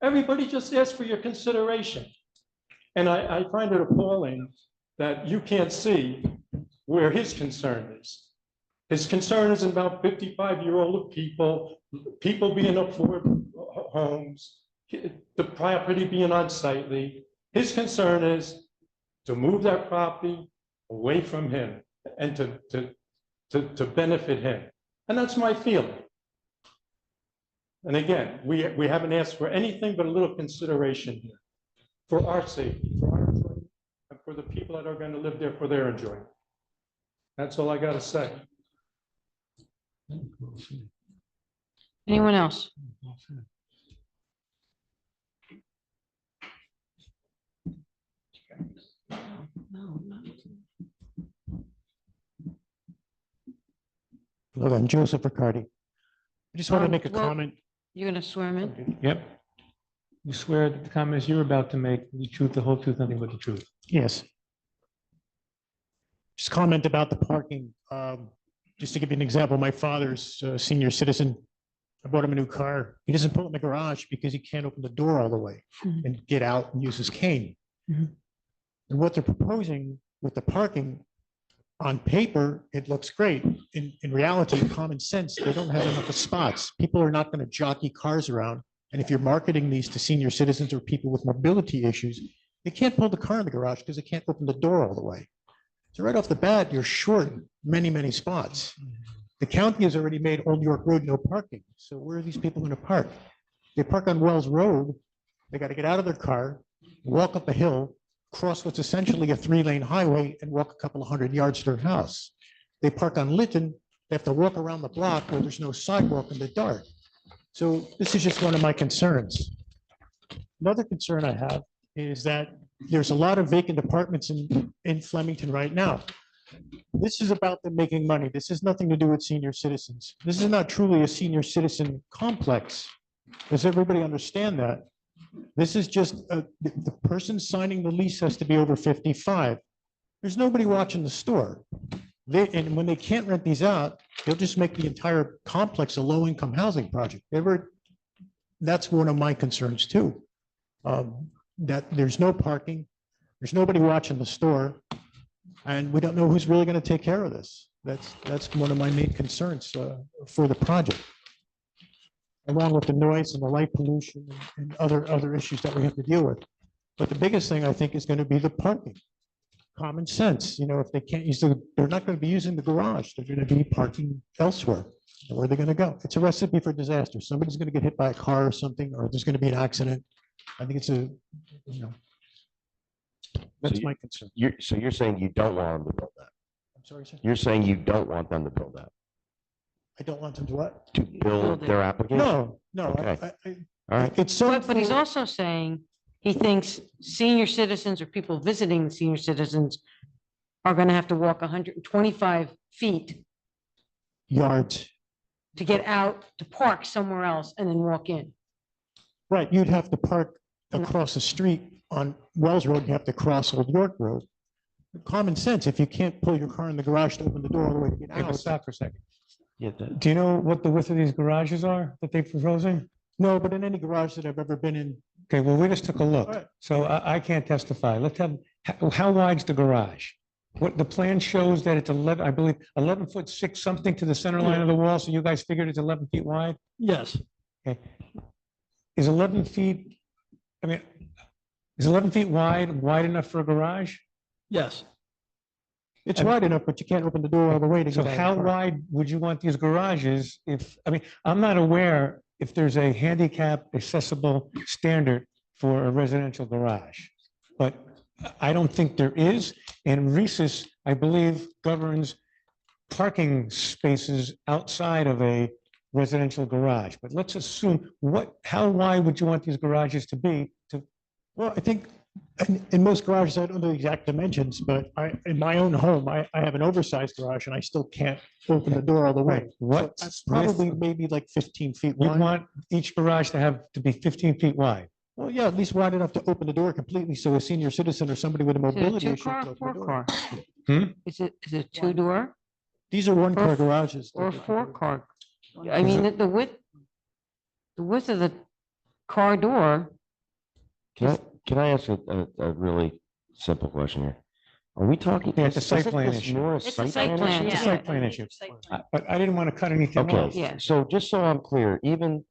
Everybody just asked for your consideration. And I find it appalling that you can't see where his concern is. His concern is about 55-year-old people being affordable homes, the property being unsightly. His concern is to move that property away from him and to benefit him. And that's my feeling. And again, we haven't asked for anything but a little consideration here for our safety, for our enjoyment, and for the people that are going to live there for their enjoyment. That's all I got to say. Anyone else? Hello, I'm Joseph Riccardi. I just want to make a Well, comment. You're going to swear him in? Yep. You swear that the comments you're about to make, the truth, the whole truth, nothing but the truth. Yes. Just comment about the parking. Just to give you an example, my father's a senior citizen. I bought him a new car. He doesn't pull it in the garage because he can't open the door all the way and get out and use his cane. And what they're proposing with the parking, on paper, it looks great. In reality, common sense, they don't have enough spots. People are not going to jockey cars around. And if you're marketing these to senior citizens or people with mobility issues, you can't pull the car in the garage because they can't open the door all the way. So right off the bat, you're short many, many spots. The county has already made Old York Road no parking. So where are these people going to park? They park on Wells Road. They got to get out of their car, walk up a hill, cross what's essentially a 3-lane highway and walk a couple of 100 yards to their house. They park on Linton. They have to walk around the block where there's no sidewalk in the dark. So this is just one of my concerns. Another concern I have is that there's a lot of vacant apartments in Flemington right now. This is about them making money. This has nothing to do with senior citizens. This is not truly a senior citizen complex. Does everybody understand that? This is just, the person signing the lease has to be over 55. There's nobody watching the store. And when they can't rent these out, they'll just make the entire complex a low-income housing project. That's one of my concerns too. That there's no parking, there's nobody watching the store, and we don't know who's really going to take care of this. That's one of my main concerns for the project, along with the noise and the light pollution and other issues that we have to deal with. But the biggest thing I think is going to be the parking. Common sense, if they can't use they're not going to be using the garage. They're going to be parking elsewhere. Where are they going to go? It's a recipe for disaster. Somebody's going to get hit by a car or something, or there's going to be an accident. I think it's that's my concern. So you're saying you don't want them to build that? I'm sorry, sir? You're saying you don't want them to build that? I don't want them to what? To build their application? No. Okay. All right. It's so. But he's also saying he thinks senior citizens or people visiting senior citizens are going to have to walk 125 feet Yards. to get out, to park somewhere else and then walk in. Right, you'd have to park across the street on Wells Road, you have to cross Old York Road. Common sense, if you can't pull your car in the garage to open the door all the way to get Hey, out. stop for a second. Yeah, Do you know what the width of these garages are that they're proposing? No, but in any garage that I've ever been in, Okay, well, we just took a All look, right. so I can't testify. Let's have, how wide's the garage? What the plan shows that it's 11, I believe, 11 foot 6 something to the center line of the wall, so you guys figured it's 11 feet wide? Yes, Okay. Is 11 feet, is 11 feet wide enough for a garage? yes. it's wide enough, but you can't open the door all the way to So get out. how of the car. wide would you want these garages if, I'm not aware if there's a handicap accessible standard for a residential garage. But I don't think there is, and RESIS, I believe, governs parking spaces outside of a residential garage. But let's assume, how wide would you want these garages to be to? Well, I think in most garages, I don't know the exact dimensions, but in my own home, I have an oversized garage and I still can't open the door all the way. What So that's probably maybe like 15 feet You'd wide. want each garage to be 15 feet wide. Well, yeah, at least wide enough to open the door completely so a senior citizen or somebody with a Is it a mobility issue. two-car, can open the door. four-car? Is it two-door These are one-car garages. or four-car? I mean, the width of the car door, Can I ask a really simple question here? Are we talking? Yeah, it's a site isn't plan this issue. more It's a site plan, It's a yeah. site plan issue. But I didn't want to cut anything Okay, off. Yeah. so just so I'm clear, even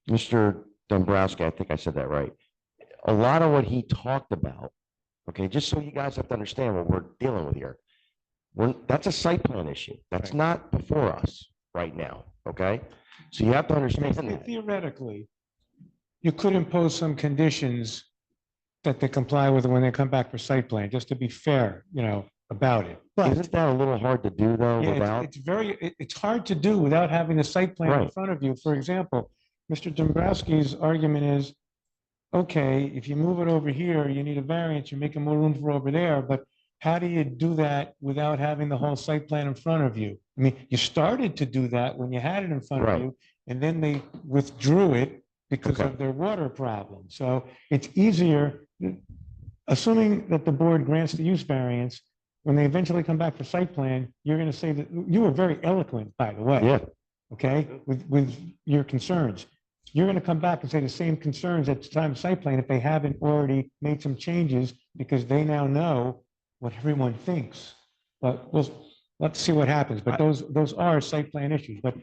Mr. Dombrowski, I think I said that right. A lot of what he talked about, okay, just so you guys have to understand what we're dealing with here. That's a site plan issue. That's not before us right now, okay? So you have to understand that. Theoretically, you could impose some conditions that they comply with when they come back for site plan, just to be fair, about it. Isn't that a little hard to do though Yeah, without? it's hard to do without having the site plan in Right. front of you. For example, Mr. Dombrowski's argument is, okay, if you move it over here, you need a variance, you're making more room for over there, but how do you do that without having the whole site plan in front of you? I mean, you started to do that when you had it in front of Right. you, and then they withdrew it because Okay. of their water problem. So it's easier, assuming that the board grants the use variance, when they eventually come back for site plan, you're going to say that, you were very eloquent, by the way. Yeah, Okay, with your concerns. You're going to come back and say the same concerns at the time of site plan if they haven't already made some changes, because they now know what everyone thinks. But let's see what happens. But those are site plan issues. But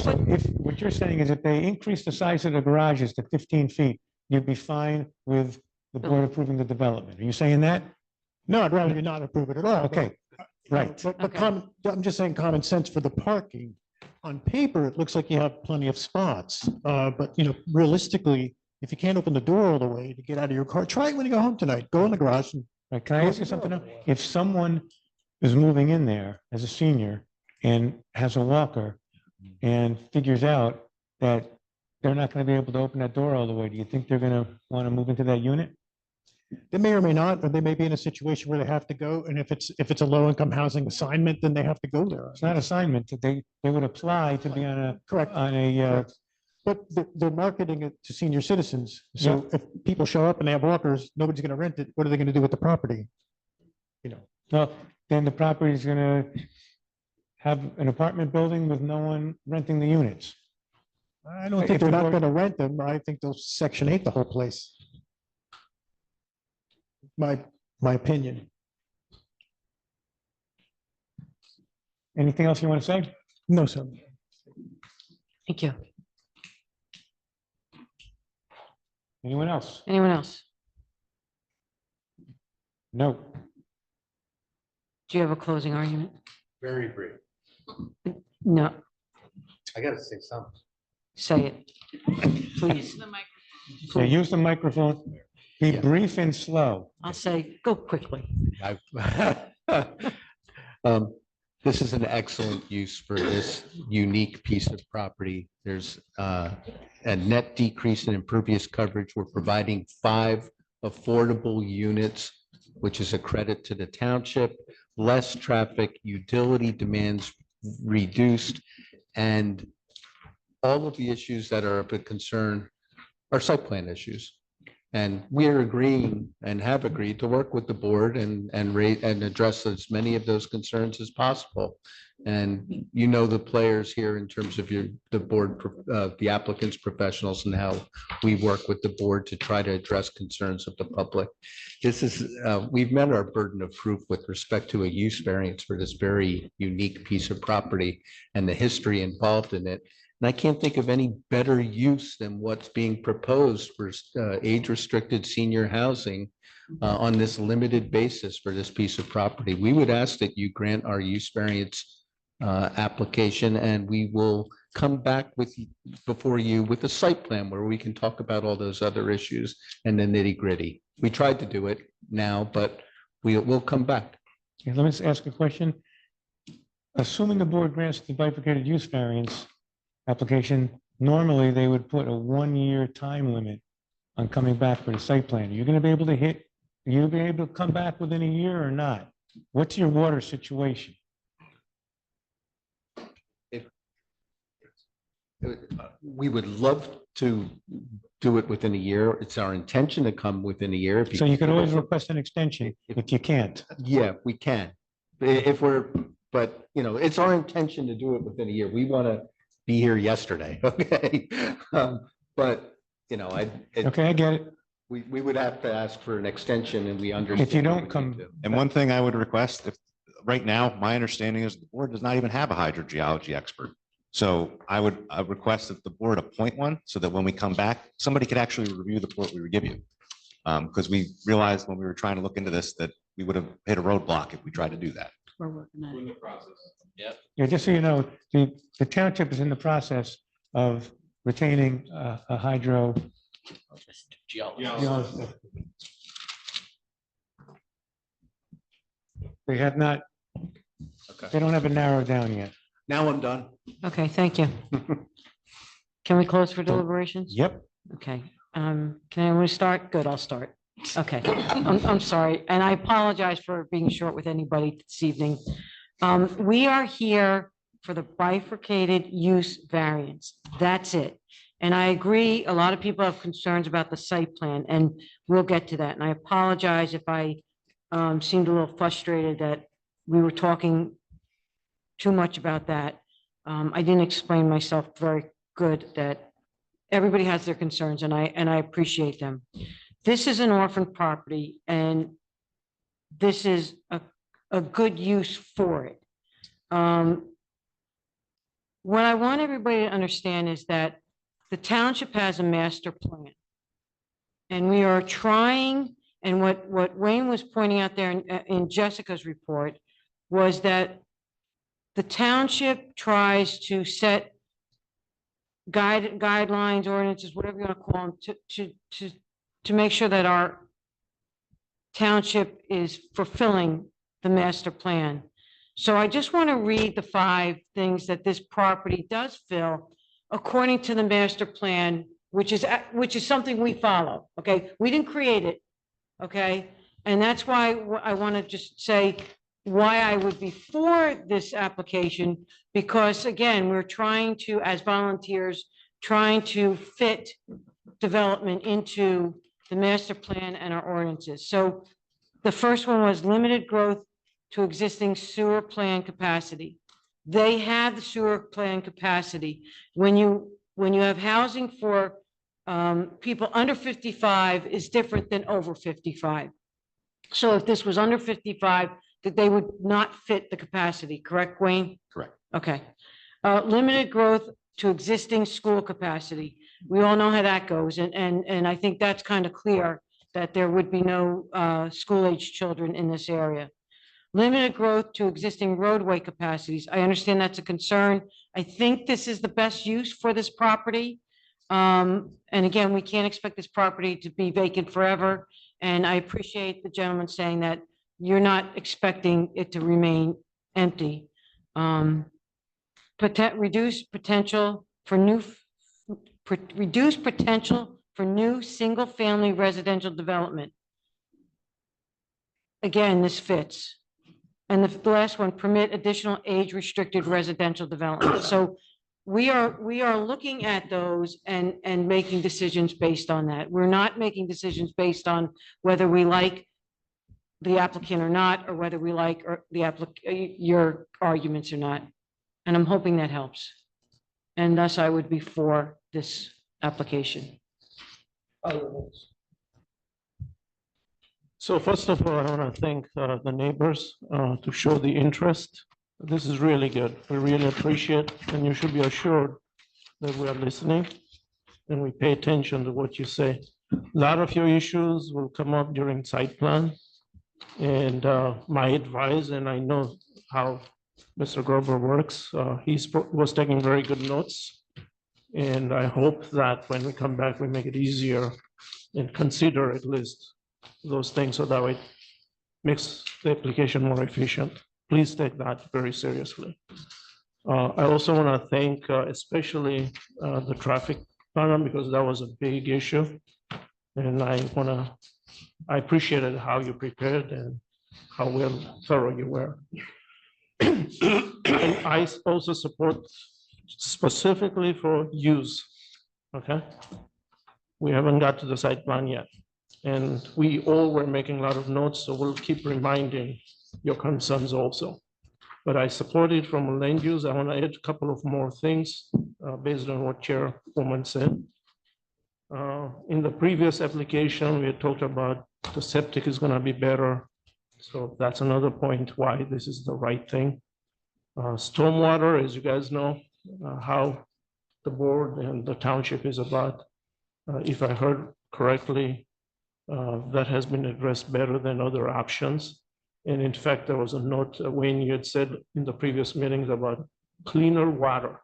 so if what you're saying is if they increase the size of the garages to 15 feet, you'd be fine with the board approving the development. Are you saying that? No, I'd rather you not approve it at all. Okay, right. But I'm just saying common sense for the parking. On paper, it looks like you have plenty of spots, but realistically, if you can't open the door all the way to get out of your car, try it when you go home tonight. Go in the garage and Right, can I ask you something now? If someone is moving in there as a senior and has a walker and figures out that they're not going to be able to open that door all the way. Do you think they're going to want to move into that unit? They may or may not, or they may be in a situation where they have to go, and if it's a low-income housing assignment, then they have to go there. It's not assignment. They would apply to be on a, Correct. on a, But they're marketing it to senior citizens. So if people show up and they have walkers, nobody's going to rent it. What are they going to do with the property? You know, well, then the property is going to have an apartment building with no one renting the units. I don't If think they're the not board- going to rent them. I think they'll Section 8 the whole place. My opinion. Anything else you want to say? No, sir. Thank you. Anyone else? Anyone else? No. Do you have a closing argument? Very brief. No, I gotta say something. say it, please. Yeah, use the microphone. Be brief and slow. I'll say, go quickly. This is an excellent use for this unique piece of property. There's a net decrease in impervious coverage. We're providing 5 affordable units, which is a credit to the township, less traffic, utility demands reduced, and all of the issues that are of a concern are site plan issues. And we're agreeing and have agreed to work with the board and rate and address as many of those concerns as possible. And you know the players here in terms of the board, the applicants, professionals, and how we work with the board to try to address concerns of the public. This is, we've met our burden of proof with respect to a use variance for this very unique piece of property and the history involved in it. And I can't think of any better use than what's being proposed for age-restricted senior housing on this limited basis for this piece of property. We would ask that you grant our use variance application, and we will come back before you with a site plan where we can talk about all those other issues and the nitty-gritty. We tried to do it now, but we'll come back. Okay, let me just ask a question. Assuming the board grants the bifurcated use variance application, normally they would put a 1-year time limit on coming back for the site plan. You're going to be able to come back within a year or not? What's your water situation? We would love to do it within a year. It's our intention to come within a year. So you could always request an extension if you can't. Yeah, we can. But you know, it's our intention to do it within a year. We want to be here yesterday, okay? But, you know, Okay, I get it. we would have to ask for an extension, and we understand. If you what don't we need come, to. And one thing I would request, if, right now, my understanding is the board does not even have a hydrogeology expert. So I would request that the board appoint one so that when we come back, somebody could actually review the report we would give you. Because we realized when we were trying to look into this, that we would have hit a roadblock if we tried to do that. We're working on it. yeah, just so you know, the township is in the process of retaining a hydro. geologist. They have not, they don't have it narrowed down yet. Now I'm done. Okay, thank you. Can we close for deliberations? Yep. Okay, can we start? Good, I'll start. Okay, I'm sorry, and I apologize for being short with anybody this evening. We are here for the bifurcated use variance. That's it. And I agree, a lot of people have concerns about the site plan, and we'll get to that. And I apologize if I seemed a little frustrated that we were talking too much about that. I didn't explain myself very good, that everybody has their concerns, and I appreciate them. This is an orphan property, and this is a good use for it. What I want everybody to understand is that the township has a master plan. And we are trying, and what Wayne was pointing out there in Jessica's report was that the township tries to set guidelines, ordinances, whatever you want to call them, to make sure that our township is fulfilling the master plan. So I just want to read the 5 things that this property does fill according to the master plan, which is something we follow, okay? We didn't create it, okay? And that's why I want to just say why I would be for this application, because again, we're trying to, as volunteers, trying to fit development into the master plan and our ordinances. So the first one was limited growth to existing sewer plant capacity. They have the sewer plant capacity. When you have housing for people under 55 is different than over 55. So if this was under 55, that they would not fit the capacity, correct, Wayne? Correct. Okay. Limited growth to existing school capacity. We all know how that goes, and I think that's kind of clear that there would be no school-age children in this area. Limited growth to existing roadway capacities. I understand that's a concern. I think this is the best use for this property. And again, we can't expect this property to be vacant forever. And I appreciate the gentleman saying that you're not expecting it to remain empty. Reduced potential for new single-family residential development. Again, this fits. And the last one, permit additional age-restricted residential development. So we are looking at those and making decisions based on that. We're not making decisions based on whether we like the applicant or not, or whether we like your arguments or not. And I'm hoping that helps. And thus I would be for this application. So first of all, I want to thank the neighbors to show the interest. This is really good. We really appreciate, and you should be assured that we are listening and we pay attention to what you say. A lot of your issues will come up during site plan. And my advice, and I know how Mr. Grover works, he was taking very good notes. And I hope that when we come back, we make it easier and consider at least those things so that it makes the application more efficient. Please take that very seriously. I also want to thank especially the traffic department, because that was a big issue. And I appreciated how you prepared and how well thorough you were. And I also support specifically for use, okay? We haven't got to the site plan yet. And we all were making a lot of notes, so we'll keep reminding your concerns also. But I support it from land use. I want to add a couple of more things based on what Chairwoman said. In the previous application, we had talked about the septic is going to be better. So that's another point why this is the right thing. Stormwater, as you guys know, how the board and the township is about. If I heard correctly, that has been addressed better than other options. And in fact, there was a note, Wayne, you had said in the previous meetings about cleaner water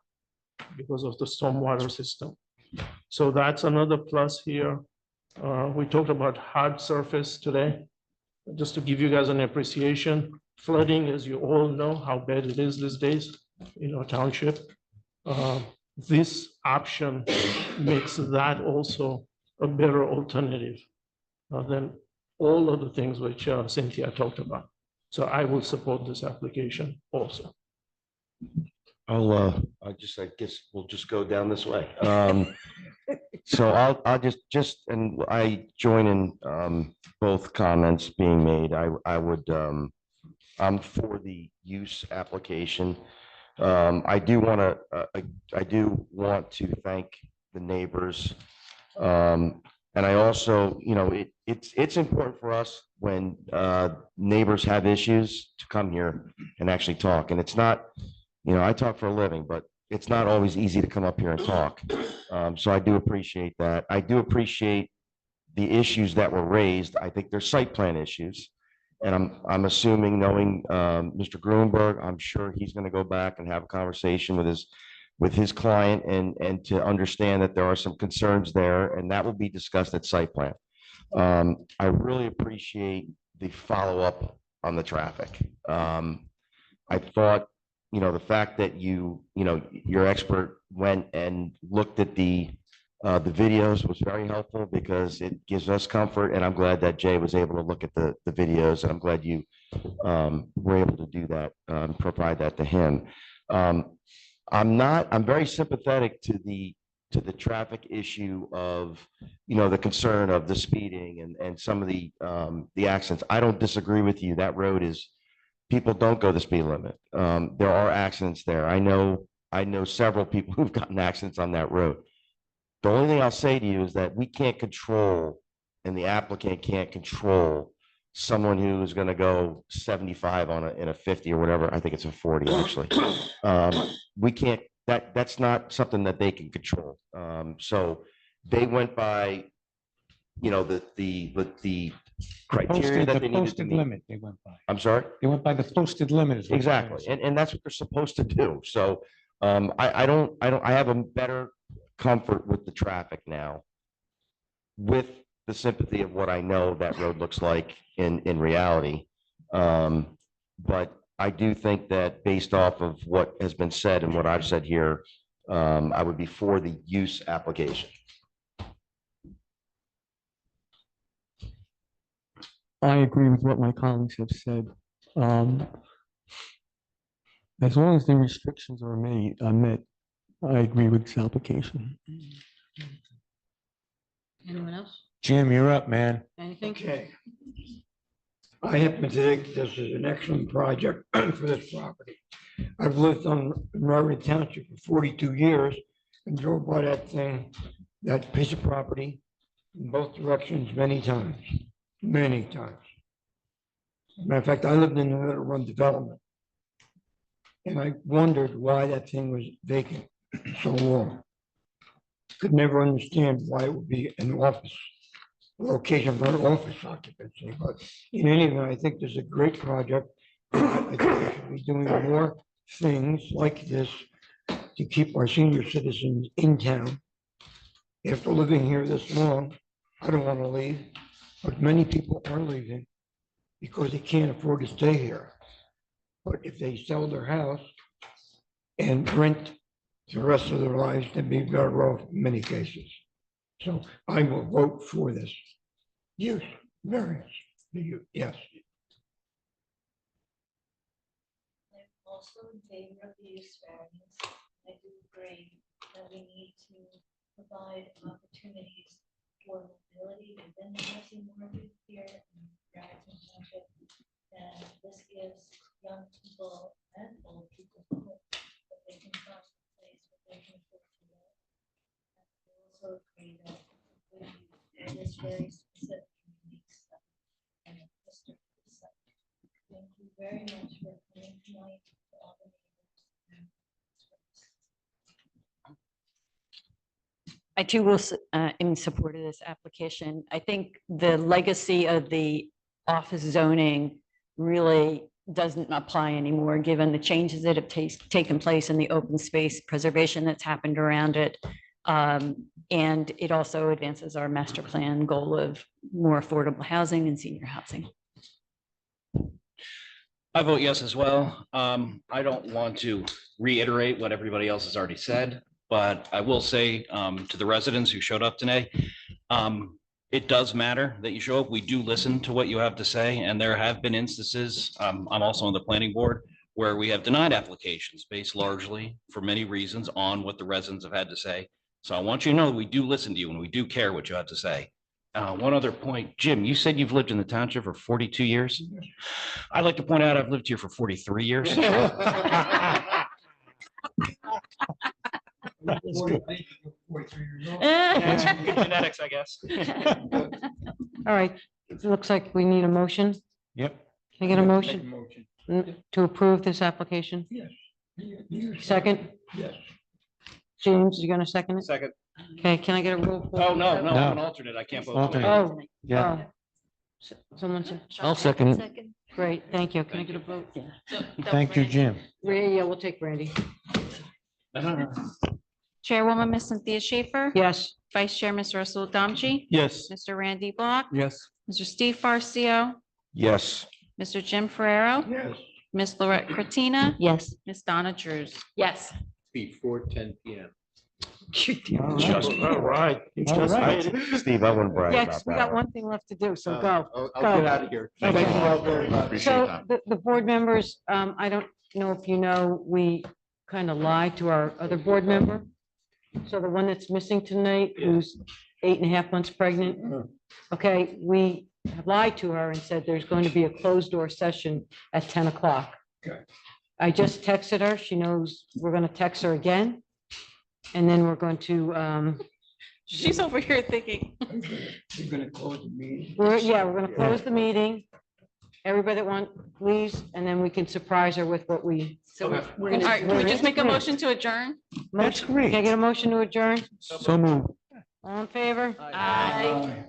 because of the stormwater system. So that's another plus here. We talked about hard surface today. Just to give you guys an appreciation, flooding, as you all know, how bad it is these days in our township. This option makes that also a better alternative than all of the things which Cynthia talked about. So I will support this application also. I guess we'll just go down this way. So I'll just, and I join in both comments being made. I'm for the use application. I do want to thank the neighbors. And I also, it's important for us when neighbors have issues to come here and actually talk. And it's not, I talk for a living, but it's not always easy to come up here and talk. So I do appreciate that. I do appreciate the issues that were raised. I think they're site plan issues. And I'm assuming, knowing Mr. Grunberg, I'm sure he's going to go back and have a conversation with his client and to understand that there are some concerns there, and that will be discussed at site plan. I really appreciate the follow-up on the traffic. I thought, the fact that your expert went and looked at the videos was very helpful because it gives us comfort. And I'm glad that Jay was able to look at the videos, and I'm glad you were able to do that, provide that to him. I'm very sympathetic to the traffic issue of, the concern of the speeding and some of the accidents. I don't disagree with you. That road is, people don't go the speed limit. There are accidents there. I know several people who've gotten accidents on that road. The only thing I'll say to you is that we can't control, and the applicant can't control someone who is going to go 75 in a 50 or whatever. I think it's a 40 actually. We can't, that's not something that they can control. So they went by, the criteria that they needed to Posted meet. limit they went by. I'm sorry? They went by the posted limit. is what I'm Exactly. saying. And that's what they're supposed to do. So I have a better comfort with the traffic now with the sympathy of what I know that road looks like in reality. But I do think that based off of what has been said and what I've said here, I would be for the use application. I agree with what my colleagues have said. As long as the restrictions are met, I agree with this application. Anyone else? Jim, you're up, man. Anything? Okay. I happen to think this is an excellent project for this property. I've lived on Raritan Township for 42 years and drove by that piece of property in both directions many times. Matter of fact, I lived in the Middle Run development. And I wondered why that thing was vacant so long. Could never understand why it would be an office, location for an office occupancy. But in any event, I think this is a great project. I think we should be doing more things like this to keep our senior citizens in town. After living here this long, I don't want to leave, but many people are leaving because they can't afford to stay here. But if they sell their house and rent the rest of their lives, they'd be better off in many cases. So I will vote for this use variance. Yes. I'm also in favor of the use variance. I do agree that we need to provide opportunities for mobility within the housing market here in Raritan Township. And this gives young people and old people hope that they can find a place where they can afford to live. I also agree that it is very specific and unique stuff and a district stuff. Thank you very much for coming tonight to all the neighbors. I too will, in support of this application. I think the legacy of the office zoning really doesn't apply anymore, given the changes that have taken place in the open space preservation that's happened around it. And it also advances our master plan goal of more affordable housing and senior housing. I vote yes as well. I don't want to reiterate what everybody else has already said, but I will say to the residents who showed up today, it does matter that you show up. We do listen to what you have to say, and there have been instances, I'm also on the planning board, where we have denied applications based largely for many reasons on what the residents have had to say. So I want you to know we do listen to you and we do care what you have to say. One other point, Jim, you said you've lived in the township for 42 years. I'd like to point out I've lived here for 43 years. That's good. That's good genetics, I guess. All right, it looks like we need a motion. Yep. Can I get a motion to approve this application? Yes. Second? Yes. James, you gonna second it? Second. Okay, can I get a roll call? Oh, no, vote? I'm an alternate. I can't vote. Alternate. Oh, Yeah. Someone said. I'll second. Great, thank you. Can I get a vote? Yeah. Thank you, Jim. Yeah, we'll take Randy. Chairwoman, Miss Cynthia Schaefer. Yes. Vice Chair, Ms. Russell Domji. Yes. Mr. Randy Block. Yes. Mr. Steve Farcio. Yes. Mr. Jim Ferrero. Yes. Ms. Lorette Cortina, Yes. Ms. Donna Drews. Yes. Before 10 PM. Just, all right. You All just right. made it. Steve, I wouldn't brag Yes, about we that got one. one thing left to do, so go. I'll Go. get out of here. Thank you all very much. Appreciate your So time. the board members, I don't know if you know, we kind of lied to our other board member. So the one that's missing tonight, who's 8.5 months pregnant. Okay, we have lied to her and said there's going to be a closed door session at 10 o'clock. Okay. I just texted her. She knows we're going to text her again. And then we're going to, She's over here thinking. You're gonna close the meeting. we're going to close the meeting. Everybody that wants, please, and then we can surprise her with what we. So All right, can we just make a motion to adjourn? That's great. Can I get a motion to adjourn? So moved. All in favor? Aye.